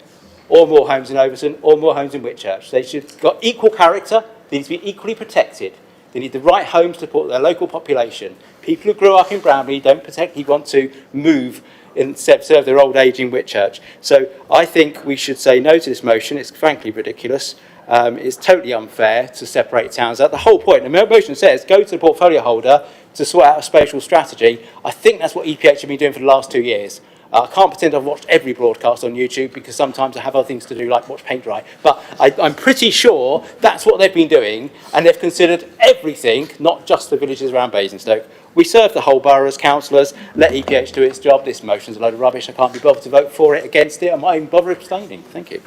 or more homes in Overton, or more homes in Whitchurch. They should have got equal character. They need to be equally protected. They need the right homes to support their local population. People who grew up in Bramley don't particularly want to move and serve their old age in Whitchurch. So I think we should say no to this motion. It's frankly ridiculous. It's totally unfair to separate towns out. The whole point, the motion says, go to the portfolio holder to sort out a spatial strategy. I think that's what EPH have been doing for the last 2 years. I can't pretend I've watched every broadcast on YouTube because sometimes I have other things to do, like watch paint dry. But I'm pretty sure that's what they've been doing, and they've considered everything, not just the villages around Basingstoke. We serve the whole borough as councillors. Let EPH do its job. This motion's a load of rubbish. I can't be bothered to vote for it, against it. I might even bother abstaining. Thank you.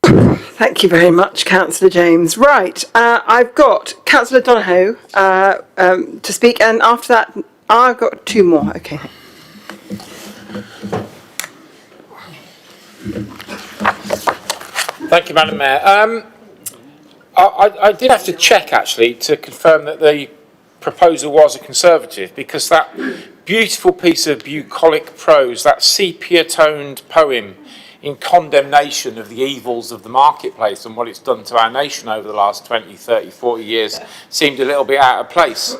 Thank you very much, Councillor James. Right, I've got Councillor Donohoe to speak, and after that, I've got 2 more. Okay. Thank you, Madam Mayor. I did have to check, actually, to confirm that the proposal was a Conservative, because that beautiful piece of bucolic prose, that sepia-toned poem in condemnation of the evils of the marketplace and what it's done to our nation over the last 20, 30, 40 years seemed a little bit out of place.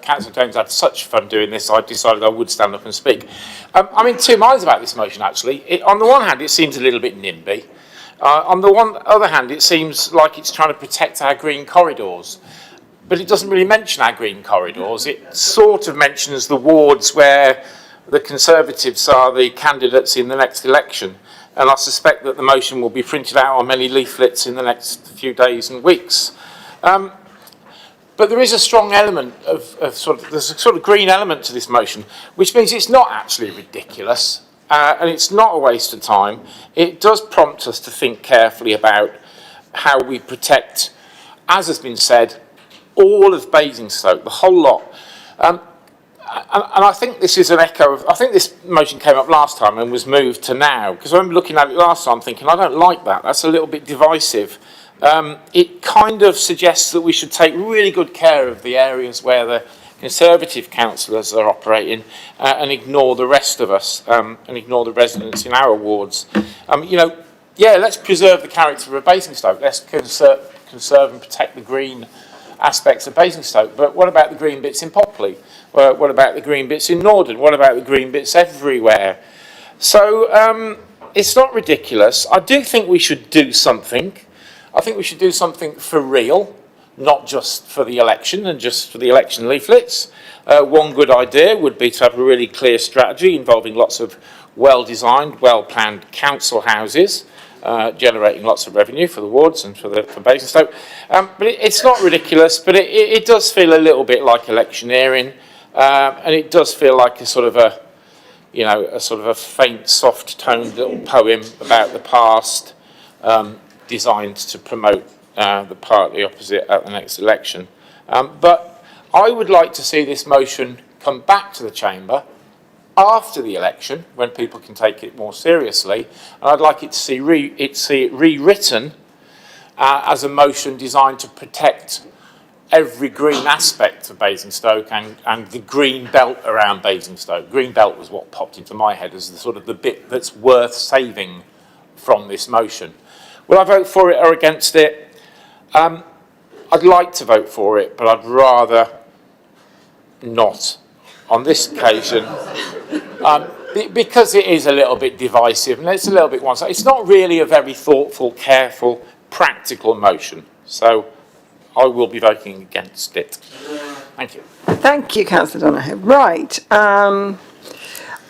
Councillor James had such fun doing this, I decided I would stand up and speak. I'm in 2 minds about this motion, actually. On the one hand, it seems a little bit NIMBY. On the other hand, it seems like it's trying to protect our green corridors. But it doesn't really mention our green corridors. It sort of mentions the wards where the Conservatives are the candidates in the next election. And I suspect that the motion will be printed out on many leaflets in the next few days and weeks. But there is a strong element there's a sort of green element to this motion, which means it's not actually ridiculous, and it's not a waste of time. It does prompt us to think carefully about how we protect, as has been said, all of Basingstoke, the whole lot. And I think this is an echo of, I think this motion came up last time and was moved to now, because I remember looking at it last time thinking, I don't like that, that's a little bit divisive. It kind of suggests that we should take really good care of the areas where the Conservative councillors are operating and ignore the rest of us and ignore the residents in our wards. Let's preserve the character of Basingstoke. Let's conserve and protect the green aspects of Basingstoke. But what about the green bits in Popley? What about the green bits in Norden? What about the green bits everywhere? So it's not ridiculous. I do think we should do something. I think we should do something for real, not just for the election and just for the election leaflets. One good idea would be to have a really clear strategy involving lots of well-designed, well-planned council houses, generating lots of revenue for the wards and for Basingstoke. But it's not ridiculous, but it does feel a little bit like electioneering, and it does feel like a sort of a faint, soft-toned little poem about the past, designed to promote the party opposite at the next election. But I would like to see this motion come back to the Chamber after the election, when people can take it more seriously, and I'd like it to see it rewritten as a motion designed to protect every green aspect of Basingstoke and the green belt around Basingstoke. Green belt was what popped into my head as the sort of the bit that's worth saving from this motion. Will I vote for it or against it? I'd like to vote for it, but I'd rather not on this occasion, because it is a little bit divisive and it's a little bit one-sided. It's not really a very thoughtful, careful, practical motion. So I will be voting against it. Thank you. Thank you, Councillor Donohoe. Right. I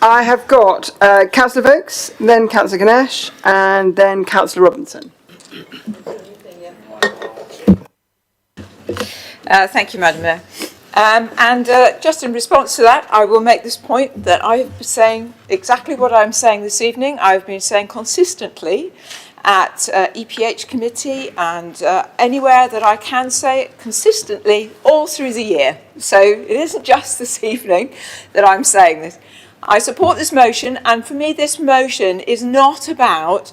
have got Councillor Vokes, then Councillor Ganesh, and then Councillor Robinson. Thank you, Madam Mayor. Just in response to that, I will make this point that I have been saying exactly what I'm saying this evening. I've been saying consistently at EPH committee and anywhere that I can say it consistently all through the year. So it isn't just this evening that I'm saying this. I support this motion, and for me this motion is not about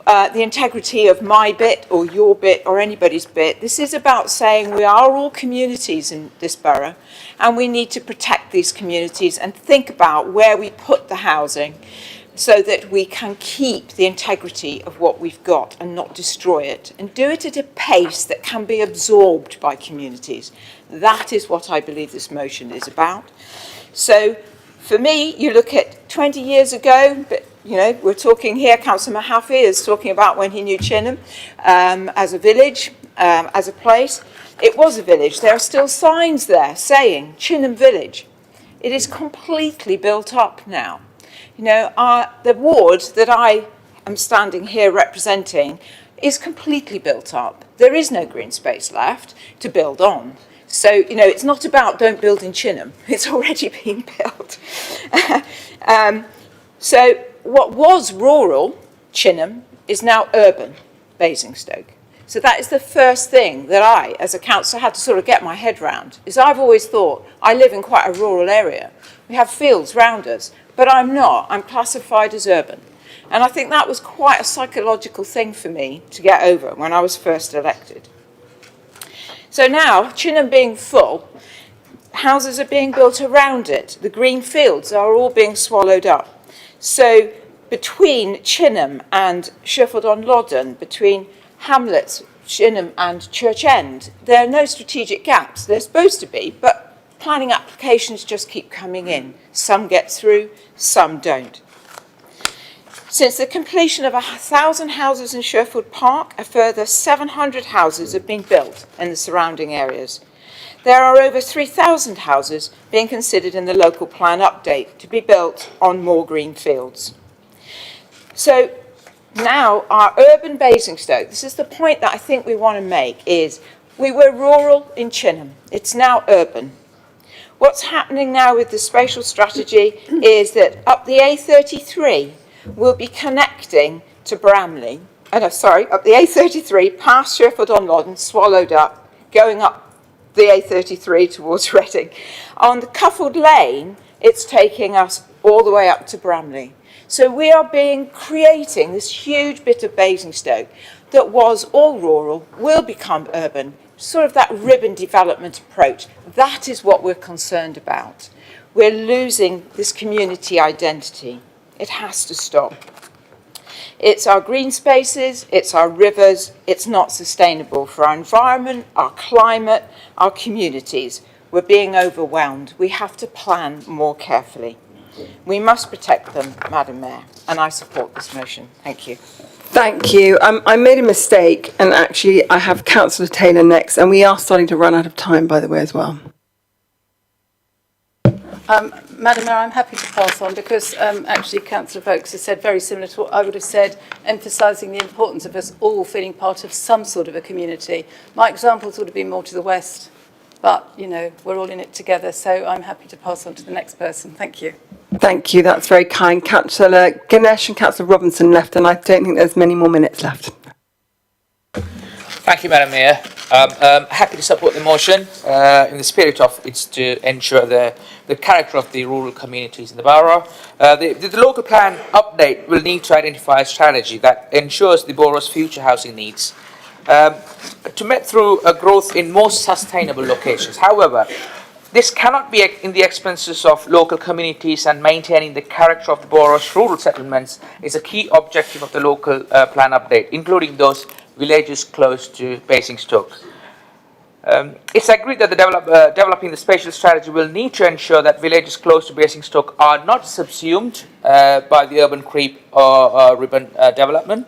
the integrity of my bit or your bit or anybody's bit. This is about saying we are all communities in this borough and we need to protect these communities and think about where we put the housing so that we can keep the integrity of what we've got and not destroy it, and do it at a pace that can be absorbed by communities. That is what I believe this motion is about. So for me, you look at 20 years ago, but you know, we're talking here, Councillor Mahaffey is talking about when he knew Chinham as a village, as a place. It was a village. There are still signs there saying Chinham Village. It is completely built up now. You know, the ward that I am standing here representing is completely built up. There is no green space left to build on. So, you know, it's not about don't build in Chinham. It's already been built. So what was rural Chinham is now urban Basingstoke. So that is the first thing that I, as a councillor, had to sort of get my head round, is I've always thought I live in quite a rural area. We have fields round us, but I'm not. I'm classified as urban. And I think that was quite a psychological thing for me to get over when I was first elected. So now, Chinham being full, houses are being built around it. The green fields are all being swallowed up. So between Chinham and Sherford-on-Loddon, between Hamlets, Chinham and Church End, there are no strategic gaps. They're supposed to be, but planning applications just keep coming in. Some get through, some don't. Since the completion of 1,000 houses in Sherford Park, a further 700 houses have been built in the surrounding areas. There are over 3,000 houses being considered in the local plan update to be built on more green fields. So now our urban Basingstoke, this is the point that I think we want to make, is we were rural in Chinham. It's now urban. What's happening now with the spatial strategy is that up the A33, we'll be connecting to Bramley. Up the A33, past Sherford-on-Loddon, swallowed up, going up the A33 towards Reading. On the Cufford Lane, it's taking us all the way up to Bramley. So we are creating this huge bit of Basingstoke that was all rural, will become urban, sort of that ribbon development approach. That is what we're concerned about. We're losing this community identity. It has to stop. It's our green spaces, it's our rivers, it's not sustainable for our environment, our climate, our communities. We're being overwhelmed. We have to plan more carefully. We must protect them, Madam Mayor, and I support this motion. Thank you. Thank you. I made a mistake, and actually I have Councillor Taylor next, and we are starting to run out of time, by the way, as well. Madam Mayor, I'm happy to pass on because actually Councillor Vokes has said very similar to what I would have said, emphasising the importance of us all feeling part of some sort of a community. My examples would have been more to the west, but, you know, we're all in it together, so I'm happy to pass on to the next person. Thank you. Thank you, that's very kind. Councillor Ganesh and Councillor Robinson left, and I don't think there's many more minutes left. Thank you, Madam Mayor. Happy to support the motion in the spirit of it's to ensure the character of the rural communities in the borough. The local plan update will need to identify a strategy that ensures the borough's future housing needs to met through a growth in most sustainable locations. However, this cannot be in the expenses of local communities, and maintaining the character of the borough's rural settlements is a key objective of the local plan update, including those villages close to Basingstoke. It's agreed that developing the spatial strategy will need to ensure that villages close to Basingstoke are not subsumed by the urban creep or urban development.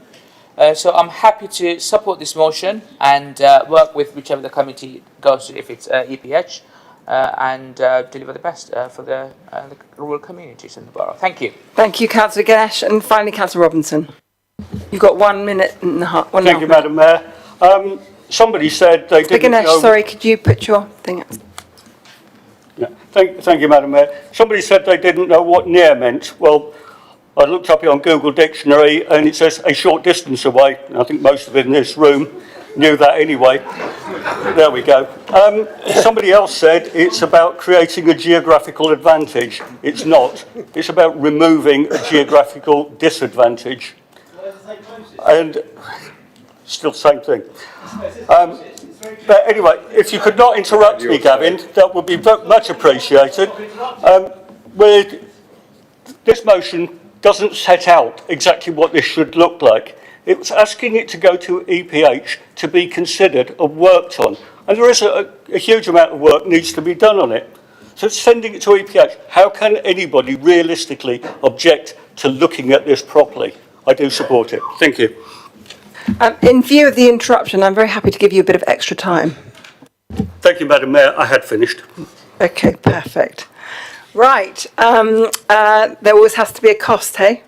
So I'm happy to support this motion and work with whichever the committee goes to, if it's EPH, and deliver the best for the rural communities in the borough. Thank you. Thank you, Councillor Ganesh, and finally Councillor Robinson. You've got 1 minute and a half. Thank you, Madam Mayor. Somebody said they didn't Ganesh, know... sorry, could you put your thing up? Yeah. Thank you, Madam Mayor. Somebody said they didn't know what near meant. Well, I looked up it on Google Dictionary and it says a short distance away. I think most of it in this room knew that anyway. There we go. Somebody else said it's about creating a geographical advantage. It's not. It's about removing a geographical disadvantage. And still the same thing. But anyway, if you could not interrupt me, Gavin, that would be much appreciated. This motion doesn't set out exactly what this should look like. It's asking it to go to EPH to be considered and worked on. And there is a huge amount of work needs to be done on it. So sending it to EPH, how can anybody realistically object to looking at this properly? I do support it. Thank you. In view of the interruption, I'm very happy to give you a bit of extra time. Thank you, Madam Mayor. I had finished. Okay, perfect. Right, there always has to be a cost, hey?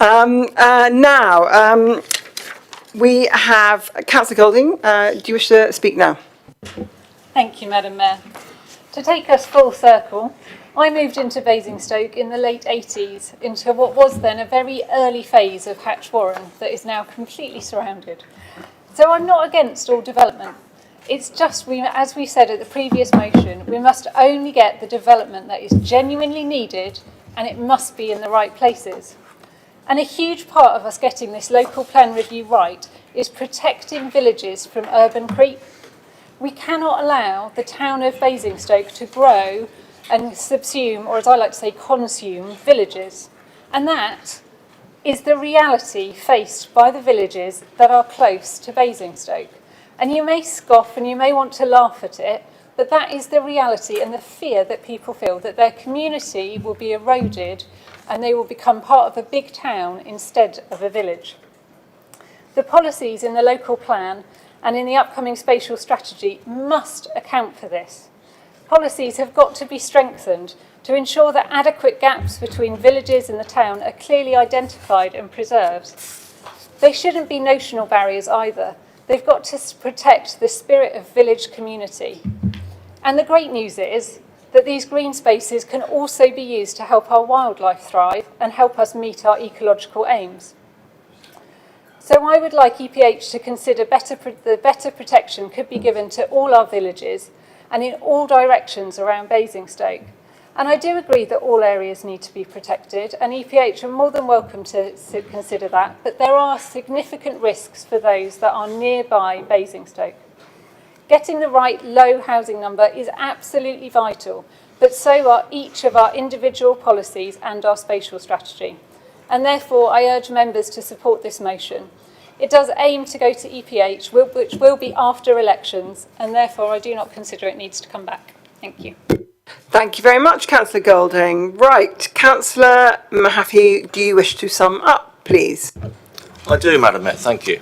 Now, we have Councillor Golding. Do you wish to speak now? Thank you, Madam Mayor. To take us full circle, I moved into Basingstoke in the late 80s into what was then a very early phase of Hatch Warren that is now completely surrounded. So I'm not against all development. It's just, as we said at the previous motion, we must only get the development that is genuinely needed, and it must be in the right places. And a huge part of us getting this local plan review right is protecting villages from urban creep. We cannot allow the town of Basingstoke to grow and subsume, or as I like to say, consume villages. And that is the reality faced by the villages that are close to Basingstoke. And you may scoff and you may want to laugh at it, but that is the reality and the fear that people feel, that their community will be eroded and they will become part of a big town instead of a village. The policies in the local plan and in the upcoming spatial strategy must account for this. Policies have got to be strengthened to ensure that adequate gaps between villages and the town are clearly identified and preserved. They shouldn't be notional barriers either. They've got to protect the spirit of village community. And the great news is that these green spaces can also be used to help our wildlife thrive and help us meet our ecological aims. So I would like EPH to consider the better protection could be given to all our villages and in all directions around Basingstoke. And I do agree that all areas need to be protected, and EPH are more than welcome to consider that, but there are significant risks for those that are nearby Basingstoke. Getting the right low housing number is absolutely vital, but so are each of our individual policies and our spatial strategy. And therefore, I urge members to support this motion. It does aim to go to EPH, which will be after elections, and therefore I do not consider it needs to come back. Thank you. Thank you very much, Councillor Golding. Right, Councillor Mahaffey, do you wish to sum up, please? I do, Madam Mayor, thank you.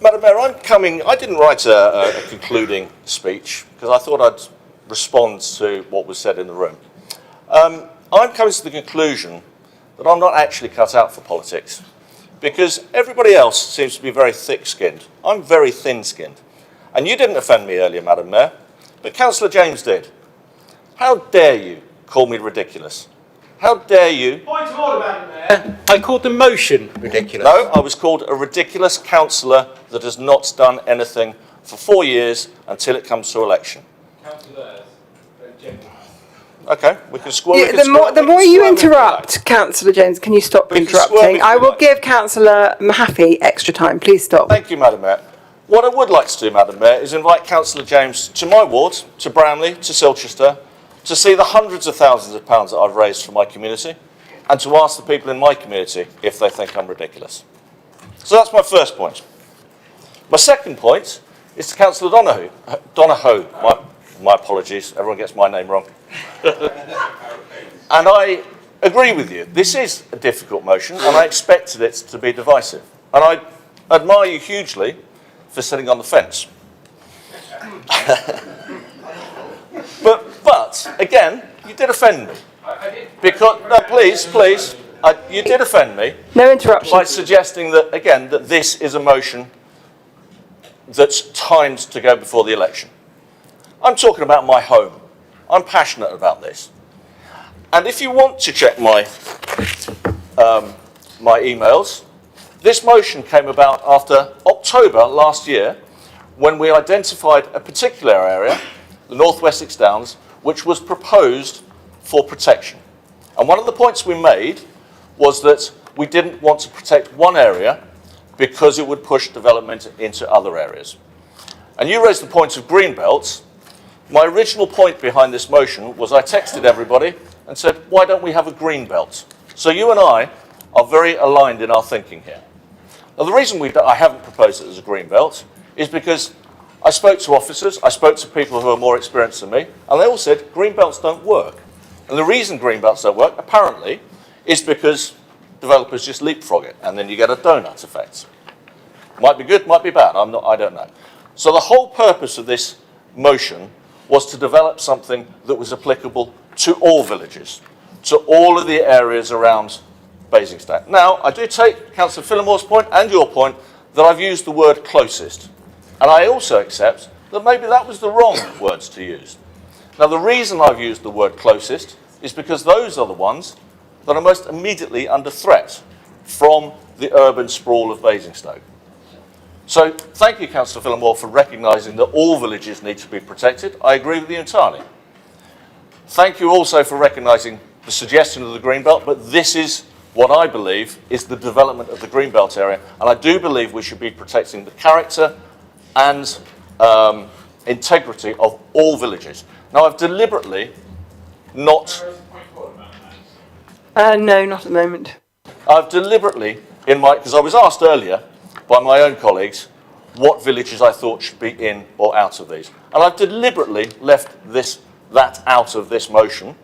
Madam Mayor, I didn't write a concluding speech because I thought I'd respond to what was said in the room. I'm coming to the conclusion that I'm not actually cut out for politics because everybody else seems to be very thick-skinned. I'm very thin-skinned. And you didn't offend me earlier, Madam Mayor, but Councillor James did. How dare you call me ridiculous? How dare you? Point of order, Madam Mayor. I called the motion ridiculous. No, I was called a ridiculous councillor that has not done anything for 4 years until it comes to election. Okay, we can squirm. Yeah, the more you interrupt, Councillor James, can you stop interrupting? I will give Councillor Mahaffey extra time. Please stop. Thank you, Madam Mayor. What I would like to do, Madam Mayor, is invite Councillor James to my ward, to Bramley, to Silchester, to see the hundreds of thousands of pounds that I've raised for my community, and to ask the people in my community if they think I'm ridiculous. So that's my first point. My second point is to Councillor Donohoe. My apologies, everyone gets my name wrong. And I agree with you. This is a difficult motion, and I expected it to be divisive. And I admire you hugely for sitting on the fence. But again, you did offend me. Because no, please, you did offend me. No interruption. By suggesting that again that this is a motion that's timed to go before the election. I'm talking about my home. I'm passionate about this. And if you want to check my my emails, this motion came about after October last year when we identified a particular area, the North Wessex Downs, which was proposed for protection. And one of the points we made was that we didn't want to protect one area because it would push development into other areas. And you raised the point of green belts. My original point behind this motion was I texted everybody and said, why don't we have a green belt? So you and I are very aligned in our thinking here. Now, the reason I haven't proposed it as a green belt is because I spoke to officers, I spoke to people who are more experienced than me, and they all said green belts don't work. And the reason green belts don't work, apparently, is because developers just leapfrog it, and then you get a donut effect. Might be good, might be bad, I don't know. So the whole purpose of this motion was to develop something that was applicable to all villages, to all of the areas around Basingstoke. Now, I do take Councillor Phillimore's point and your point that I've used the word closest. And I also accept that maybe that was the wrong words to use. Now, the reason I've used the word closest is because those are the ones that are most immediately under threat from the urban sprawl of Basingstoke. So thank you, Councillor Phillimore, for recognising that all villages need to be protected. I agree with you entirely. Thank you also for recognising the suggestion of the Greenbelt, but this is what I believe is the development of the Greenbelt area, and I do believe we should be protecting the character and integrity of all villages. Now, I've deliberately not... No, not at the moment. I've deliberately, because I was asked earlier by my own colleagues what villages I thought should be in or out of these. And I've deliberately left that out of this motion.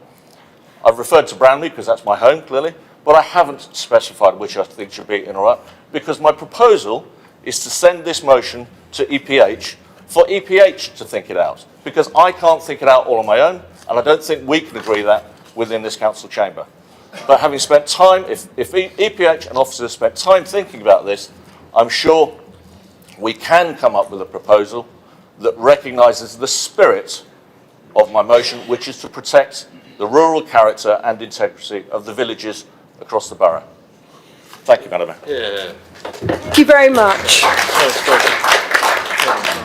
I've referred to Bramley because that's my home, clearly, but I haven't specified which I think should be in or out, because my proposal is to send this motion to EPH for EPH to think it out, because I can't think it out all on my own, and I don't think we can agree that within this council chamber. But having spent time, if EPH and officers spent time thinking about this, I'm sure we can come up with a proposal that recognises the spirit of my motion, which is to protect the rural character and integrity of the villages across the borough. Thank you, Madam Mayor. Yeah. Thank you very much.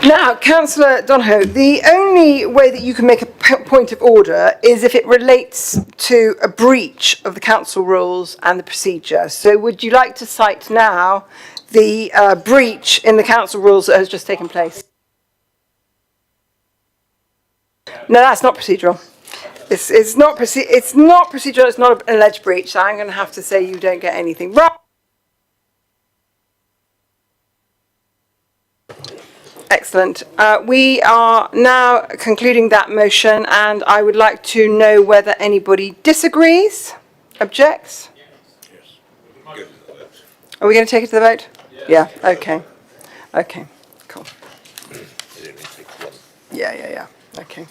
Now, Councillor Donohoe, the only way that you can make a point of order is if it relates to a breach of the council rules and the procedure. So would you like to cite now the breach in the council rules that has just taken place? No, that's not procedural. It's not procedural, it's not an alleged breach, so I'm going to have to say you don't get anything. Right. Excellent. Excellent. We are now concluding that motion, and I would like to know whether anybody disagrees, objects? Are we going to take it to the vote? Yeah, okay. Okay, cool. Yeah. Okay.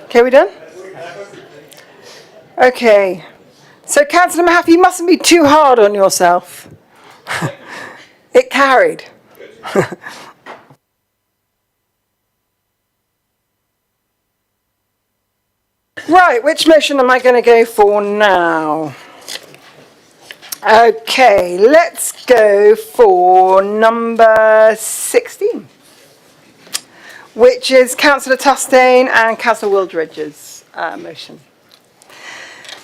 Okay, we done? Okay. So, Councillor Mahaffey, you mustn't be too hard on yourself. It carried. Right, which motion am I going to go for now? Okay, let's go for number 16. Which is Councillor Tustain and Councillor Wildridge's motion.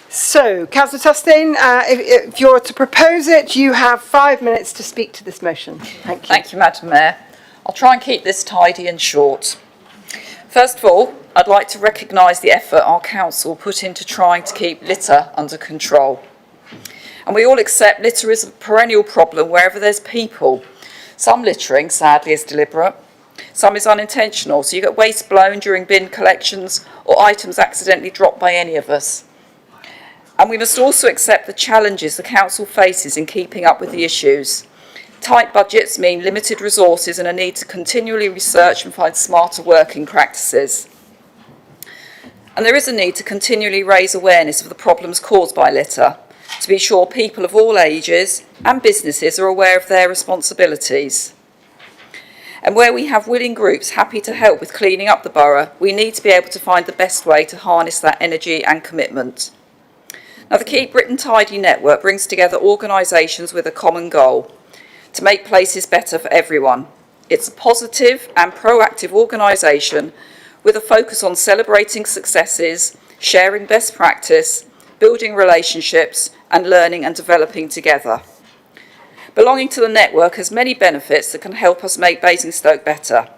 So, Councillor Tustain, if you're to propose it, you have 5 minutes to speak to this motion. Thank you. Thank you, Madam Mayor. I'll try and keep this tidy and short. First of all, I'd like to recognise the effort our council put into trying to keep litter under control. And we all accept litter is a perennial problem wherever there's people. Some littering, sadly, is deliberate. Some is unintentional, so you get waste blown during bin collections or items accidentally dropped by any of us. And we must also accept the challenges the council faces in keeping up with the issues. Tight budgets mean limited resources and a need to continually research and find smarter working practices. And there is a need to continually raise awareness of the problems caused by litter, to be sure people of all ages and businesses are aware of their responsibilities. And where we have willing groups happy to help with cleaning up the borough, we need to be able to find the best way to harness that energy and commitment. Now, the Keep Britain Tidy network brings together organisations with a common goal, to make places better for everyone. It's a positive and proactive organisation with a focus on celebrating successes, sharing best practice, building relationships and learning and developing together. Belonging to the network has many benefits that can help us make Basingstoke better.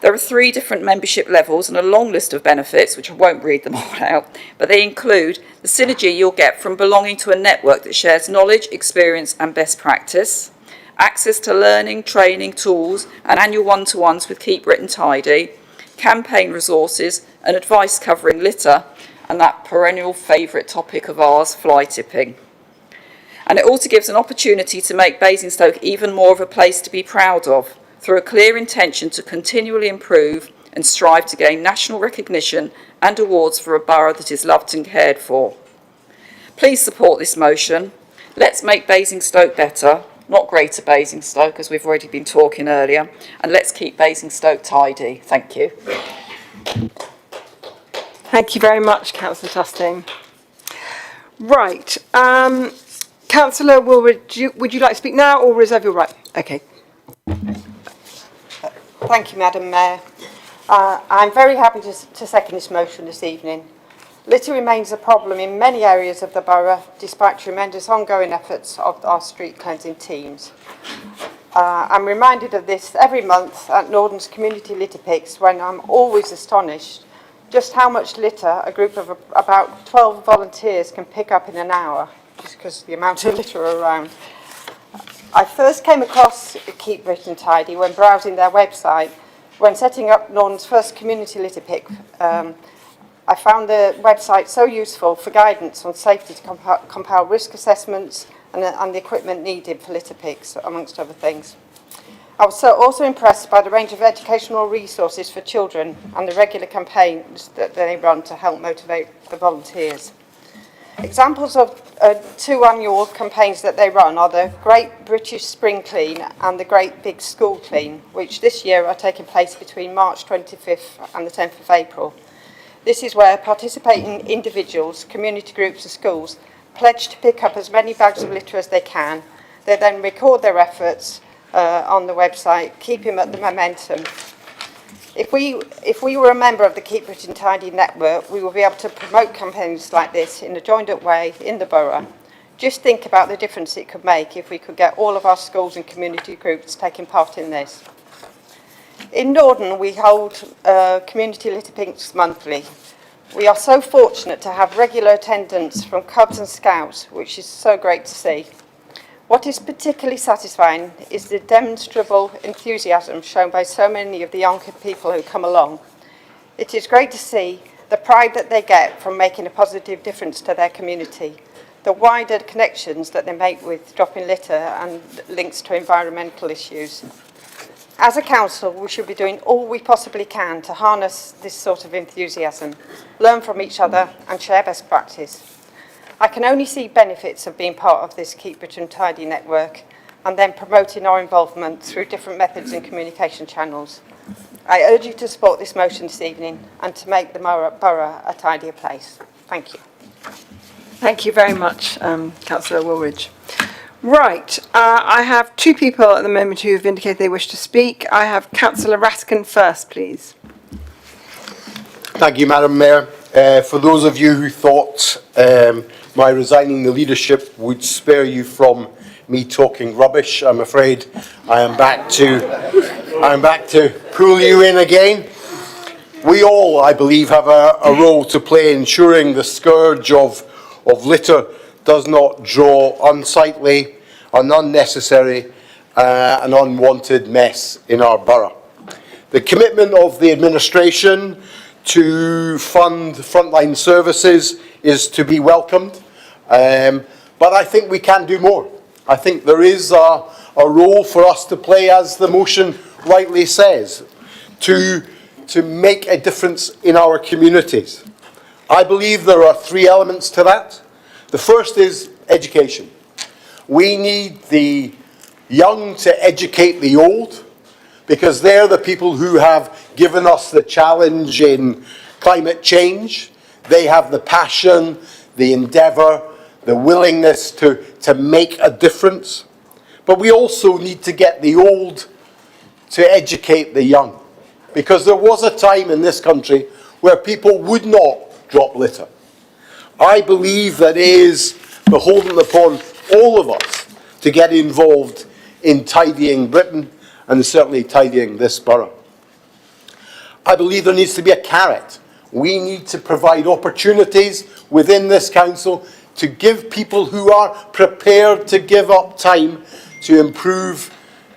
There are 3 different membership levels and a long list of benefits, which I won't read them all out, but they include the synergy you'll get from belonging to a network that shares knowledge, experience and best practice, access to learning, training, tools and annual one-to-ones with Keep Britain Tidy, campaign resources and advice covering litter and that perennial favourite topic of ours, fly tipping. And it also gives an opportunity to make Basingstoke even more of a place to be proud of, through a clear intention to continually improve and strive to gain national recognition and awards for a borough that is loved and cared for. Please support this motion. Let's make Basingstoke better, not Greater Basingstoke, as we've already been talking earlier, and let's keep Basingstoke tidy. Thank you. Thank you very much, Councillor Tustain. Right. Councillor Woolridge, would you like to speak now or reserve your right? Okay. Thank you, Madam Mayor. I'm very happy to second this motion this evening. Litter remains a problem in many areas of the borough, despite tremendous ongoing efforts of our street cleansing teams. I'm reminded of this every month at Norden's community litter picks, when I'm always astonished just how much litter a group of about 12 volunteers can pick up in an hour, just because of the amount of litter around. I first came across Keep Britain Tidy when browsing their website. When setting up Norden's first community litter pick, I found the website so useful for guidance on safety to compile risk assessments and the equipment needed for litter picks, amongst other things. I was also impressed by the range of educational resources for children and the regular campaigns that they run to help motivate the volunteers. Examples of 2 annual campaigns that they run are the Great British Spring Clean and the Great Big School Clean, which this year are taking place between March 25th and the 10th of April. This is where participating individuals, community groups and schools pledge to pick up as many bags of litter as they can. They then record their efforts on the website, keeping up the momentum. If we were a member of the Keep Britain Tidy network, we will be able to promote campaigns like this in a joined-up way in the borough. Just think about the difference it could make if we could get all of our schools and community groups taking part in this. In Norden, we hold community litter picks monthly. We are so fortunate to have regular attendance from Cubs and Scouts, which is so great to see. What is particularly satisfying is the demonstrable enthusiasm shown by so many of the young people who come along. It is great to see the pride that they get from making a positive difference to their community, the wider connections that they make with dropping litter and links to environmental issues. As a council, we should be doing all we possibly can to harness this sort of enthusiasm, learn from each other and share best practice. I can only see benefits of being part of this Keep Britain Tidy network and then promoting our involvement through different methods and communication channels. I urge you to support this motion this evening and to make the borough a tidier place. Thank you. Thank you very much, Councillor Woolridge. Right, I have two people at the moment who have indicated they wish to speak. I have Councillor Raskin first, please. Thank you, Madam Mayor. For those of you who thought my resigning the leadership would spare you from me talking rubbish, I'm afraid I'm back to pull you in again. We all, I believe, have a role to play ensuring the scourge of litter does not draw unsightly, an unnecessary and unwanted mess in our borough. The commitment of the administration to fund frontline services is to be welcomed, but I think we can do more. I think there is a role for us to play, as the motion rightly says, to make a difference in our communities. I believe there are three elements to that. The first is education. We need the young to educate the old, because they're the people who have given us the challenge in climate change. They have the passion, the endeavour, the willingness to make a difference. But we also need to get the old to educate the young, because there was a time in this country where people would not drop litter. I believe that it is beholden upon all of us to get involved in tidying Britain and certainly tidying this borough. I believe there needs to be a carrot. We need to provide opportunities within this council to give people who are prepared to give up time to improve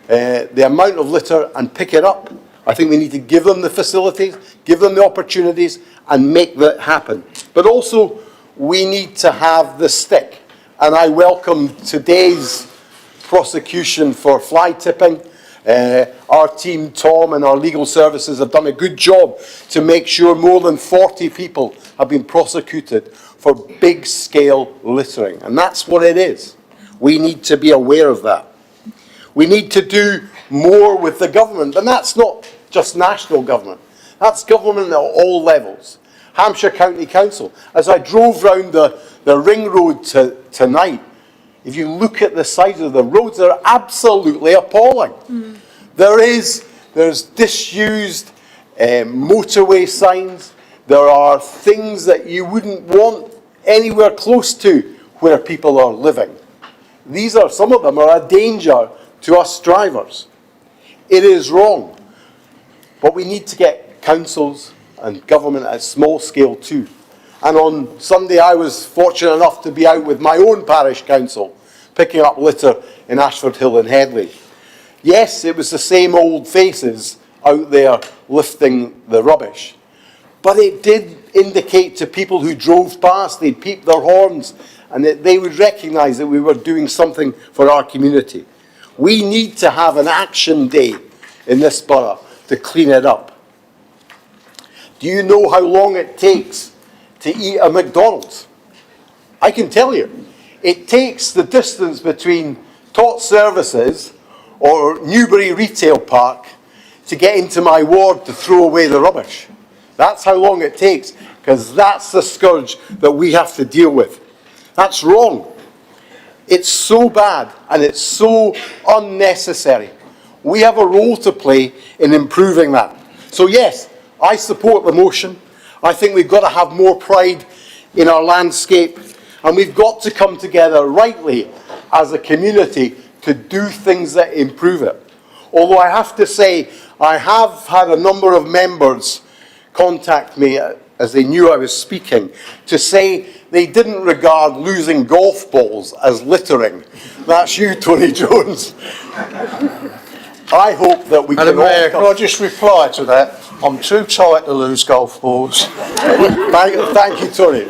the amount of litter and pick it up. I think we need to give them the facilities, give them the opportunities and make that happen. But also, we need to have the stick. And I welcome today's prosecution for fly tipping. Our team, Tom, and our legal services have done a good job to make sure more than 40 people have been prosecuted for big-scale littering. And that's what it is. We need to be aware of that. We need to do more with the government, and that's not just national government. That's government at all levels. Hampshire County Council. As I drove round the ring road tonight, if you look at the size of the roads, they're absolutely appalling. There's disused motorway signs. There are things that you wouldn't want anywhere close to where people are living. Some of them are a danger to us drivers. It is wrong. But we need to get councils and government at small scale too. And on Sunday I was fortunate enough to be out with my own parish council picking up litter in Ashford Hill and Headley. Yes, it was the same old faces out there lifting the rubbish, but it did indicate to people who drove past, they'd peep their horns, and that they would recognise that we were doing something for our community. We need to have an action day in this borough to clean it up. Do you know how long it takes to eat a McDonald's? I can tell you. It takes the distance between Tot Services or Newbury Retail Park to get into my ward to throw away the rubbish. That's how long it takes, because that's the scourge that we have to deal with. That's wrong. It's so bad and it's so unnecessary. We have a role to play in improving that. So yes, I support the motion. I think we've got to have more pride in our landscape, and we've got to come together rightly as a community to do things that improve it. Although I have to say, I have had a number of members contact me as they knew I was speaking to say they didn't regard losing golf balls as littering. That's you, Tony Jones. I hope that we Madam can all Mayor, can I just reply to that? I'm too tight to lose golf balls. Thank you, Tony.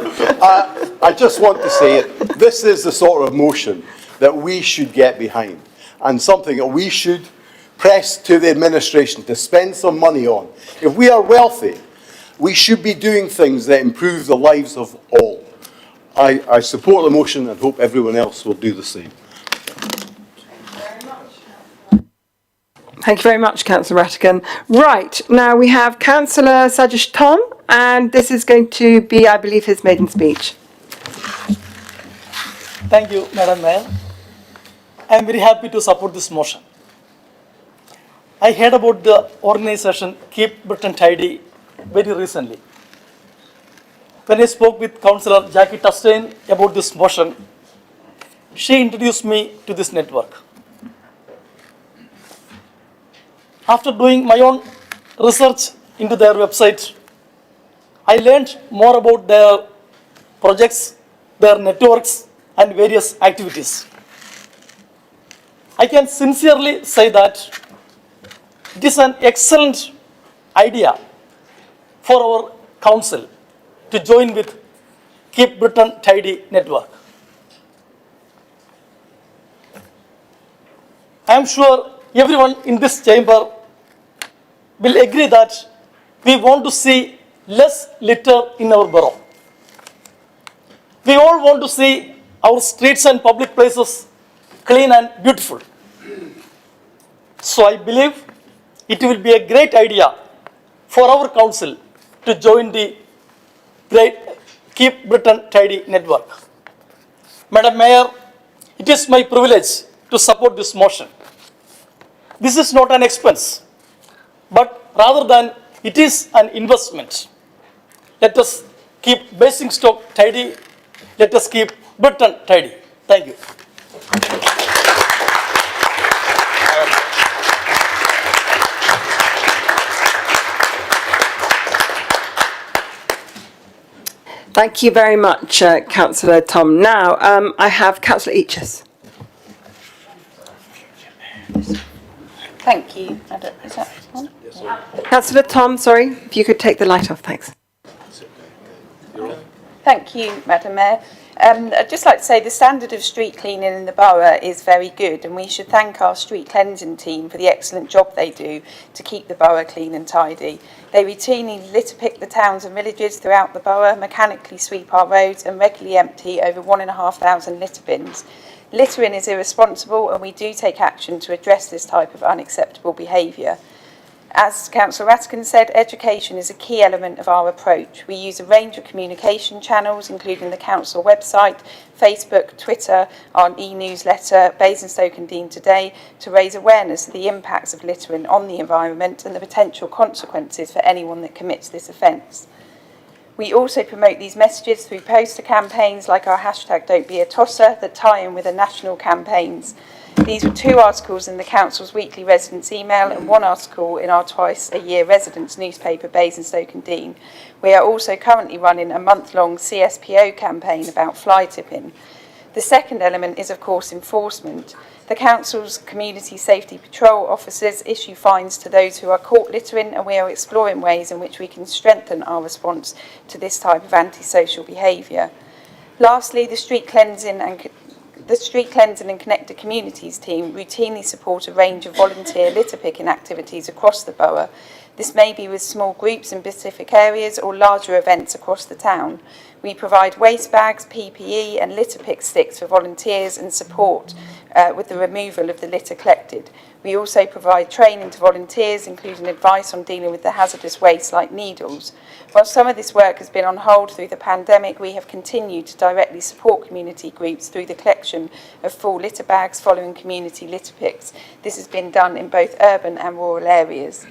I just want to say this is the sort of motion that we should get behind, and something that we should press to the administration to spend some money on. If we are wealthy, we should be doing things that improve the lives of all. I support the motion and hope everyone else will do the same. Thank you very much, Councillor Rattigan. Right, now we have Councillor Sajish Tom, and this is going to be, I believe, his maiden speech. Thank you, Madam Mayor. I am very happy to support this motion. I heard about the organisation Keep Britain Tidy very recently. When I spoke with Councillor Jackie Tustain about this motion, she introduced me to this network. After doing my own research into their website, I learned more about their projects, their networks, and various activities. I can sincerely say that it is an excellent idea for our council to join with Keep Britain Tidy network. I am sure everyone in this chamber will agree that we want to see less litter in our borough. We all want to see our streets and public places clean and beautiful. So I believe it will be a great idea for our council to join the great Keep Britain Tidy network. Madam Mayor, it is my privilege to support this motion. This is not an expense, but rather than it is an investment. Let us keep Basingstoke tidy. Let us keep Britain tidy. Thank you. Thank you very much, Councillor Tom. Now, I have Councillor Eaches. Thank you. Is that on? Councillor Tom, sorry, if you could take the light off, thanks. Thank you, Madam Mayor. I'd just like to say the standard of street cleaning in the borough is very good, and we should thank our street cleansing team for the excellent job they do to keep the borough clean and tidy. They routinely litter pick the towns and villages throughout the borough, mechanically sweep our roads and regularly empty over 1,500 litter bins. Littering is irresponsible, and we do take action to address this type of unacceptable behaviour. As Councillor Rattigan said, education is a key element of our approach. We use a range of communication channels, including the council website, Facebook, Twitter, our e-newsletter, Basingstoke and Dean Today, to raise awareness of the impacts of littering on the environment and the potential consequences for anyone that commits this offence. We also promote these messages through poster campaigns like our hashtag Don't Be a Tosser that tie in with the national campaigns. These were 2 articles in the Council's weekly residents email and 1 article in our twice-a-year residents newspaper, Basingstoke and Dean. We are also currently running a month-long CSPO campaign about fly tipping. The second element is, of course, enforcement. The Council's Community Safety Patrol officers issue fines to those who are caught littering, and we are exploring ways in which we can strengthen our response to this type of antisocial behaviour. Lastly, the Street Cleansing and Connected Communities team routinely support a range of volunteer litter picking activities across the borough. This may be with small groups in specific areas or larger events across the town. We provide waste bags, PPE and litter pick sticks for volunteers and support with the removal of the litter collected. We also provide training to volunteers, including advice on dealing with the hazardous waste like needles. While some of this work has been on hold through the pandemic, we have continued to directly support community groups through the collection of full litter bags following community litter picks. This has been done in both urban and rural areas.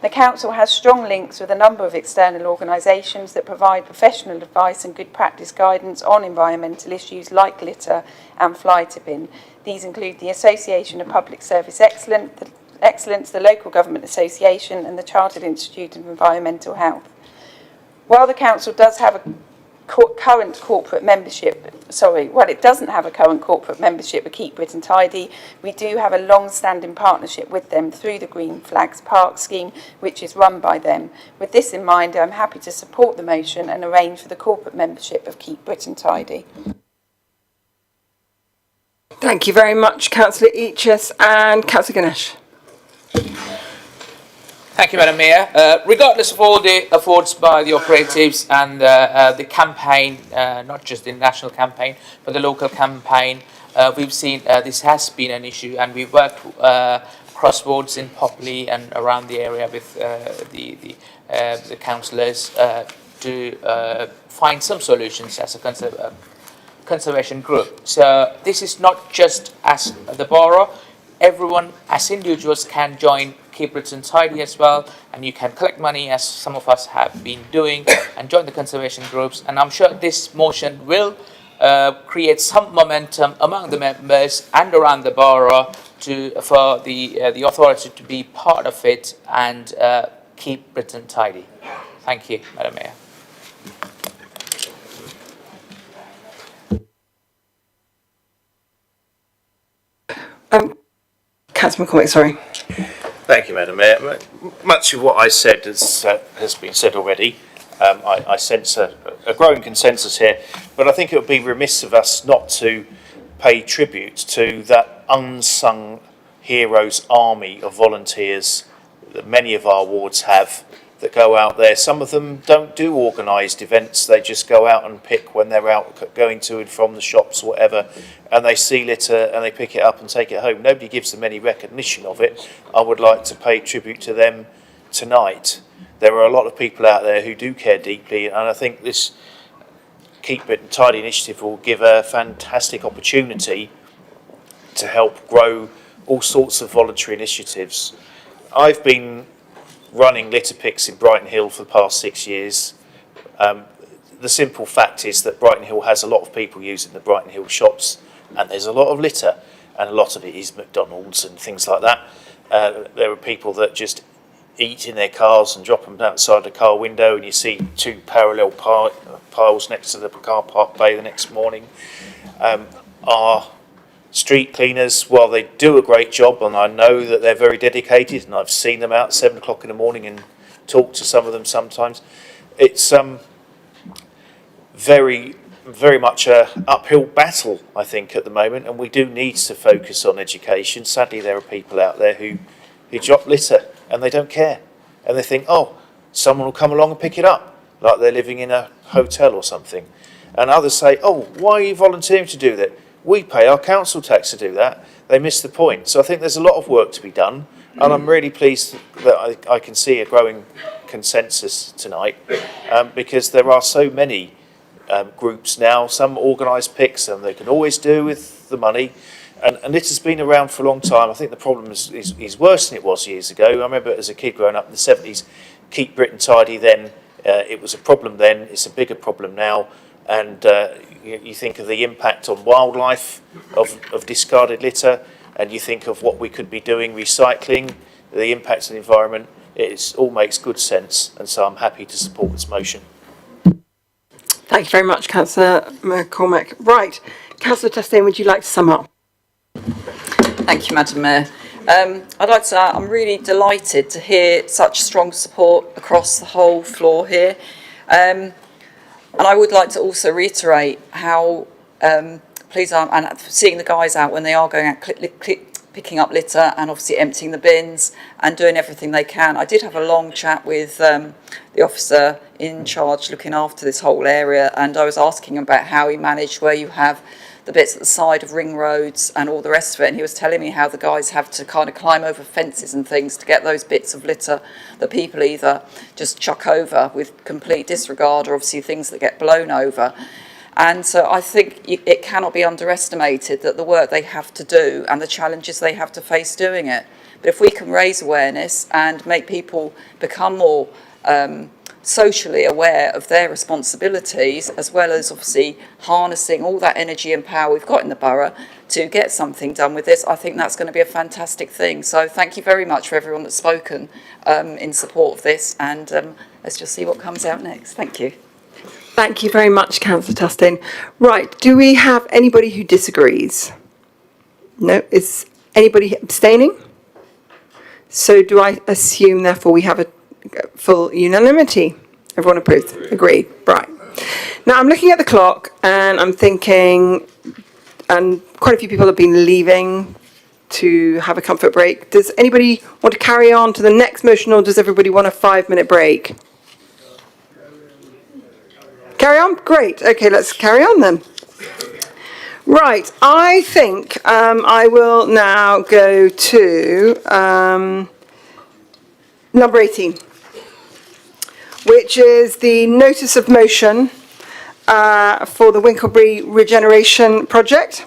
The Council has strong links with a number of external organisations that provide professional advice and good practice guidance on environmental issues like litter and fly tipping. These include the Association of Public Service Excellence, the Local Government Association and the Chartered Institute of Environmental Health. While the Council does have a current corporate membership, it doesn't have a current corporate membership with Keep Britain Tidy, we do have a long-standing partnership with them through the Green Flags Park scheme, which is run by them. With this in mind, I'm happy to support the motion and arrange for the corporate membership of Keep Britain Tidy. Thank you very much, Councillor Eaches and Councillor Ganesh. Thank you, Madam Mayor. Regardless of all the efforts by the operatives and the campaign, not just the national campaign, but the local campaign, we've seen this has been an issue, and we've worked crossroads in Popley and around the area with the councillors to find some solutions as a conservation group. So this is not just as the borough. Everyone, as individuals, can join Keep Britain Tidy as well, and you can collect money, as some of us have been doing, and join the conservation groups. And I'm sure this motion will create some momentum among the members and around the borough for the authority to be part of it and keep Britain tidy. Thank you, Madam Mayor. Councillor McCormick, sorry. Thank you, Madam Mayor. Much of what I said has been said already. I sense a growing consensus here, but I think it would be remiss of us not to pay tribute to that unsung heroes army of volunteers that many of our wards have that go out there. Some of them don't do organised events, they just go out and pick when they're out going to and from the shops or whatever, and they see litter and they pick it up and take it home. Nobody gives them any recognition of it. I would like to pay tribute to them tonight. There are a lot of people out there who do care deeply, and I think this Keep It Tidy initiative will give a fantastic opportunity to help grow all sorts of voluntary initiatives. I've been running litter picks in Brighton Hill for the past 6 years. The simple fact is that Brighton Hill has a lot of people using the Brighton Hill shops, and there's a lot of litter, and a lot of it is McDonald's and things like that. There are people that just eat in their cars and drop them outside the car window, and you see two parallel piles next to the car park bay the next morning. Our street cleaners, while they do a great job, and I know that they're very dedicated, and I've seen them out at 7 o'clock in the morning and talked to some of them sometimes, it's very much a uphill battle, I think, at the moment, and we do need to focus on education. Sadly, there are people out there who drop litter and they don't care, and they think, oh, someone will come along and pick it up, like they're living in a hotel or something. And others say, oh, why are you volunteering to do that? We pay our council tax to do that. They miss the point. So I think there's a lot of work to be done, and I'm really pleased that I can see a growing consensus tonight, because there are so many groups now, some organised picks, and they can always do with the money, and it has been around for a long time. I think the problem is worse than it was years ago. I remember as a kid growing up in the 70s, Keep Britain Tidy then, it was a problem then, it's a bigger problem now, and you think of the impact on wildlife of discarded litter, and you think of what we could be doing, recycling, the impact on the environment. It all makes good sense, and so I'm happy to support this motion. Thank you very much, Councillor McCormick. Right, Councillor Testin, would you like to sum up? Thank you, Madam Mayor. I'd like to say I'm really delighted to hear such strong support across the whole floor here. And I would like to also reiterate how pleased I am, and seeing the guys out when they are going out picking up litter and obviously emptying the bins and doing everything they can. I did have a long chat with the officer in charge looking after this whole area, and I was asking him about how he managed where you have the bits at the side of ring roads and all the rest of it, and he was telling me how the guys have to kind of climb over fences and things to get those bits of litter that people either just chuck over with complete disregard or obviously things that get blown over. And so I think it cannot be underestimated that the work they have to do and the challenges they have to face doing it. But if we can raise awareness and make people become more socially aware of their responsibilities, as well as obviously harnessing all that energy and power we've got in the borough to get something done with this, I think that's going to be a fantastic thing. So thank you very much for everyone that's spoken in support of this, and let's just see what comes out next. Thank you. Thank you very much, Councillor Tustin. Right, do we have anybody who disagrees? No, is anybody abstaining? So do I assume, therefore, we have a full unanimity? Everyone approves? Agreed. Right. Now, I'm looking at the clock and I'm thinking, and quite a few people have been leaving to have a comfort break. Does anybody want to carry on to the next motion, or does everybody want a 5-minute break? Carry on? Great. Okay, let's carry on then. Right, I think I will now go to number 18, which is the notice of motion for the Winklebury Regeneration Project.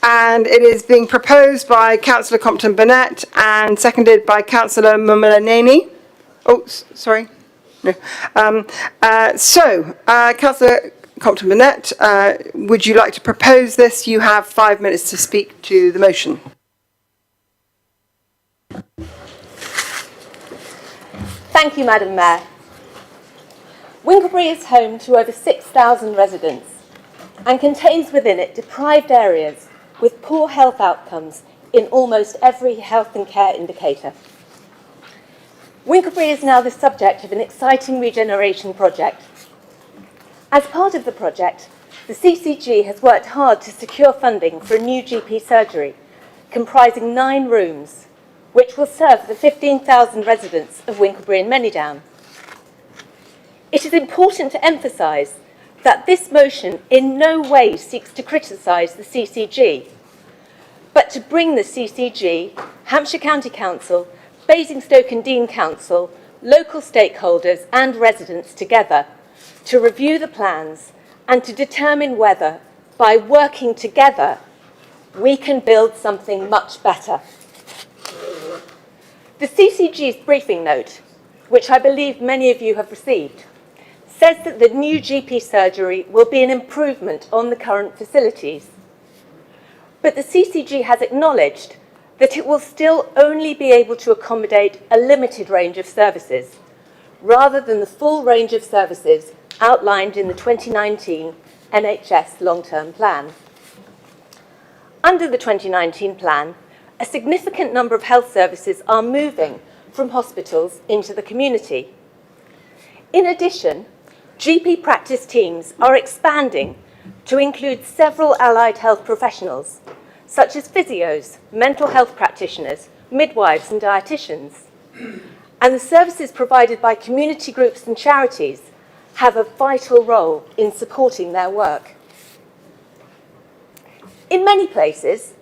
And it is being proposed by Councillor Compton-Burnett and seconded by Councillor Mumalaneni. Oh, sorry. No. Councillor Compton-Burnett, would you like to propose this? You have 5 minutes to speak to the motion. Thank you, Madam Mayor. Winklebury is home to over 6,000 residents and contains within it deprived areas with poor health outcomes in almost every health and care indicator. Winklebury is now the subject of an exciting regeneration project. As part of the project, the CCG has worked hard to secure funding for a new GP surgery comprising 9 rooms, which will serve the 15,000 residents of Winklebury and Manydown. It is important to emphasise that this motion in no way seeks to criticise the CCG, but to bring the CCG, Hampshire County Council, Basingstoke and Deane Council, local stakeholders and residents together to review the plans and to determine whether, by working together, we can build something much better. The CCG's briefing note, which I believe many of you have received, says that the new GP surgery will be an improvement on the current facilities. But the CCG has acknowledged that it will still only be able to accommodate a limited range of services, rather than the full range of services outlined in the 2019 NHS long-term plan. Under the 2019 plan, a significant number of health services are moving from hospitals into the community. In addition, GP practice teams are expanding to include several allied health professionals, such as physios, mental health practitioners, midwives and dietitians. And the services provided by community groups and charities have a vital role in supporting their work. In many places,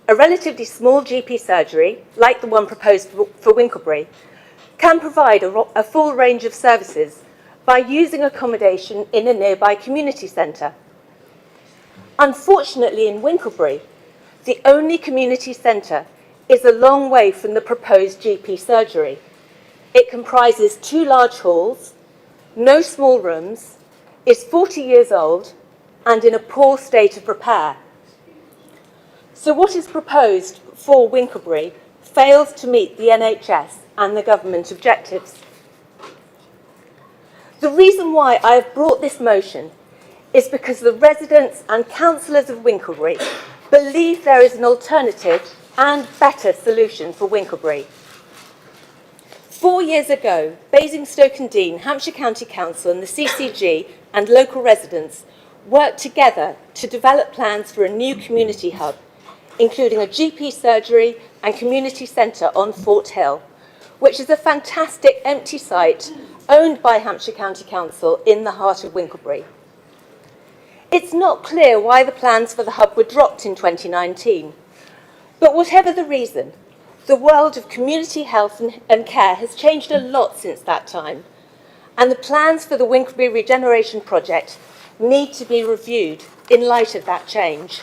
a relatively small GP surgery, like the one proposed for Winklebury, can provide a full range of services by using accommodation in a nearby community centre. Unfortunately, in Winklebury, the only community centre is a long way from the proposed GP surgery. It comprises 2 large halls, no small rooms, is 40 years old, and in a poor state of repair. So what is proposed for Winklebury fails to meet the NHS and the government objectives. The reason why I have brought this motion is because the residents and councillors of Winklebury believe there is an alternative and better solution for Winklebury. 4 years ago, Basingstoke and Deane, Hampshire County Council and the CCG and local residents worked together to develop plans for a new community hub including a GP surgery and community centre on Fort Hill, which is a fantastic empty site owned by Hampshire County Council in the heart of Winklebury. It's not clear why the plans for the hub were dropped in 2019, but whatever the reason, the world of community health and care has changed a lot since that time, and the plans for the Winklebury Regeneration Project need to be reviewed in light of that change.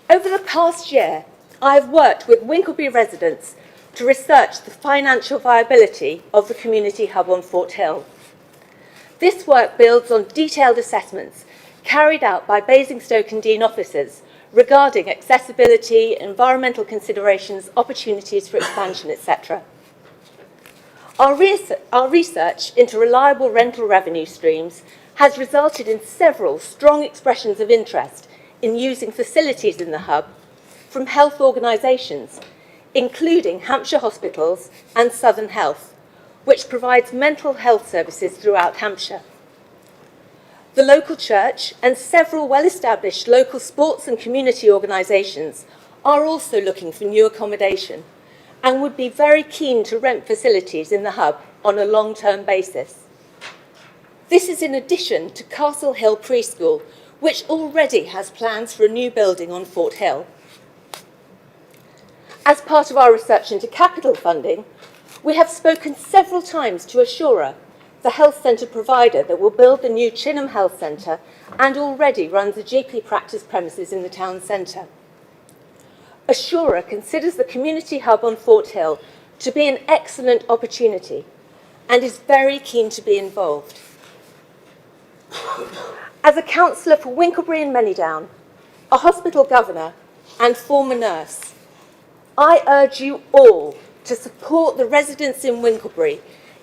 Over the past year, I have worked with Winklebury residents to research the financial viability of the community hub on Fort Hill. This work builds on detailed assessments carried out by Basingstoke and Dean officers regarding accessibility, environmental considerations, opportunities for expansion, etc. Our research into reliable rental revenue streams has resulted in several strong expressions of interest in using facilities in the hub from health organisations, including Hampshire Hospitals and Southern Health, which provides mental health services throughout Hampshire. The local church and several well-established local sports and community organisations are also looking for new accommodation and would be very keen to rent facilities in the hub on a long-term basis. This is in addition to Castle Hill Preschool, which already has plans for a new building on Fort Hill. As part of our research into capital funding, we have spoken several times to Assura, the health centre provider that will build the new Chinham Health Centre and already runs a GP practice premises in the town centre. Assura considers the community hub on Fort Hill to be an excellent opportunity and is very keen to be involved. As a councillor for Winklebury and Manydown, a hospital governor and former nurse, I urge you all to support the residents in Winklebury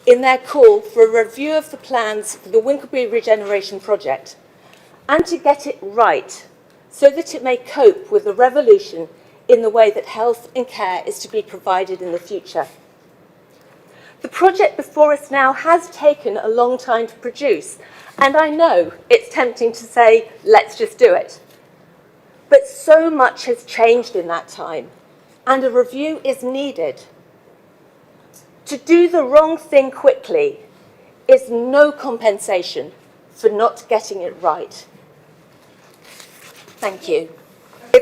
in their call for a review of the plans for the Winklebury Regeneration Project and to get it right so that it may cope with the revolution in the way that health and care is to be provided in the future. The project before us now has taken a long time to produce, and I know it's tempting to say, let's just do it. But so much has changed in that time, and a review is needed. To do the wrong thing quickly is no compensation for not getting it right. Thank you.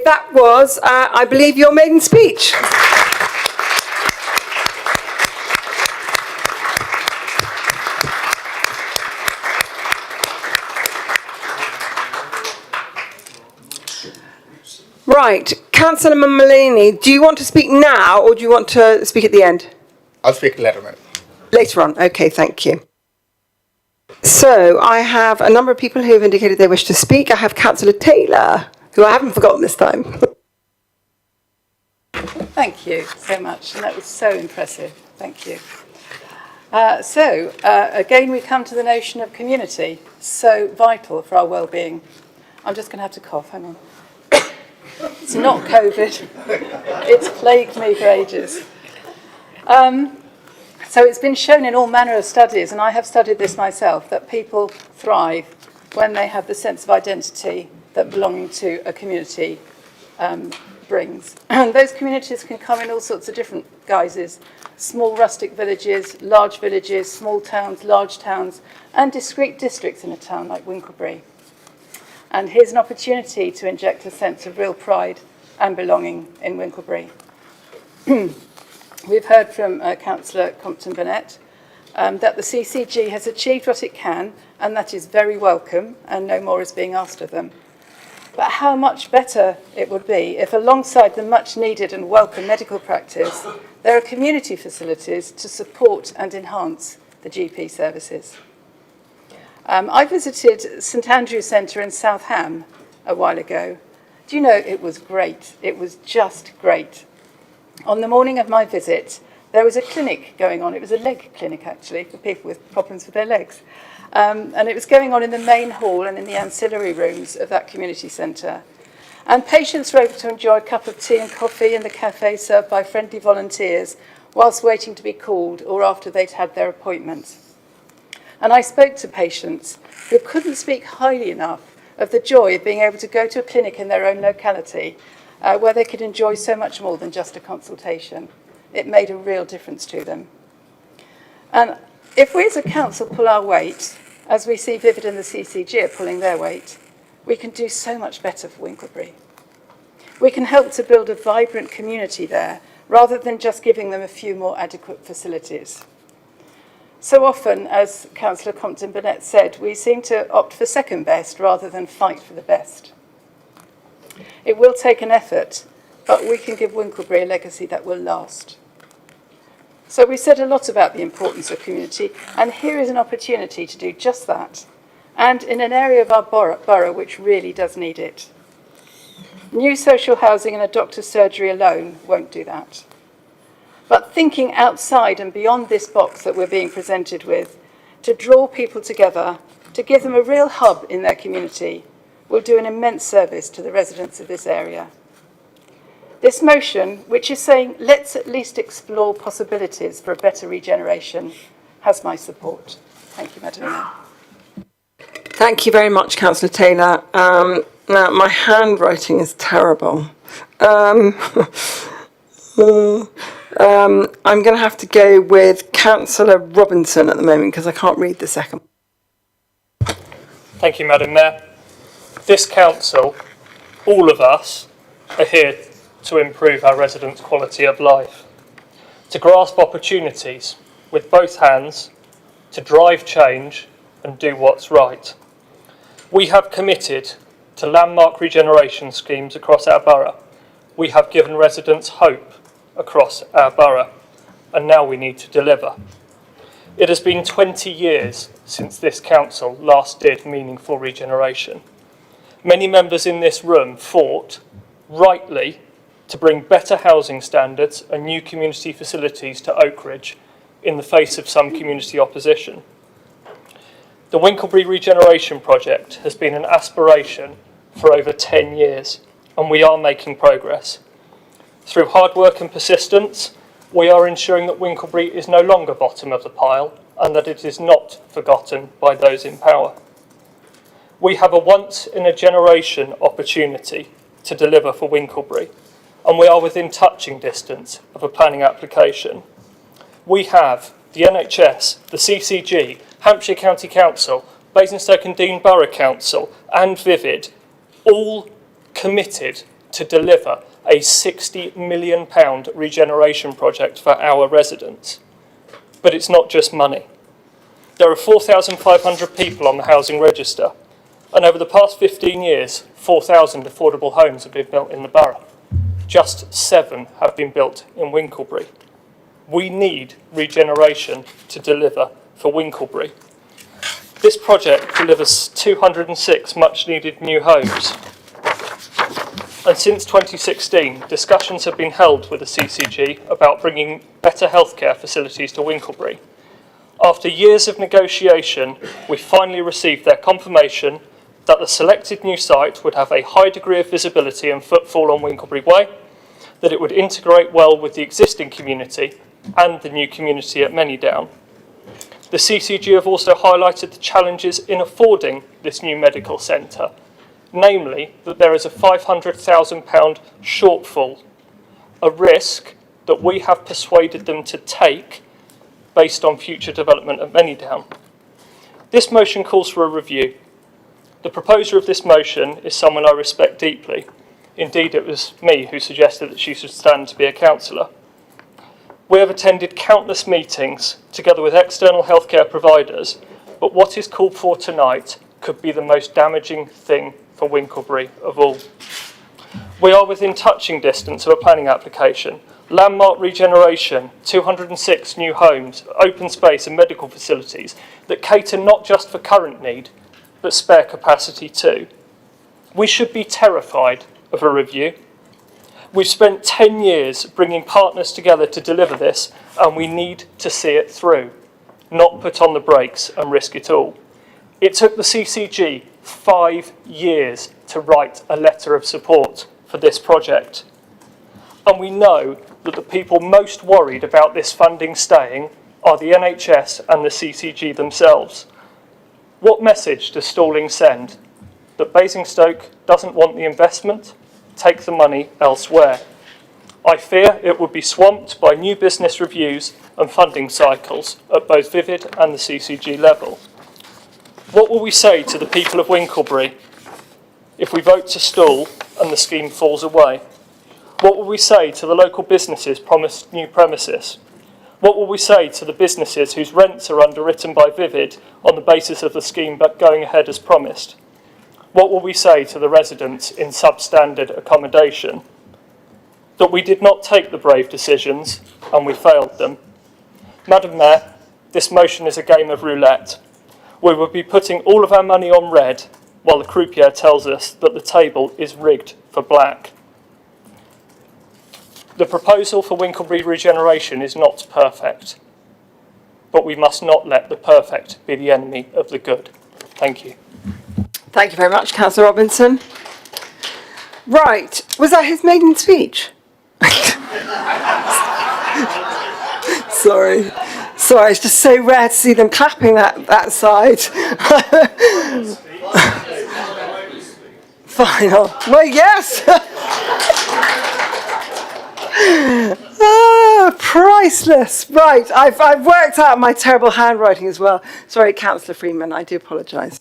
That was, I believe, your maiden speech. Right, Councillor Mullany, do you want to speak now or do you want to speak at the end? I'll speak later, ma'am. Later on, okay, thank you. So I have a number of people who have indicated they wish to speak. I have Councillor Taylor, who I haven't forgotten this time. Thank you so much, and that was so impressive. Thank you. Again, we come to the notion of community, so vital for our well-being. I'm just going to have to cough, hang on. It's not COVID. It's plagued me for ages. So it's been shown in all manner of studies, and I have studied this myself, that people thrive when they have the sense of identity that belonging to a community brings. And those communities can come in all sorts of different guises: small rustic villages, large villages, small towns, large towns, and discrete districts in a town like Winklebury. And here's an opportunity to inject a sense of real pride and belonging in Winklebury. We've heard from Councillor Compton-Burnett that the CCG has achieved what it can, and that is very welcome, and no more is being asked of them. But how much better it would be if, alongside the much needed and welcome medical practice, there are community facilities to support and enhance the GP services. I visited St Andrew's Centre in South Ham a while ago. Do you know, it was great. It was just great. On the morning of my visit, there was a clinic going on. It was a leg clinic, actually, for people with problems with their legs. And it was going on in the main hall and in the ancillary rooms of that community centre. And patients were able to enjoy a cup of tea and coffee in the cafe served by friendly volunteers whilst waiting to be called or after they'd had their appointments. And I spoke to patients who couldn't speak highly enough of the joy of being able to go to a clinic in their own locality where they could enjoy so much more than just a consultation. It made a real difference to them. And if we as a council pull our weight, as we see Vivid and the CCG are pulling their weight, we can do so much better for Winklebury. We can help to build a vibrant community there, rather than just giving them a few more adequate facilities. So often, as Councillor Compton-Burnett said, we seem to opt for second best rather than fight for the best. It will take an effort, but we can give Winklebury a legacy that will last. So we said a lot about the importance of community, and here is an opportunity to do just that, and in an area of our borough which really does need it. New social housing and a doctor's surgery alone won't do that. But thinking outside and beyond this box that we're being presented with, to draw people together, to give them a real hub in their community, will do an immense service to the residents of this area. This motion, which is saying let's at least explore possibilities for a better regeneration, has my support. Thank you, Madam Mayor. Thank you very much, Councillor Taylor. Now, my handwriting is terrible. I'm going to have to go with Councillor Robinson at the moment because I can't read the second. Thank you, Madam Mayor. This council, all of us, are here to improve our residents' quality of life, to grasp opportunities with both hands, to drive change and do what's right. We have committed to landmark regeneration schemes across our borough. We have given residents hope across our borough, and now we need to deliver. It has been 20 years since this council last did meaningful regeneration. Many members in this room fought, rightly, to bring better housing standards and new community facilities to Oakridge in the face of some community opposition. The Winklebury Regeneration Project has been an aspiration for over 10 years, and we are making progress. Through hard work and persistence, we are ensuring that Winklebury is no longer bottom of the pile and that it is not forgotten by those in power. We have a once-in-a-generation opportunity to deliver for Winklebury, and we are within touching distance of a planning application. We have the NHS, the CCG, Hampshire County Council, Basingstoke and Dean Borough Council and Vivid all committed to deliver a £60 million regeneration project for our residents. But it's not just money. There are 4,500 people on the housing register, and over the past 15 years, 4,000 affordable homes have been built in the borough. Just 7 have been built in Winklebury. We need regeneration to deliver for Winklebury. This project delivers 206 much-needed new homes. And since 2016, discussions have been held with the CCG about bringing better healthcare facilities to Winklebury. After years of negotiation, we finally received their confirmation that the selected new site would have a high degree of visibility and footfall on Winklebury Way, that it would integrate well with the existing community and the new community at Manydown. The CCG have also highlighted the challenges in affording this new medical centre, namely that there is a £500,000 shortfall, a risk that we have persuaded them to take based on future development at Manydown. This motion calls for a review. The proposer of this motion is someone I respect deeply. Indeed, it was me who suggested that she should stand to be a councillor. We have attended countless meetings together with external healthcare providers, but what is called for tonight could be the most damaging thing for Winklebury of all. We are within touching distance of a planning application, landmark regeneration, 206 new homes, open space and medical facilities that cater not just for current need, but spare capacity too. We should be terrified of a review. We've spent 10 years bringing partners together to deliver this, and we need to see it through, not put on the brakes and risk it all. It took the CCG 5 years to write a letter of support for this project. And we know that the people most worried about this funding staying are the NHS and the CCG themselves. What message does stalling send? that Basingstoke doesn't want the investment, take the money elsewhere. I fear it would be swamped by new business reviews and funding cycles at both Vivid and the CCG level. What will we say to the people of Winklebury if we vote to stall and the scheme falls away? What will we say to the local businesses promised new premises? What will we say to the businesses whose rents are underwritten by Vivid on the basis of the scheme but going ahead as promised? What will we say to the residents in substandard accommodation? That we did not take the brave decisions and we failed them. Madam Mayor, this motion is a game of roulette. We will be putting all of our money on red while the croupier tells us that the table is rigged for black. The proposal for Winklebury regeneration is not perfect, but we must not let the perfect be the enemy of the good. Thank you. Thank you very much, Councillor Robinson. Right, was that his maiden speech? Sorry, it's just so rare to see them clapping that side. Final. Well, yes. Priceless. Right, I've worked out my terrible handwriting as well. Sorry, Councillor Freeman, I do apologise.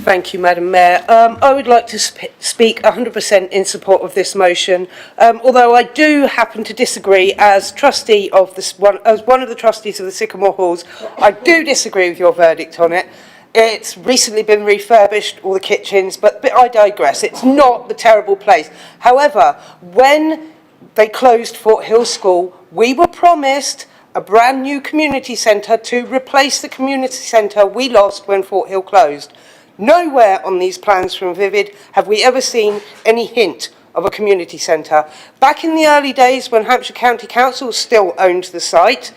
Thank you, Madam Mayor. I would like to speak 100% in support of this motion, although I do happen to disagree as trustee of this as one of the trustees of the Sycamore Halls. I do disagree with your verdict on it. It's recently been refurbished, all the kitchens, but I digress. It's not the terrible place. However, when they closed Fort Hill School, we were promised a brand new community centre to replace the community centre we lost when Fort Hill closed. Nowhere on these plans from Vivid have we ever seen any hint of a community centre. Back in the early days when Hampshire County Council still owned the site,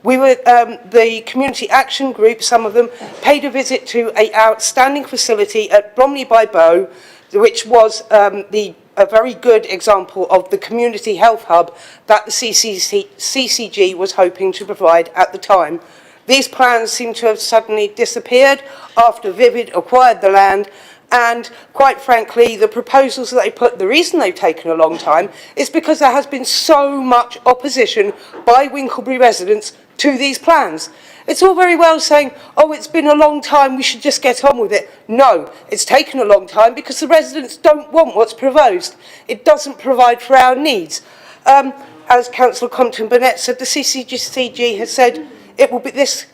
we were, the Community Action Group, some of them, paid a visit to an outstanding facility at Bromley by Bow, which was a very good example of the community health hub that the CCG was hoping to provide at the time. These plans seem to have suddenly disappeared after Vivid acquired the land, and quite frankly, the proposals that they put, the reason they've taken a long time is because there has been so much opposition by Winklebury residents to these plans. It's all very well saying, oh, it's been a long time, we should just get on with it. No, it's taken a long time because the residents don't want what's proposed. It doesn't provide for our needs. As Councillor Compton-Burnett said, the CCG has said it will be, this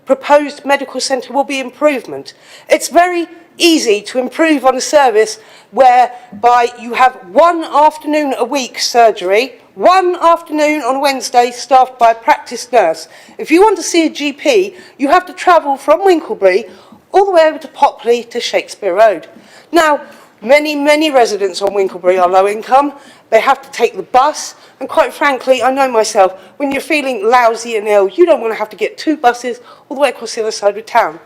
proposed medical centre will be improvement. It's very easy to improve on a service whereby you have one afternoon a week surgery, one afternoon on Wednesday staffed by a practice nurse. If you want to see a GP, you have to travel from Winklebury all the way over to Popley to Shakespeare Road. Now, many residents on Winklebury are low income. They have to take the bus, and quite frankly, I know myself, when you're feeling lousy and ill, you don't want to have to get 2 buses all the way across the other side of town.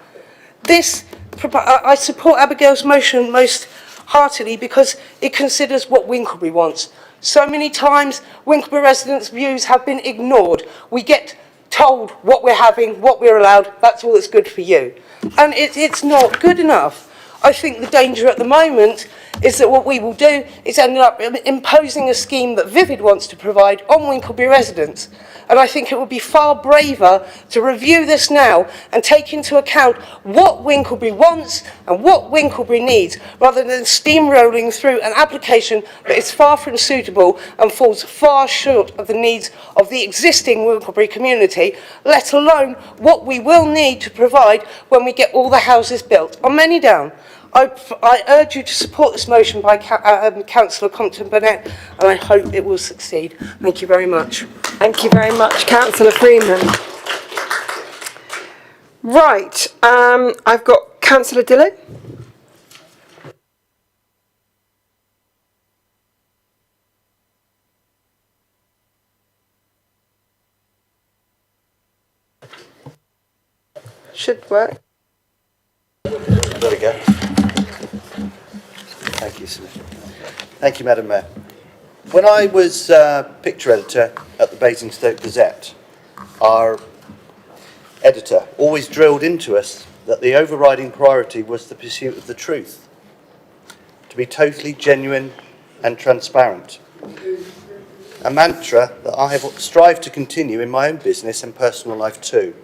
I support Abigail's motion most heartily because it considers what Winklebury wants. So many times, Winklebury residents' views have been ignored. We get told what we're having, what we're allowed, that's all that's good for you. And it's not good enough. I think the danger at the moment is that what we will do is end up imposing a scheme that Vivid wants to provide on Winklebury residents. And I think it would be far braver to review this now and take into account what Winklebury wants and what Winklebury needs, rather than steamrolling through an application that is far from suitable and falls far short of the needs of the existing Winklebury community, let alone what we will need to provide when we get all the houses built. On many down. I urge you to support this motion by Councillor Compton-Burnett, and I hope it will succeed. Thank you very much. Thank you very much, Councillor Freeman. Right, I've got Councillor Dillon. Should work. There we go. Thank you, sir. Thank you, Madam Mayor. When I was picture editor at the Basingstoke Gazette, our editor always drilled into us that the overriding priority was the pursuit of the truth, to be totally genuine and transparent. A mantra that I have strived to continue in my own business and personal life too.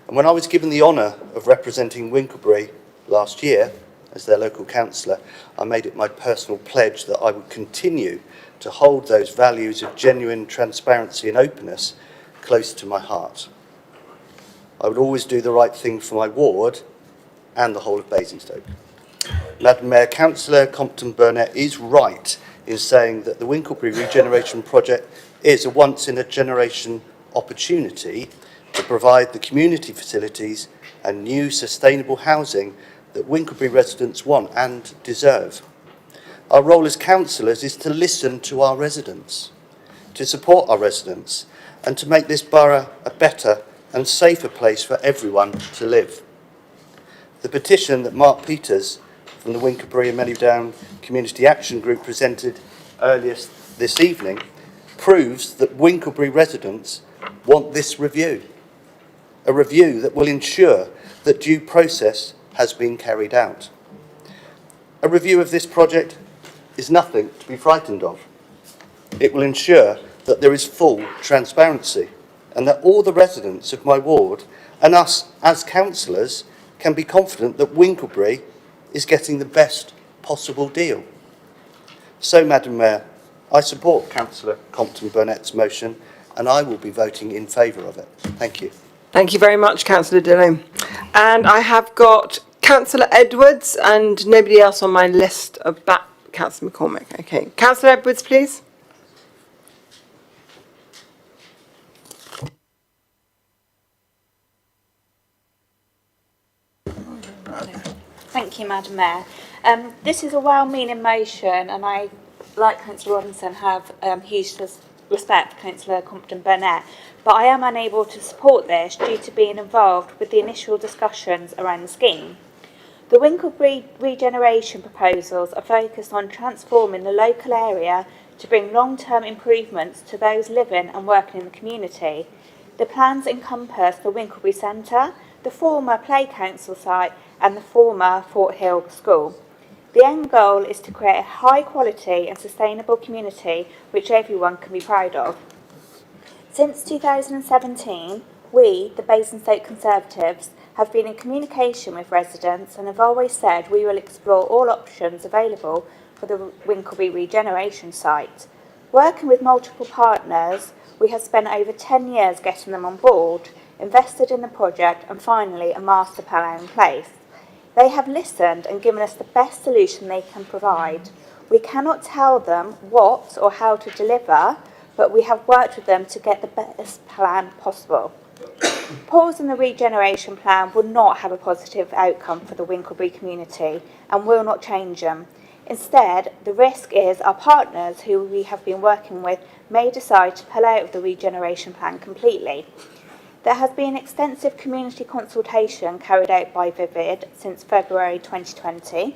And when I was given the honour of representing Winklebury last year as their local councillor, I made it my personal pledge that I would continue to hold those values of genuine transparency and openness close to my heart. I would always do the right thing for my ward and the whole of Basingstoke. Madam Mayor, Councillor Compton-Burnett is right in saying that the Winklebury Regeneration Project is a once-in-a-generation opportunity to provide the community facilities and new sustainable housing that Winklebury residents want and deserve. Our role as councillors is to listen to our residents, to support our residents, and to make this borough a better and safer place for everyone to live. The petition that Mark Peters from the Winklebury and Mellydown Community Action Group presented earlier this evening proves that Winklebury residents want this review, a review that will ensure that due process has been carried out. A review of this project is nothing to be frightened of. It will ensure that there is full transparency and that all the residents of my ward and us as councillors can be confident that Winklebury is getting the best possible deal. So, Madam Mayor, I support Councillor Compton-Burnett's motion and I will be voting in favour of it. Thank you. Thank you very much, Councillor Dillon. And I have got Councillor Edwards and nobody else on my list of back. Councillor McCormick. Okay. Councillor Edwards, please. Thank you, Madam Mayor. This is a well-meaning motion, and I, like Councillor Robinson, have huge respect for Councillor Compton-Burnett, but I am unable to support this due to being involved with the initial discussions around the scheme. The Winklebury regeneration proposals are focused on transforming the local area to bring long-term improvements to those living and working in the community. The plans encompass the Winklebury Centre, the former Play Council site and the former Fort Hill School. The end goal is to create a high-quality and sustainable community which everyone can be proud of. Since 2017, we, the Basingstoke Conservatives, have been in communication with residents and have always said we will explore all options available for the Winklebury regeneration site. Working with multiple partners, we have spent over 10 years getting them on board, invested in the project and finally a master plan in place. They have listened and given us the best solution they can provide. We cannot tell them what or how to deliver, but we have worked with them to get the best plan possible. Pausing the regeneration plan will not have a positive outcome for the Winklebury community and will not change them. Instead, the risk is our partners who we have been working with may decide to pull out of the regeneration plan completely. There has been extensive community consultation carried out by Vivid since February 2020.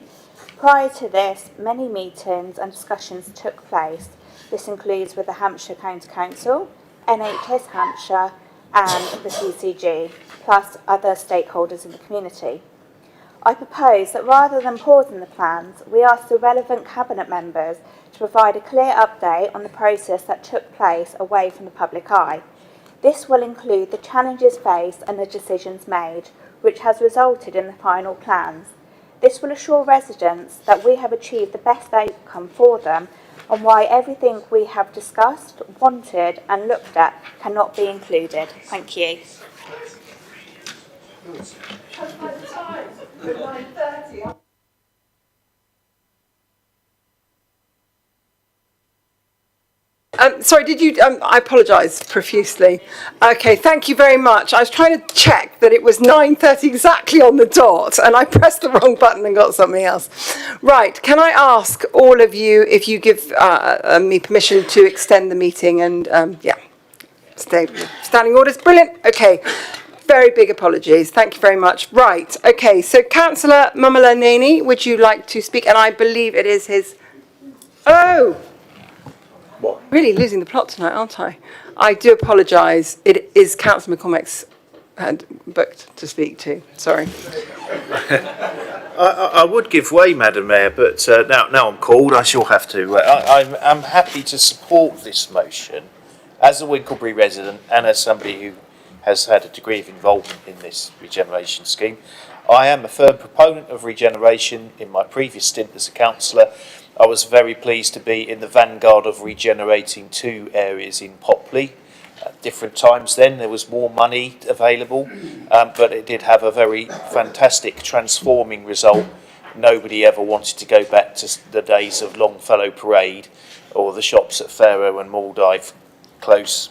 Prior to this, many meetings and discussions took place. This includes with the Hampshire County Council, NHS Hampshire and the CCG, plus other stakeholders in the community. I propose that rather than pausing the plans, we ask the relevant Cabinet members to provide a clear update on the process that took place away from the public eye. This will include the challenges faced and the decisions made, which has resulted in the final plans. This will assure residents that we have achieved the best outcome for them and why everything we have discussed, wanted and looked at cannot be included. Thank you. Sorry, did you, I apologise profusely. Okay, thank you very much. I was trying to check that it was 9:30 exactly on the dot and I pressed the wrong button and got something else. Right, can I ask all of you if you give me permission to extend the meeting and, standing orders, brilliant. Okay, very big apologies. Thank you very much. Right, okay, so Councillor Mamalaneni, would you like to speak? And I believe it is his, really losing the plot tonight, aren't I? I do apologise. It is Councillor McCormick's had booked to speak to. Sorry. I would give way, Madam Mayor, but now I'm called, I shall have to. I'm happy to support this motion as a Winklebury resident and as somebody who has had a degree of involvement in this regeneration scheme. I am a firm proponent of regeneration. In my previous stint as a councillor, I was very pleased to be in the vanguard of regenerating 2 areas in Popley. At different times then, there was more money available, but it did have a very fantastic transforming result. Nobody ever wanted to go back to the days of Longfellow Parade or the shops at Faro and Maldive Close.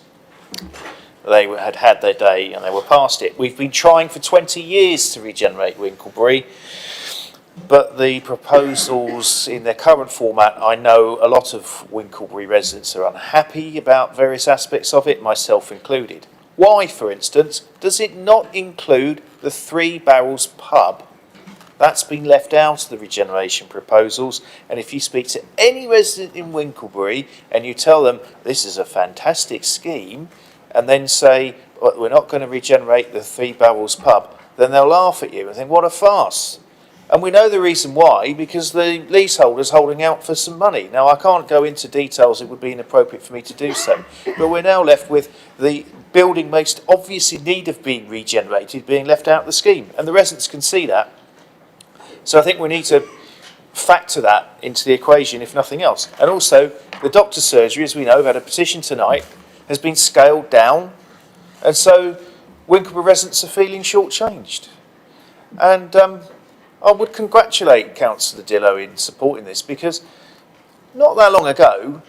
They had their day and they were past it. We've been trying for 20 years to regenerate Winklebury, but the proposals in their current format, I know a lot of Winklebury residents are unhappy about various aspects of it, myself included. Why, for instance, does it not include the Three Barrels pub? That's been left out of the regeneration proposals, and if you speak to any resident in Winklebury and you tell them this is a fantastic scheme, and then say, well, we're not going to regenerate the Three Barrels pub, then they'll laugh at you and think, what a farce. And we know the reason why, because the leaseholder's holding out for some money. Now, I can't go into details, it would be inappropriate for me to do so, but we're now left with the building most obviously in need of being regenerated being left out of the scheme, and the residents can see that. So I think we need to factor that into the equation, if nothing else. And also, the doctor's surgery, as we know, we've had a petition tonight, has been scaled down, and so Winklebury residents are feeling shortchanged. And I would congratulate Councillor Dillo in supporting this, because not that long ago,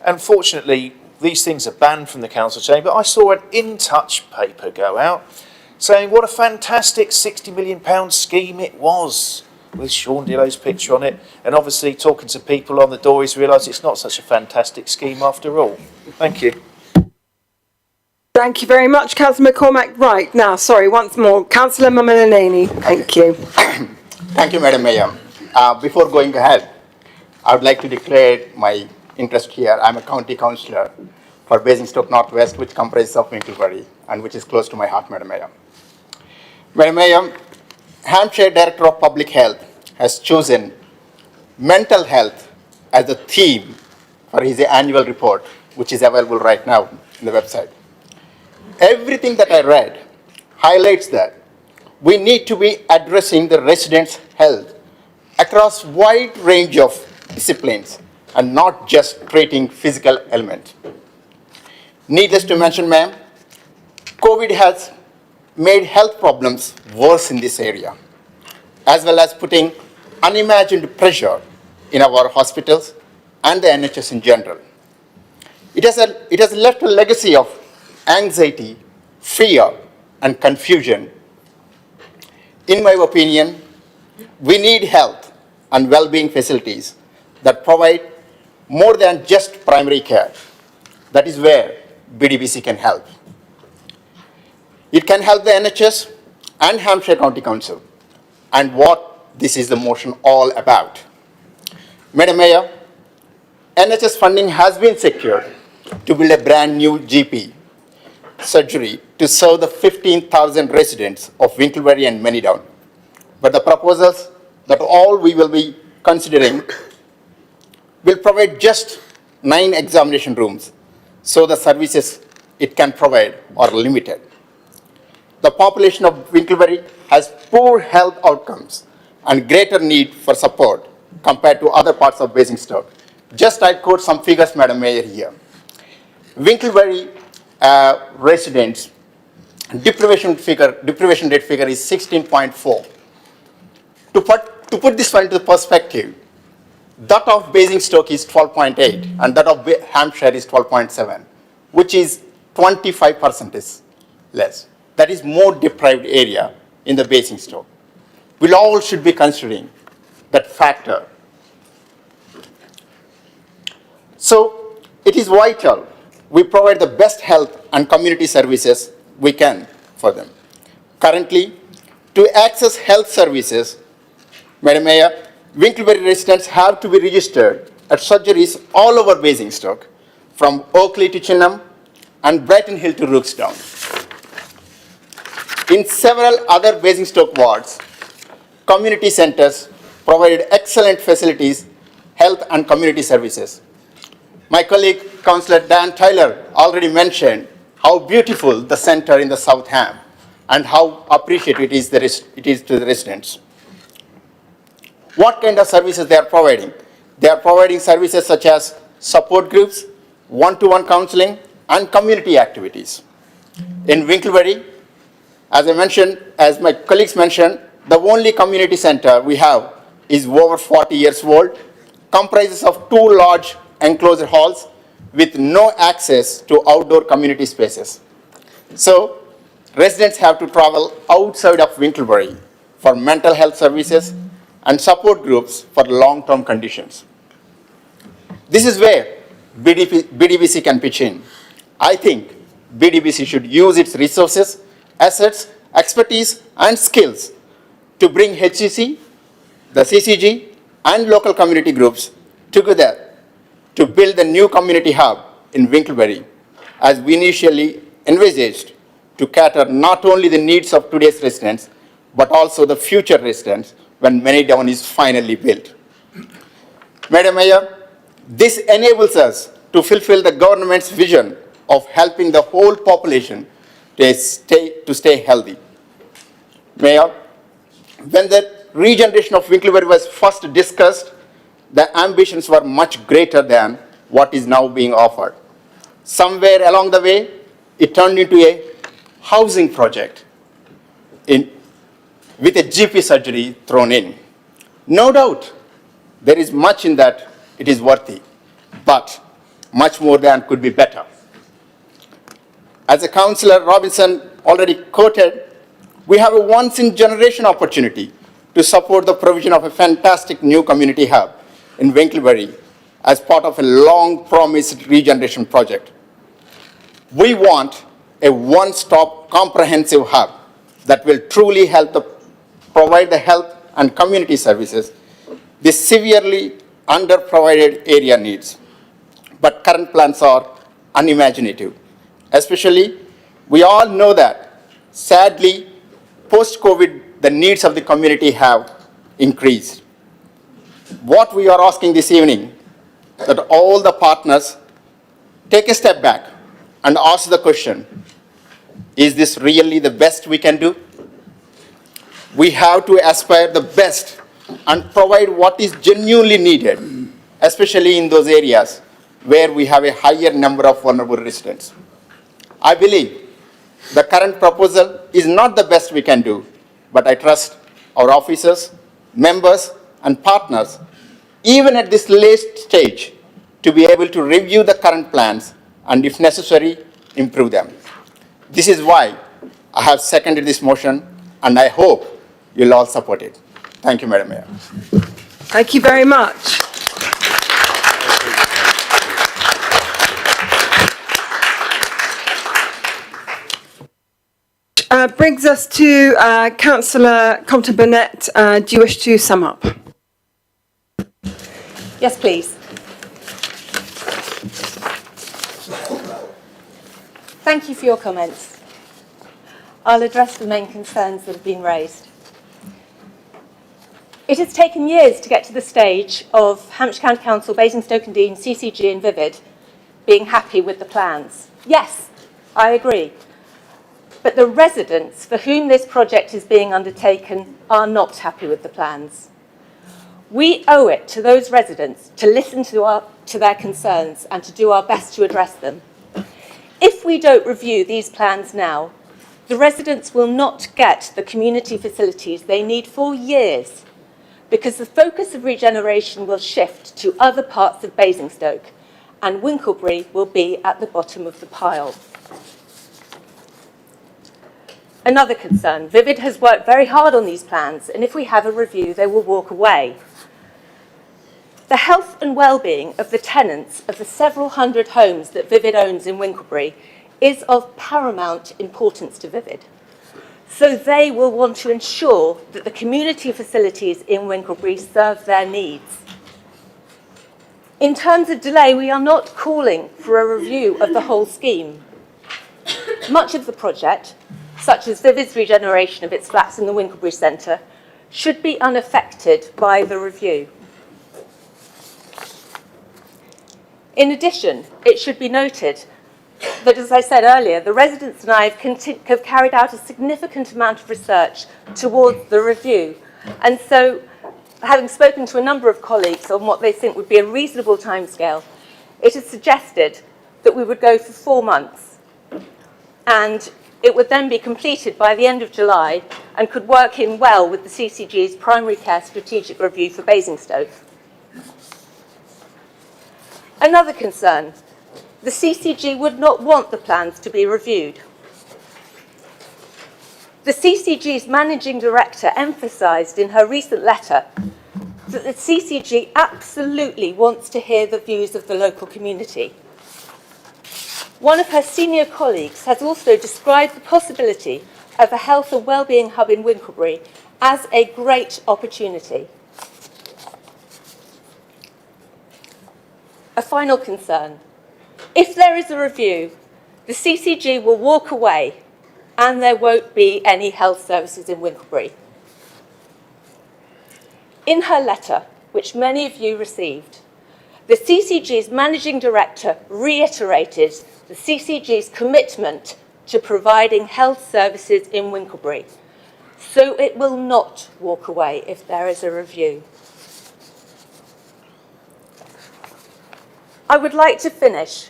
and fortunately these things are banned from the council chamber, I saw an In Touch paper go out saying what a fantastic £60 million scheme it was, with Sean Dillo's picture on it, and obviously talking to people on the door he's realised it's not such a fantastic scheme after all. Thank you. Thank you very much, Councillor McCormack. Right, now, sorry, once more, Councillor Mamalaneni. Thank you. Thank you, Madam Mayor. Before going ahead, I would like to declare my interest here. I'm a county councillor for Basingstoke Northwest, which comprises of Winklebury, and which is close to my heart, Madam Mayor. Madam Mayor, Hampshire Director of Public Health has chosen mental health as the theme for his annual report, which is available right now on the website. Everything that I read highlights that we need to be addressing the residents' health across a wide range of disciplines and not just treating physical ailments. Needless to mention, ma'am, COVID has made health problems worse in this area, as well as putting unimagined pressure in our hospitals and the NHS in general. It has left a legacy of anxiety, fear, and confusion. In my opinion, we need health and well-being facilities that provide more than just primary care. That is where BDBC can help. It can help the NHS and Hampshire County Council, and what this is the motion all about. Madam Mayor, NHS funding has been secured to build a brand new GP surgery to serve the 15,000 residents of Winklebury and Manydown. But the proposals that all we will be considering will provide just 9 examination rooms, so the services it can provide are limited. The population of Winklebury has poor health outcomes and greater need for support compared to other parts of Basingstoke. Just I quote some figures, Madam Mayor, here. Winklebury residents deprivation rate figure is 16.4. To put this one into perspective, that of Basingstoke is 12.8 and that of Hampshire is 12.7, which is 25% less. That is more deprived area in the Basingstoke. We all should be considering that factor. So it is vital we provide the best health and community services we can for them. Currently, to access health services, Madam Mayor, Winklebury residents have to be registered at surgeries all over Basingstoke, from Oakley to Chinham and Brighton Hill to Rookstown. In several other Basingstoke wards, community centres provided excellent facilities, health and community services. My colleague, Councillor Dan Tyler, already mentioned how beautiful the centre in the South Ham and how appreciated it is to the residents. What kind of services they are providing? They are providing services such as support groups, one-to-one counselling, and community activities. In Winklebury, as my colleagues mentioned, the only community centre we have is over 40 years old, comprises of 2 large enclosed halls with no access to outdoor community spaces. So, residents have to travel outside of Winklebury for mental health services and support groups for long-term conditions. This is where BDBC can pitch in. I think BDBC should use its resources, assets, expertise, and skills to bring HCC, the CCG, and local community groups together to build a new community hub in Winklebury, as we initially envisaged, to cater not only the needs of today's residents, but also the future residents when Manydown is finally built. Madam Mayor, this enables us to fulfill the government's vision of helping the whole population to stay healthy. Mayor, when the regeneration of Winklebury was first discussed, the ambitions were much greater than what is now being offered. Somewhere along the way, it turned into a housing project with a GP surgery thrown in. No doubt, there is much in that it is worthy, but much more than could be better. As a Councillor Robinson already quoted, we have a once-in-generation opportunity to support the provision of a fantastic new community hub in Winklebury as part of a long-promised regeneration project. We want a one-stop comprehensive hub that will truly provide the health and community services this severely under-provided area needs. But current plans are unimaginative. Especially, we all know that, sadly, post-COVID, the needs of the community have increased. What we are asking this evening, that all the partners take a step back and ask the question, is this really the best we can do? We have to aspire the best and provide what is genuinely needed, especially in those areas where we have a higher number of vulnerable residents. I believe the current proposal is not the best we can do, but I trust our officers, members, and partners, even at this late stage, to be able to review the current plans and, if necessary, improve them. This is why I have seconded this motion, and I hope you'll all support it. Thank you, Madam Mayor. Thank you very much. Brings us to Councillor Compton-Burnett. Do you wish to sum up? Yes, please. Thank you for your comments. I'll address the main concerns that have been raised. It has taken years to get to the stage of Hampshire County Council, Basingstoke-and-Deane, CCG and Vivid being happy with the plans. Yes, I agree. But the residents for whom this project is being undertaken are not happy with the plans. We owe it to those residents to listen to their concerns and to do our best to address them. If we don't review these plans now, the residents will not get the community facilities they need for years, because the focus of regeneration will shift to other parts of Basingstoke, and Winklebury will be at the bottom of the pile. Another concern, Vivid has worked very hard on these plans, and if we have a review, they will walk away. The health and well-being of the tenants of the several hundred homes that Vivid owns in Winklebury is of paramount importance to Vivid. So they will want to ensure that the community facilities in Winklebury serve their needs. In terms of delay, we are not calling for a review of the whole scheme. Much of the project, such as Vivid's regeneration of its flats in the Winklebury Centre, should be unaffected by the review. In addition, it should be noted that, as I said earlier, the residents and I have carried out a significant amount of research towards the review. And so, having spoken to a number of colleagues on what they think would be a reasonable timescale, it is suggested that we would go for 4 months. And it would then be completed by the end of July and could work in well with the CCG's primary care strategic review for Basingstoke. Another concern, the CCG would not want the plans to be reviewed. The CCG's managing director emphasised in her recent letter that the CCG absolutely wants to hear the views of the local community. One of her senior colleagues has also described the possibility of a health and wellbeing hub in Winklebury as a great opportunity. A final concern. If there is a review, the CCG will walk away and there won't be any health services in Winklebury. In her letter, which many of you received, the CCG's managing director reiterated the CCG's commitment to providing health services in Winklebury, so it will not walk away if there is a review. I would like to finish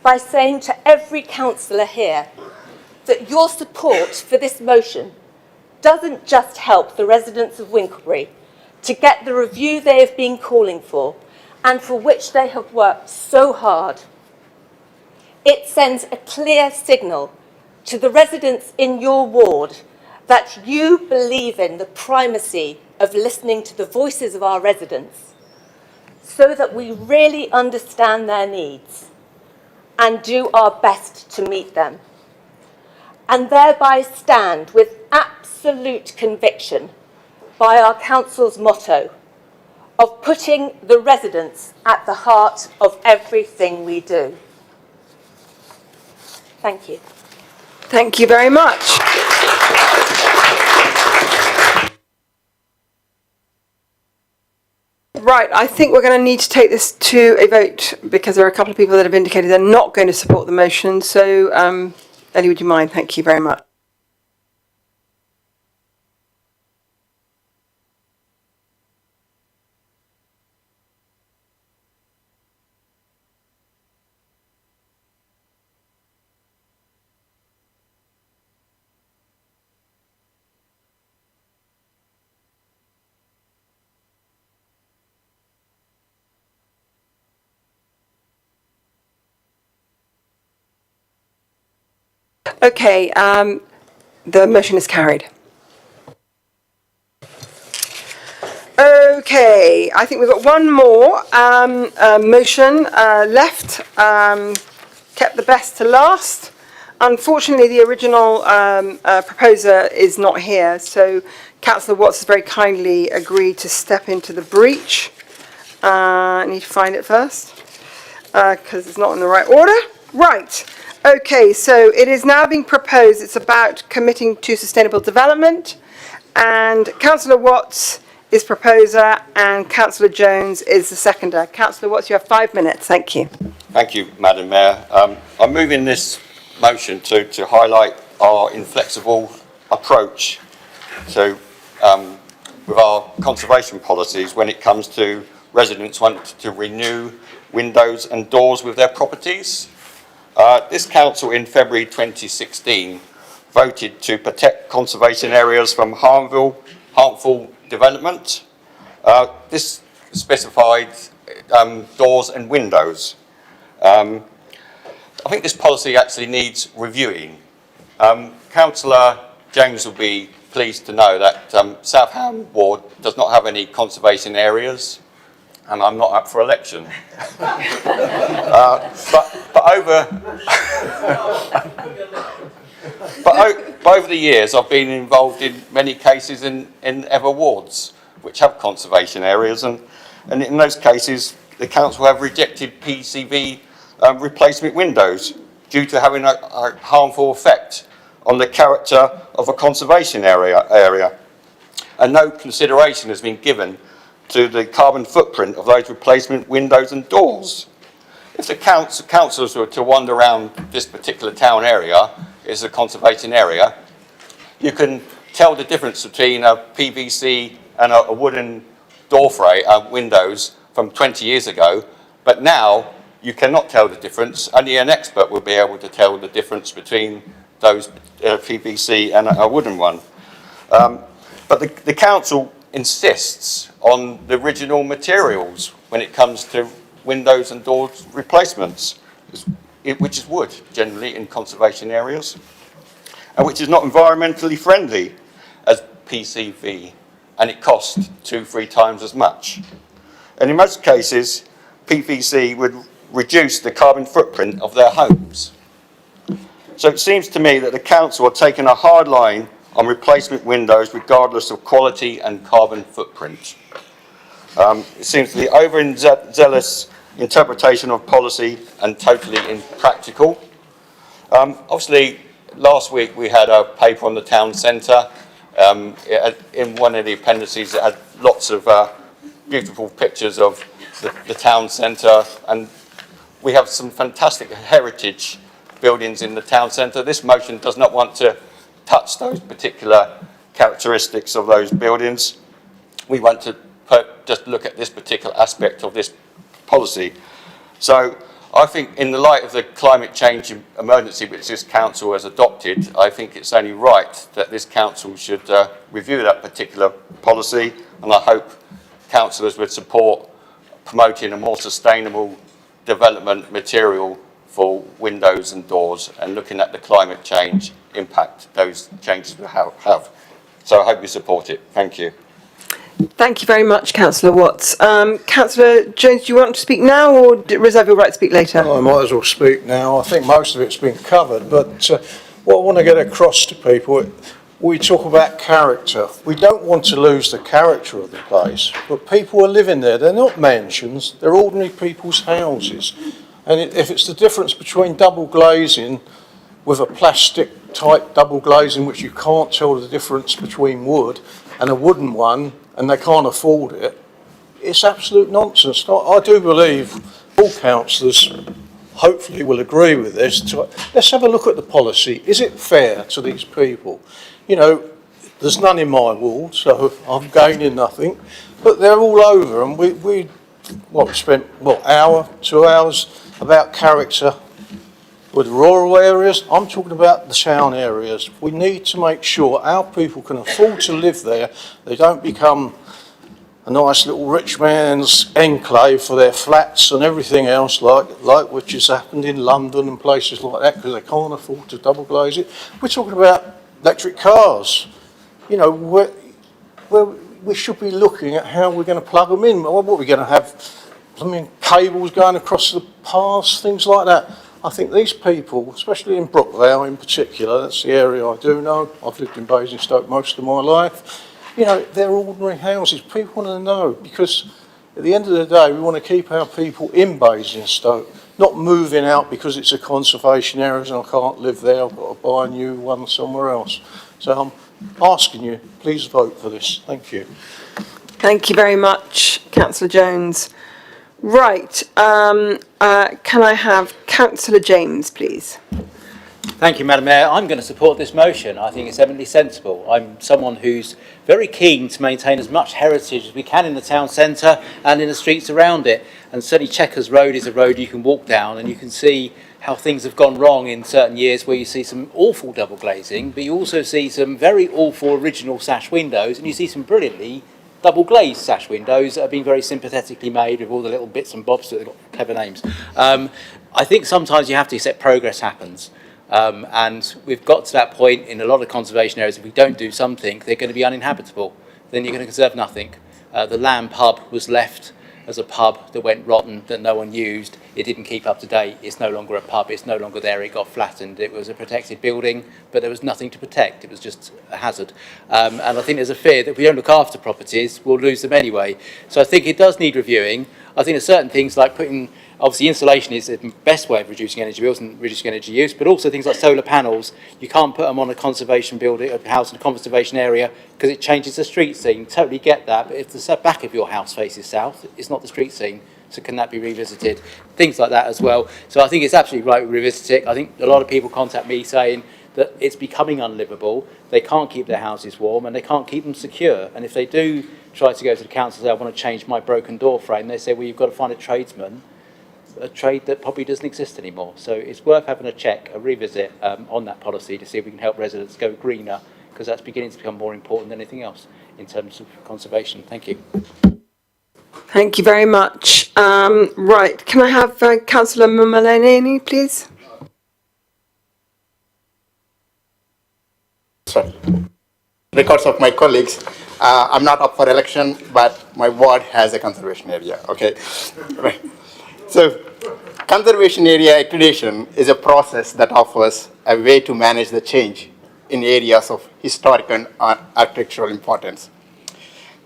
by saying to every councillor here that your support for this motion doesn't just help the residents of Winklebury to get the review they have been calling for and for which they have worked so hard. It sends a clear signal to the residents in your ward that you believe in the primacy of listening to the voices of our residents so that we really understand their needs and do our best to meet them, and thereby stand with absolute conviction by our council's motto of putting the residents at the heart of everything we do. Thank you. Thank you very much. Right, I think we're going to need to take this to a vote because there are a couple of people that have indicated they're not going to support the motion. So, Ellie, would you mind? Thank you very much. Okay, the motion is carried. Okay, I think we've got one more motion left. Kept the best to last. Unfortunately, the original proposer is not here, so Councillor Watts has very kindly agreed to step into the breach. I need to find it first because it's not in the right order. Right. Okay, so it is now being proposed, it's about committing to sustainable development, and Councillor Watts is proposer and Councillor Jones is the seconder. Councillor Watts, you have 5 minutes. Thank you. Thank you, Madam Mayor. I'm moving this motion to highlight our inflexible approach to with our conservation policies when it comes to residents wanting to renew windows and doors with their properties. This council in February 2016 voted to protect conservation areas from harmful development. This specified doors and windows. I think this policy actually needs reviewing. Councillor Jones will be pleased to know that South Ham Ward does not have any conservation areas, and I'm not up for election. But over the years, I've been involved in many cases in other wards which have conservation areas, and in those cases, the council have rejected PCV replacement windows due to having a harmful effect on the character of a conservation area, and no consideration has been given to the carbon footprint of those replacement windows and doors. If the councillors were to wander around this particular town area, it's a conservation area, you can tell the difference between a PVC and a wooden door frame, windows from 20 years ago, but now you cannot tell the difference. Only an expert will be able to tell the difference between those PVC and a wooden one. But the council insists on the original materials when it comes to windows and doors replacements, which is wood generally in conservation areas, and which is not environmentally friendly as PCV, and it costs 2-3 times as much. And in most cases, PVC would reduce the carbon footprint of their homes. So it seems to me that the council are taking a hard line on replacement windows regardless of quality and carbon footprint. It seems to be overzealous interpretation of policy and totally impractical. Obviously, last week we had a paper on the town centre. In one of the appendices it had lots of beautiful pictures of the town centre, and we have some fantastic heritage buildings in the town centre. This motion does not want to touch those particular characteristics of those buildings. We want to just look at this particular aspect of this policy. So I think in the light of the climate change emergency which this council has adopted, I think it's only right that this council should review that particular policy, and I hope councillors would support promoting a more sustainable development material for windows and doors and looking at the climate change impact those changes will have. So I hope you support it. Thank you. Thank you very much, Councillor Watts. Councillor Jones, do you want to speak now or reserve your right to speak later? I might as well speak now. I think most of it's been covered, but what I want to get across to people, we talk about character. We don't want to lose the character of the place, but people are living there. They're not mansions, they're ordinary people's houses. And if it's the difference between double glazing with a plastic type double glazing which you can't tell the difference between wood and a wooden one, and they can't afford it, it's absolute nonsense. I do believe all councillors hopefully will agree with this. Let's have a look at the policy. Is it fair to these people? You know, there's none in my ward, so I'm gaining nothing, but they're all over, and we spent, hour, 2 hours about character with rural areas. I'm talking about the town areas. We need to make sure our people can afford to live there. They don't become a nice little rich man's enclave for their flats and everything else, like which has happened in London and places like that, because they can't afford to double glaze it. We're talking about electric cars. You know, we should be looking at how we're going to plug them in. What are we going to have? Cables going across the paths, things like that. I think these people, especially in Brookvale in particular, that's the area I do know. I've lived in Basingstoke most of my life. You know, they're ordinary houses. People want to know, because at the end of the day, we want to keep our people in Basingstoke, not moving out because it's a conservation area and I can't live there, I've got to buy a new one somewhere else. So I'm asking you, please vote for this. Thank you. Thank you very much, Councillor Jones. Right, can I have Councillor James, please? Thank you, Madam Mayor. I'm going to support this motion. I think it's eminently sensible. I'm someone who's very keen to maintain as much heritage as we can in the town centre and in the streets around it. And certainly Chequers Road is a road you can walk down and you can see how things have gone wrong in certain years, where you see some awful double glazing, but you also see some very awful original sash windows, and you see some brilliantly double glazed sash windows that have been very sympathetically made with all the little bits and bobs that have got clever names. I think sometimes you have to accept progress happens. And we've got to that point in a lot of conservation areas. If we don't do something, they're going to be uninhabitable. Then you're going to conserve nothing. The Lamb pub was left as a pub that went rotten, that no one used. It didn't keep up to date. It's no longer a pub. It's no longer there. It got flattened. It was a protected building, but there was nothing to protect. It was just a hazard. And I think there's a fear that if we don't look after properties, we'll lose them anyway. So I think it does need reviewing. I think there's certain things like putting Obviously, insulation is the best way of reducing energy bills and reducing energy use, but also things like solar panels, you can't put them on a conservation building, a house in a conservation area, because it changes the street scene. Totally get that, but if the back of your house faces south, it's not the street scene. So can that be revisited? Things like that as well. So I think it's absolutely right to revisit it. I think a lot of people contact me saying that it's becoming unlivable. They can't keep their houses warm and they can't keep them secure. And if they do try to go to the council and say, I want to change my broken door frame, they say, well, you've got to find a tradesman, a trade that probably doesn't exist anymore. So it's worth having a check, a revisit on that policy to see if we can help residents go greener, because that's beginning to become more important than anything else in terms of conservation. Thank you. Thank you very much. Right, can I have Councillor Mumalaneni, please? Sorry. Records of my colleagues. I'm not up for election, but my ward has a conservation area, okay? Right. So, conservation area accreditation is a process that offers a way to manage the change in areas of historic and architectural importance.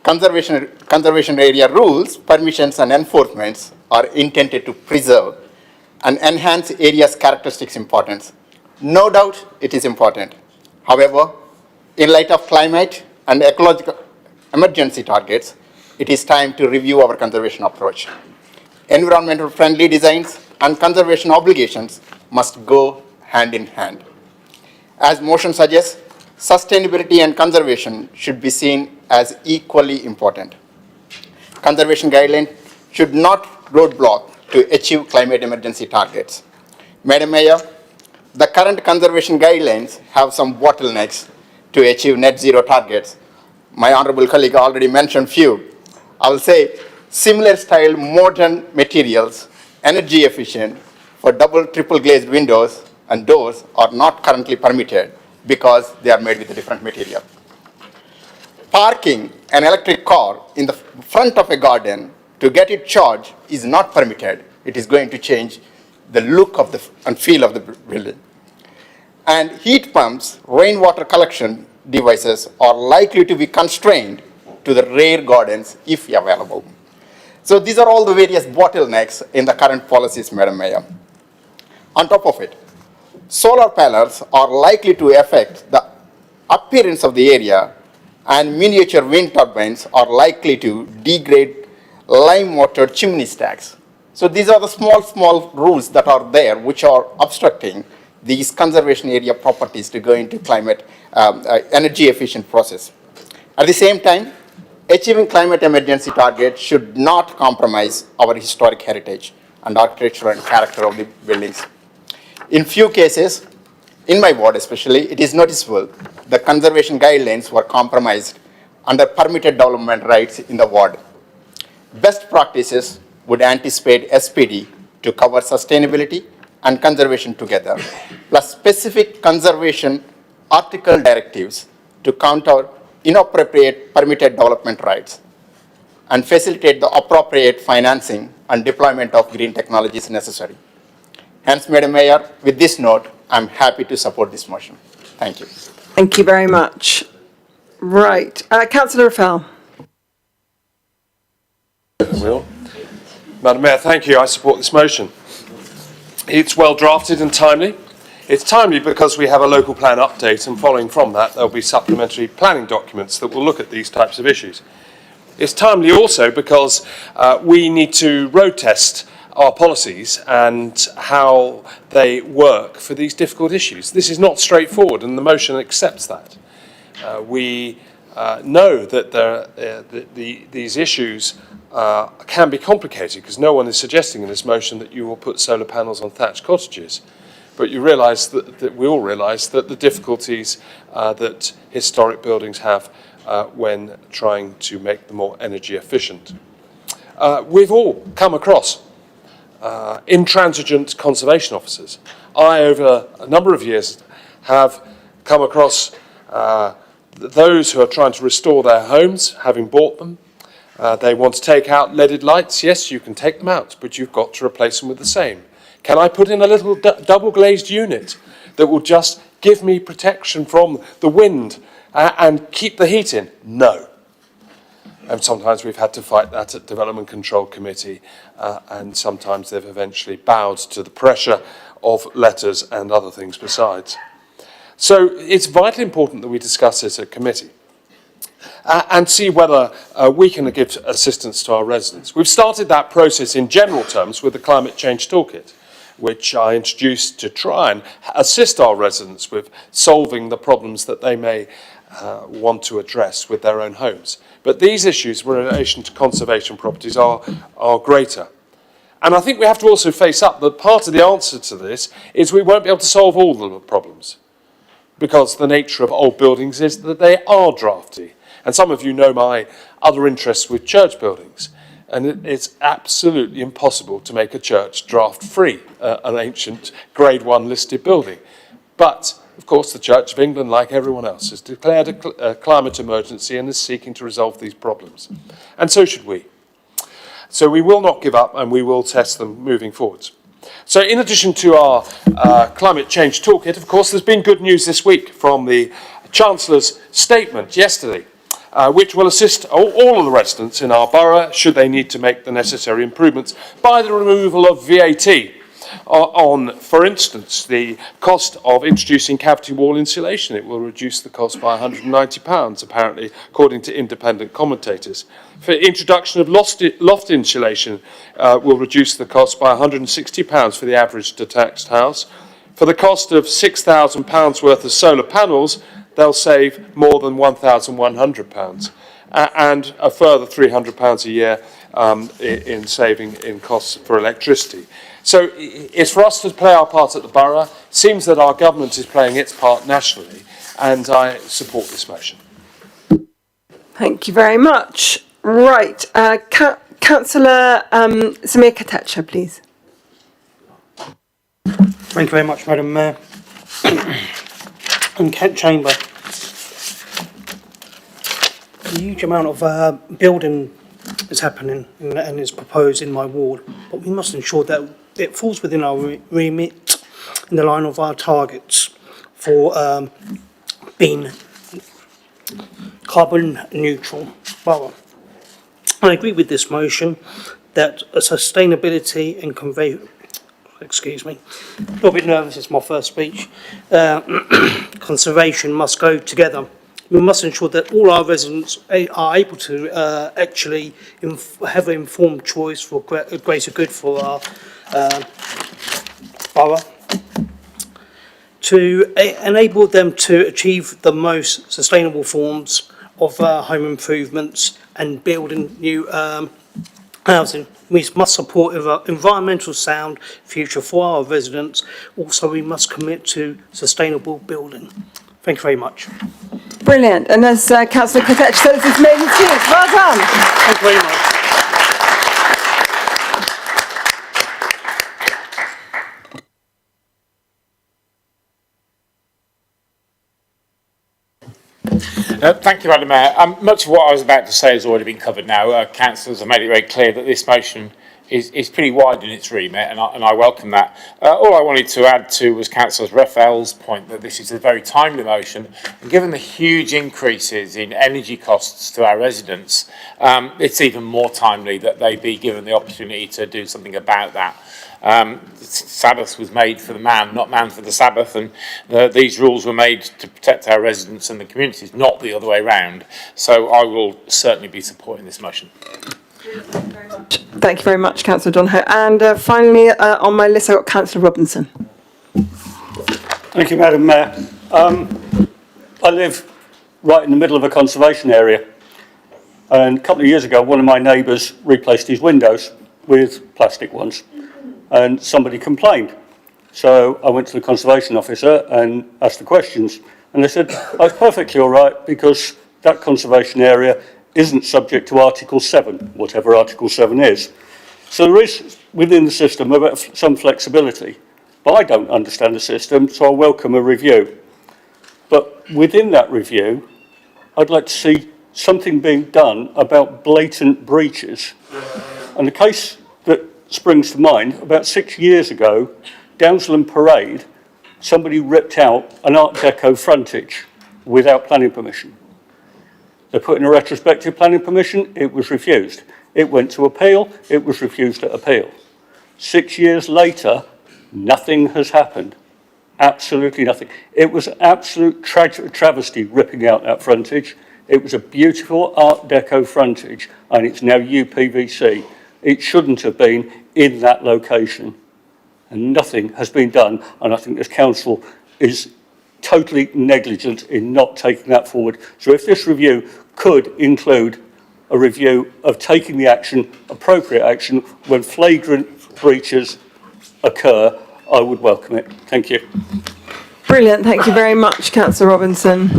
Conservation area rules, permissions, and enforcements are intended to preserve and enhance area's characteristics importance. No doubt it is important. However, in light of climate and ecological emergency targets, it is time to review our conservation approach. Environmental friendly designs and conservation obligations must go hand in hand. As motion suggests, sustainability and conservation should be seen as equally important. Conservation guidelines should not roadblock to achieve climate emergency targets. Madam Mayor, the current conservation guidelines have some bottlenecks to achieve net zero targets. My honorable colleague already mentioned few. I will say similar style modern materials, energy efficient for double, triple glazed windows and doors are not currently permitted because they are made with a different material. Parking an electric car in the front of a garden to get it charged is not permitted. It is going to change the look of and feel of the building. And heat pumps, rainwater collection devices are likely to be constrained to the rare gardens if available. So these are all the various bottlenecks in the current policies, Madam Mayor. On top of it, solar panels are likely to affect the appearance of the area, and miniature wind turbines are likely to degrade lime water chimney stacks. So these are the small rules that are there which are obstructing these conservation area properties to go into climate energy efficient process. At the same time, achieving climate emergency targets should not compromise our historic heritage and architectural and character of the buildings. In few cases, in my ward especially, it is noticeable the conservation guidelines were compromised under permitted development rights in the ward. Best practices would anticipate SPD to cover sustainability and conservation together, plus specific conservation article directives to counter inappropriate permitted development rights and facilitate the appropriate financing and deployment of green technologies necessary. Hence, Madam Mayor, with this note, I'm happy to support this motion. Thank you. Thank you very much. Right, Councillor Rafael. Will. Madam Mayor, thank you. I support this motion. It's well drafted and timely. It's timely because we have a local plan update, and following from that, there'll be supplementary planning documents that will look at these types of issues. It's timely also because we need to road test our policies and how they work for these difficult issues. This is not straightforward, and the motion accepts that. We know that these issues can be complicated, because no one is suggesting in this motion that you will put solar panels on thatched cottages. But you realise that we all realise that the difficulties that historic buildings have when trying to make them more energy efficient. We've all come across intransigent conservation officers. I, over a number of years, have come across those who are trying to restore their homes, having bought them. They want to take out leaded lights. Yes, you can take them out, but you've got to replace them with the same. Can I put in a little double glazed unit that will just give me protection from the wind and keep the heat in? No. And sometimes we've had to fight that at Development Control Committee, and sometimes they've eventually bowed to the pressure of letters and other things besides. So it's vitally important that we discuss this at committee and see whether we can give assistance to our residents. We've started that process in general terms with the Climate Change Toolkit, which I introduced to try and assist our residents with solving the problems that they may want to address with their own homes. But these issues in relation to conservation properties are greater. And I think we have to also face up that part of the answer to this is we won't be able to solve all the problems, because the nature of old buildings is that they are drafty. And some of you know my other interests with church buildings. And it's absolutely impossible to make a church draft-free, an ancient Grade 1 listed building. But, of course, the Church of England, like everyone else, has declared a climate emergency and is seeking to resolve these problems. And so should we. So we will not give up, and we will test them moving forwards. So in addition to our climate change toolkit, of course, there's been good news this week from the Chancellor's statement yesterday, which will assist all of the residents in our borough, should they need to make the necessary improvements, by the removal of VAT on, for instance, the cost of introducing cavity wall insulation. It will reduce the cost by £190, apparently, according to independent commentators. For introduction of loft insulation will reduce the cost by £160 for the average detached house. For the cost of £6,000 worth of solar panels, they'll save more than £1,100 and a further £300 a year in saving in costs for electricity. So it's for us to play our part at the borough. It seems that our government is playing its part nationally, and I support this motion. Thank you very much. Right, Councillor Samir Katecha, please. Thank you very much, Madam Mayor. And Kent Chamber. A huge amount of building is happening and is proposed in my ward, but we must ensure that it falls within our remit in the line of our targets for being carbon neutral borough. I agree with this motion that sustainability and excuse me, a little bit nervous, it's my first speech, conservation must go together. We must ensure that all our residents are able to actually have an informed choice for greater good for our borough, to enable them to achieve the most sustainable forms of home improvements and building new housing. We must support an environmental sound future for our residents. Also, we must commit to sustainable building. Thank you very much. Brilliant. And as Councillor Katecha says, it's made his speech. Well done. Thank you very much. Thank you, Madam Mayor. Much of what I was about to say has already been covered now. Councillors have made it very clear that this motion is pretty wide in its remit, and I welcome that. All I wanted to add to was Councillor Raphael's point that this is a very timely motion, and given the huge increases in energy costs to our residents, it's even more timely that they be given the opportunity to do something about that. Sabbath was made for the man, not man for the Sabbath, and these rules were made to protect our residents and the communities, not the other way round. So I will certainly be supporting this motion. Thank you very much, Councillor Donohoe. And finally, on my list, I've got Councillor Robinson. Thank you, Madam Mayor. I live right in the middle of a conservation area. And a couple of years ago, one of my neighbours replaced his windows with plastic ones. And somebody complained. So I went to the conservation officer and asked the questions. And they said, oh, it's perfectly all right because that conservation area isn't subject to Article 7, whatever Article 7 is. So there is, within the system, some flexibility. But I don't understand the system, so I welcome a review. But within that review, I'd like to see something being done about blatant breaches. And the case that springs to mind, about 6 years ago, Downsland Parade, somebody ripped out an Art Deco frontage without planning permission. They put in a retrospective planning permission, it was refused. It went to appeal, it was refused at appeal. 6 years later, nothing has happened. Absolutely nothing. It was an absolute travesty ripping out that frontage. It was a beautiful Art Deco frontage, and it's now UPVC. It shouldn't have been in that location. And nothing has been done, and I think this council is totally negligent in not taking that forward. So if this review could include a review of taking the action, appropriate action, when flagrant breaches occur, I would welcome it. Thank you. Brilliant. Thank you very much, Councillor Robinson.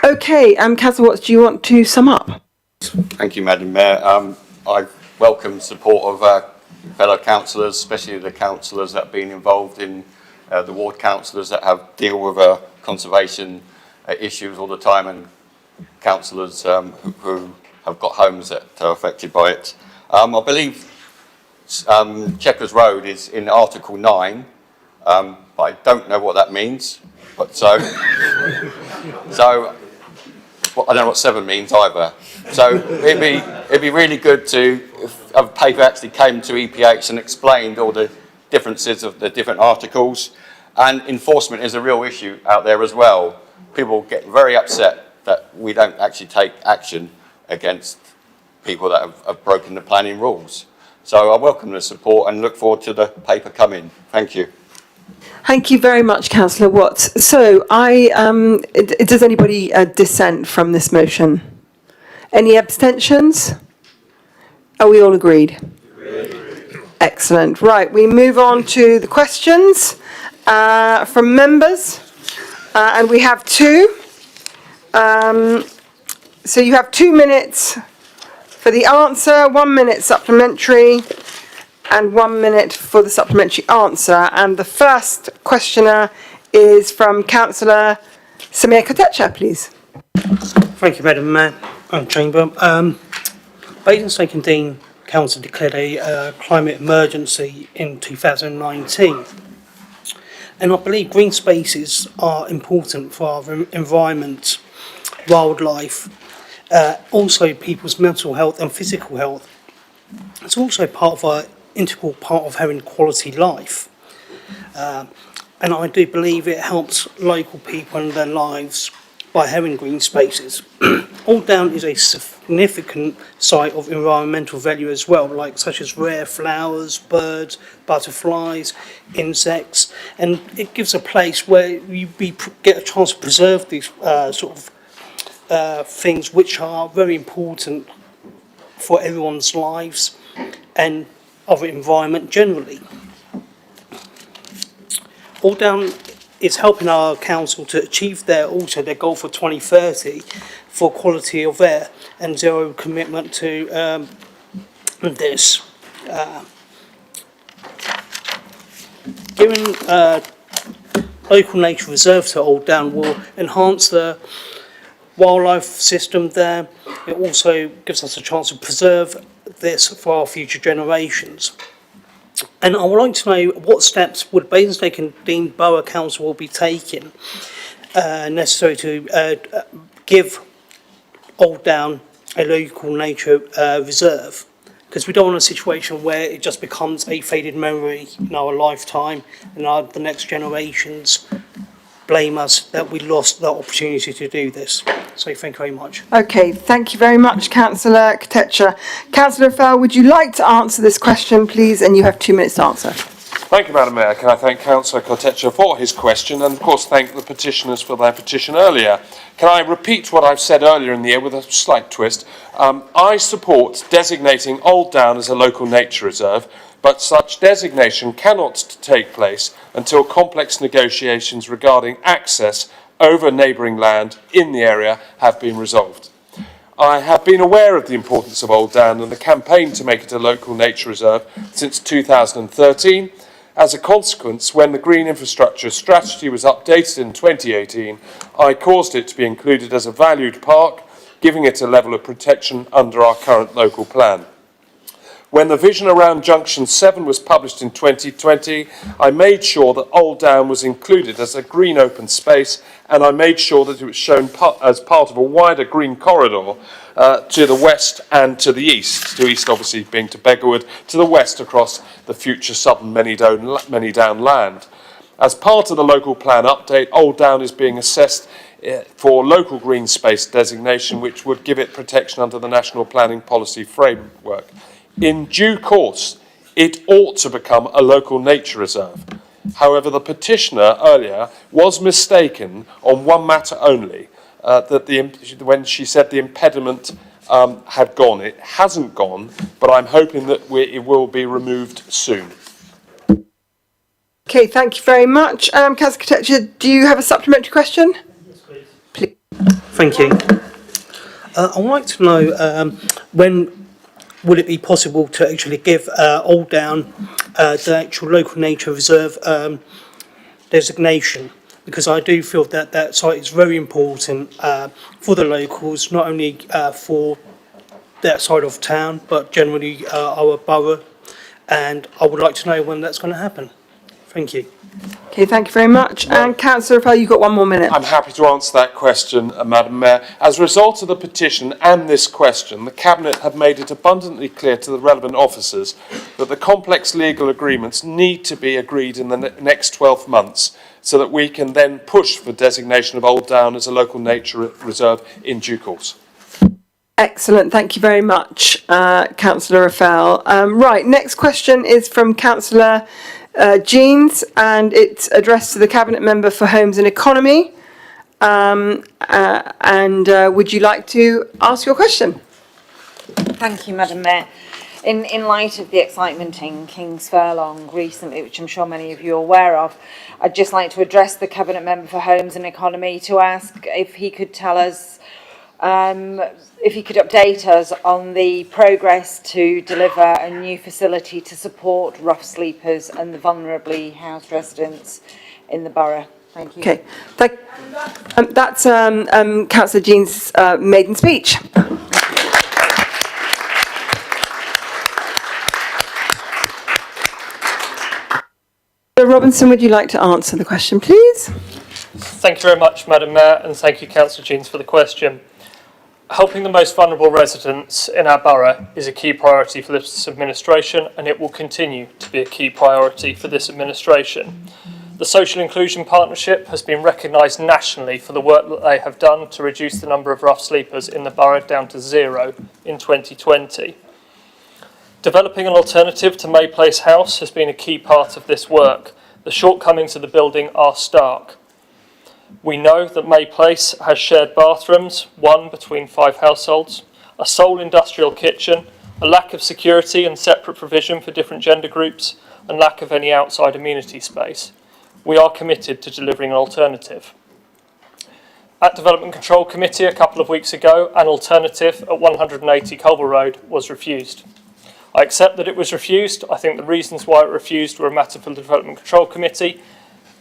Okay, Councillor Watts, do you want to sum up? Thank you, Madam Mayor. I welcome support of our fellow councillors, especially the councillors that have been involved in the ward councillors that have deal with conservation issues all the time, and councillors who have got homes that are affected by it. I believe Checkers Road is in Article 9, but I don't know what that means. But so well, I don't know what 7 means either. So it'd be really good to if a paper actually came to EPH and explained all the differences of the different articles. And enforcement is a real issue out there as well. People get very upset that we don't actually take action against people that have broken the planning rules. So I welcome the support and look forward to the paper coming. Thank you. Thank you very much, Councillor Watts. So, does anybody dissent from this motion? Any abstentions? Are we all agreed? Excellent. Right, we move on to the questions from members, and we have 2. So you have 2 minutes for the answer, 1 minute supplementary, and 1 minute for the supplementary answer. And the first questioner is from Councillor Samir Kotecha, please. Thank you, Madam Mayor and Chamber. Basingstoke and Dean Council declared a climate emergency in 2019. And I believe green spaces are important for our environment, wildlife, also people's mental health and physical health. It's also part of our integral part of having quality life. And I do believe it helps local people and their lives by having green spaces. All Down is a significant site of environmental value as well, like such as rare flowers, birds, butterflies, insects, and it gives a place where we get a chance to preserve these sort of things which are very important for everyone's lives and of the environment generally. All Down is helping our council to achieve their goal for 2030 for quality of air and zero commitment to this. Giving local nature reserve to Old Down will enhance the wildlife system there. It also gives us a chance to preserve this for our future generations. And I would like to know what steps would Basingstoke and Dean Borough Council will be taking necessary to give Old Down a local nature reserve, because we don't want a situation where it just becomes a faded memory in our lifetime and the next generations blame us that we lost the opportunity to do this. So thank you very much. Okay, thank you very much, Councillor Kotecha. Councillor Fell, would you like to answer this question, please? And you have 2 minutes to answer. Thank you, Madam Mayor. Can I thank Councillor Kotecha for his question, and of course thank the petitioners for their petition earlier. Can I repeat what I've said earlier in the year with a slight twist? I support designating Old Down as a local nature reserve, but such designation cannot take place until complex negotiations regarding access over neighbouring land in the area have been resolved. I have been aware of the importance of Old Down and the campaign to make it a local nature reserve since 2013. As a consequence, when the Green Infrastructure Strategy was updated in 2018, I caused it to be included as a valued park, giving it a level of protection under our current local plan. When the vision around Junction 7 was published in 2020, I made sure that Old Down was included as a green open space, and I made sure that it was shown as part of a wider green corridor to the west and to the east. To the east, obviously, being to Beggarwood, to the west across the future southern Manydown land. As part of the local plan update, Old Down is being assessed for local green space designation, which would give it protection under the National Planning Policy Framework. In due course, it ought to become a local nature reserve. However, the petitioner earlier was mistaken on one matter only, when she said the impediment had gone. It hasn't gone, but I'm hoping that it will be removed soon. Okay, thank you very much. Councillor Katecha, do you have a supplementary question? Yes, please. Thank you. I'd like to know when would it be possible to actually give Old Down the actual local nature reserve designation, because I do feel that that site is very important for the locals, not only for that side of town, but generally our borough, and I would like to know when that's going to happen. Thank you. Okay, thank you very much. And Councillor Raphael, you've got 1 more minute. I'm happy to answer that question, Madam Mayor. As a result of the petition and this question, the Cabinet have made it abundantly clear to the relevant officers that the complex legal agreements need to be agreed in the next 12 months so that we can then push for designation of Old Down as a local nature reserve in due course. Excellent, thank you very much, Councillor Raphael. Right, next question is from Councillor Jeans, and it's addressed to the Cabinet Member for Homes and Economy. Would you like to ask your question? Thank you, Madam Mayor. In light of the excitement in King's Furlong recently, which I'm sure many of you are aware of, I'd just like to address the Cabinet Member for Homes and Economy to ask if he could tell us, if he could update us on the progress to deliver a new facility to support rough sleepers and the vulnerably housed residents in the borough. Thank you. Okay, that's Councillor Jean's maiden speech. Robinson, would you like to answer the question, please? Thank you very much, Madam Mayor, and thank you, Councillor Jeans, for the question. Helping the most vulnerable residents in our borough is a key priority for this administration, and it will continue to be a key priority for this administration. The Social Inclusion Partnership has been recognised nationally for the work that they have done to reduce the number of rough sleepers in the borough down to 0 in 2020. Developing an alternative to May Place House has been a key part of this work. The shortcomings of the building are stark. We know that May Place has shared bathrooms, one between 5 households, a sole industrial kitchen, a lack of security and separate provision for different gender groups, and lack of any outside amenity space. We are committed to delivering an alternative. At Development Control Committee a couple of weeks ago, an alternative at 180 Culver Road was refused. I accept that it was refused. I think the reasons why it refused were a matter for the Development Control Committee,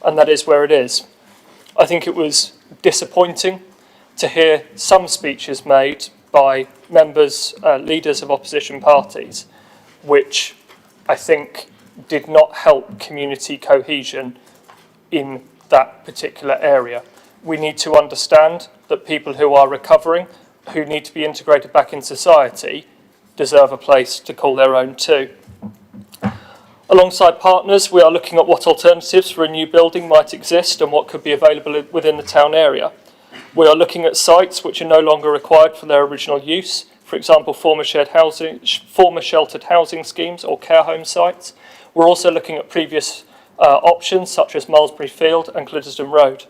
and that is where it is. I think it was disappointing to hear some speeches made by members, leaders of opposition parties, which I think did not help community cohesion in that particular area. We need to understand that people who are recovering, who need to be integrated back in society, deserve a place to call their own too. Alongside partners, we are looking at what alternatives for a new building might exist and what could be available within the town area. We are looking at sites which are no longer required for their original use, for example, former sheltered housing schemes or care home sites. We're also looking at previous options such as Malmesbury Field and Cliddesdon Road.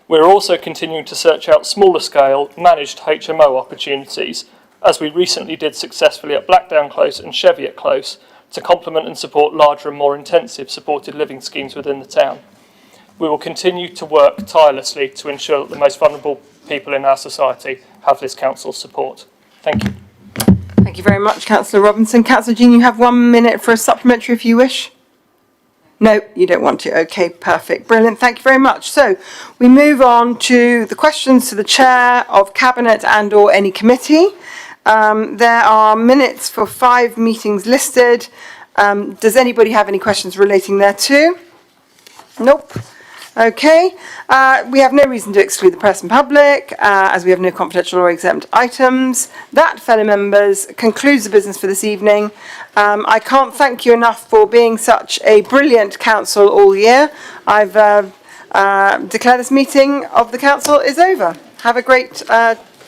We're also continuing to search out smaller scale managed HMO opportunities, as we recently did successfully at Blackdown Close and Cheviot Close, to complement and support larger and more intensive supported living schemes within the town. We will continue to work tirelessly to ensure that the most vulnerable people in our society have this council's support. Thank you. Thank you very much, Councillor Robinson. Councillor Jean, you have 1 minute for a supplementary if you wish. No, you don't want to. Okay, perfect. Brilliant. Thank you very much. So we move on to the questions to the Chair of Cabinet and or any committee. There are minutes for 5 meetings listed. Does anybody have any questions relating thereto? Nope. Okay. We have no reason to exclude the press and public, as we have no confidential or exempt items. That, fellow members, concludes the business for this evening. I can't thank you enough for being such a brilliant council all year. I've declared this meeting of the council is over. Have a great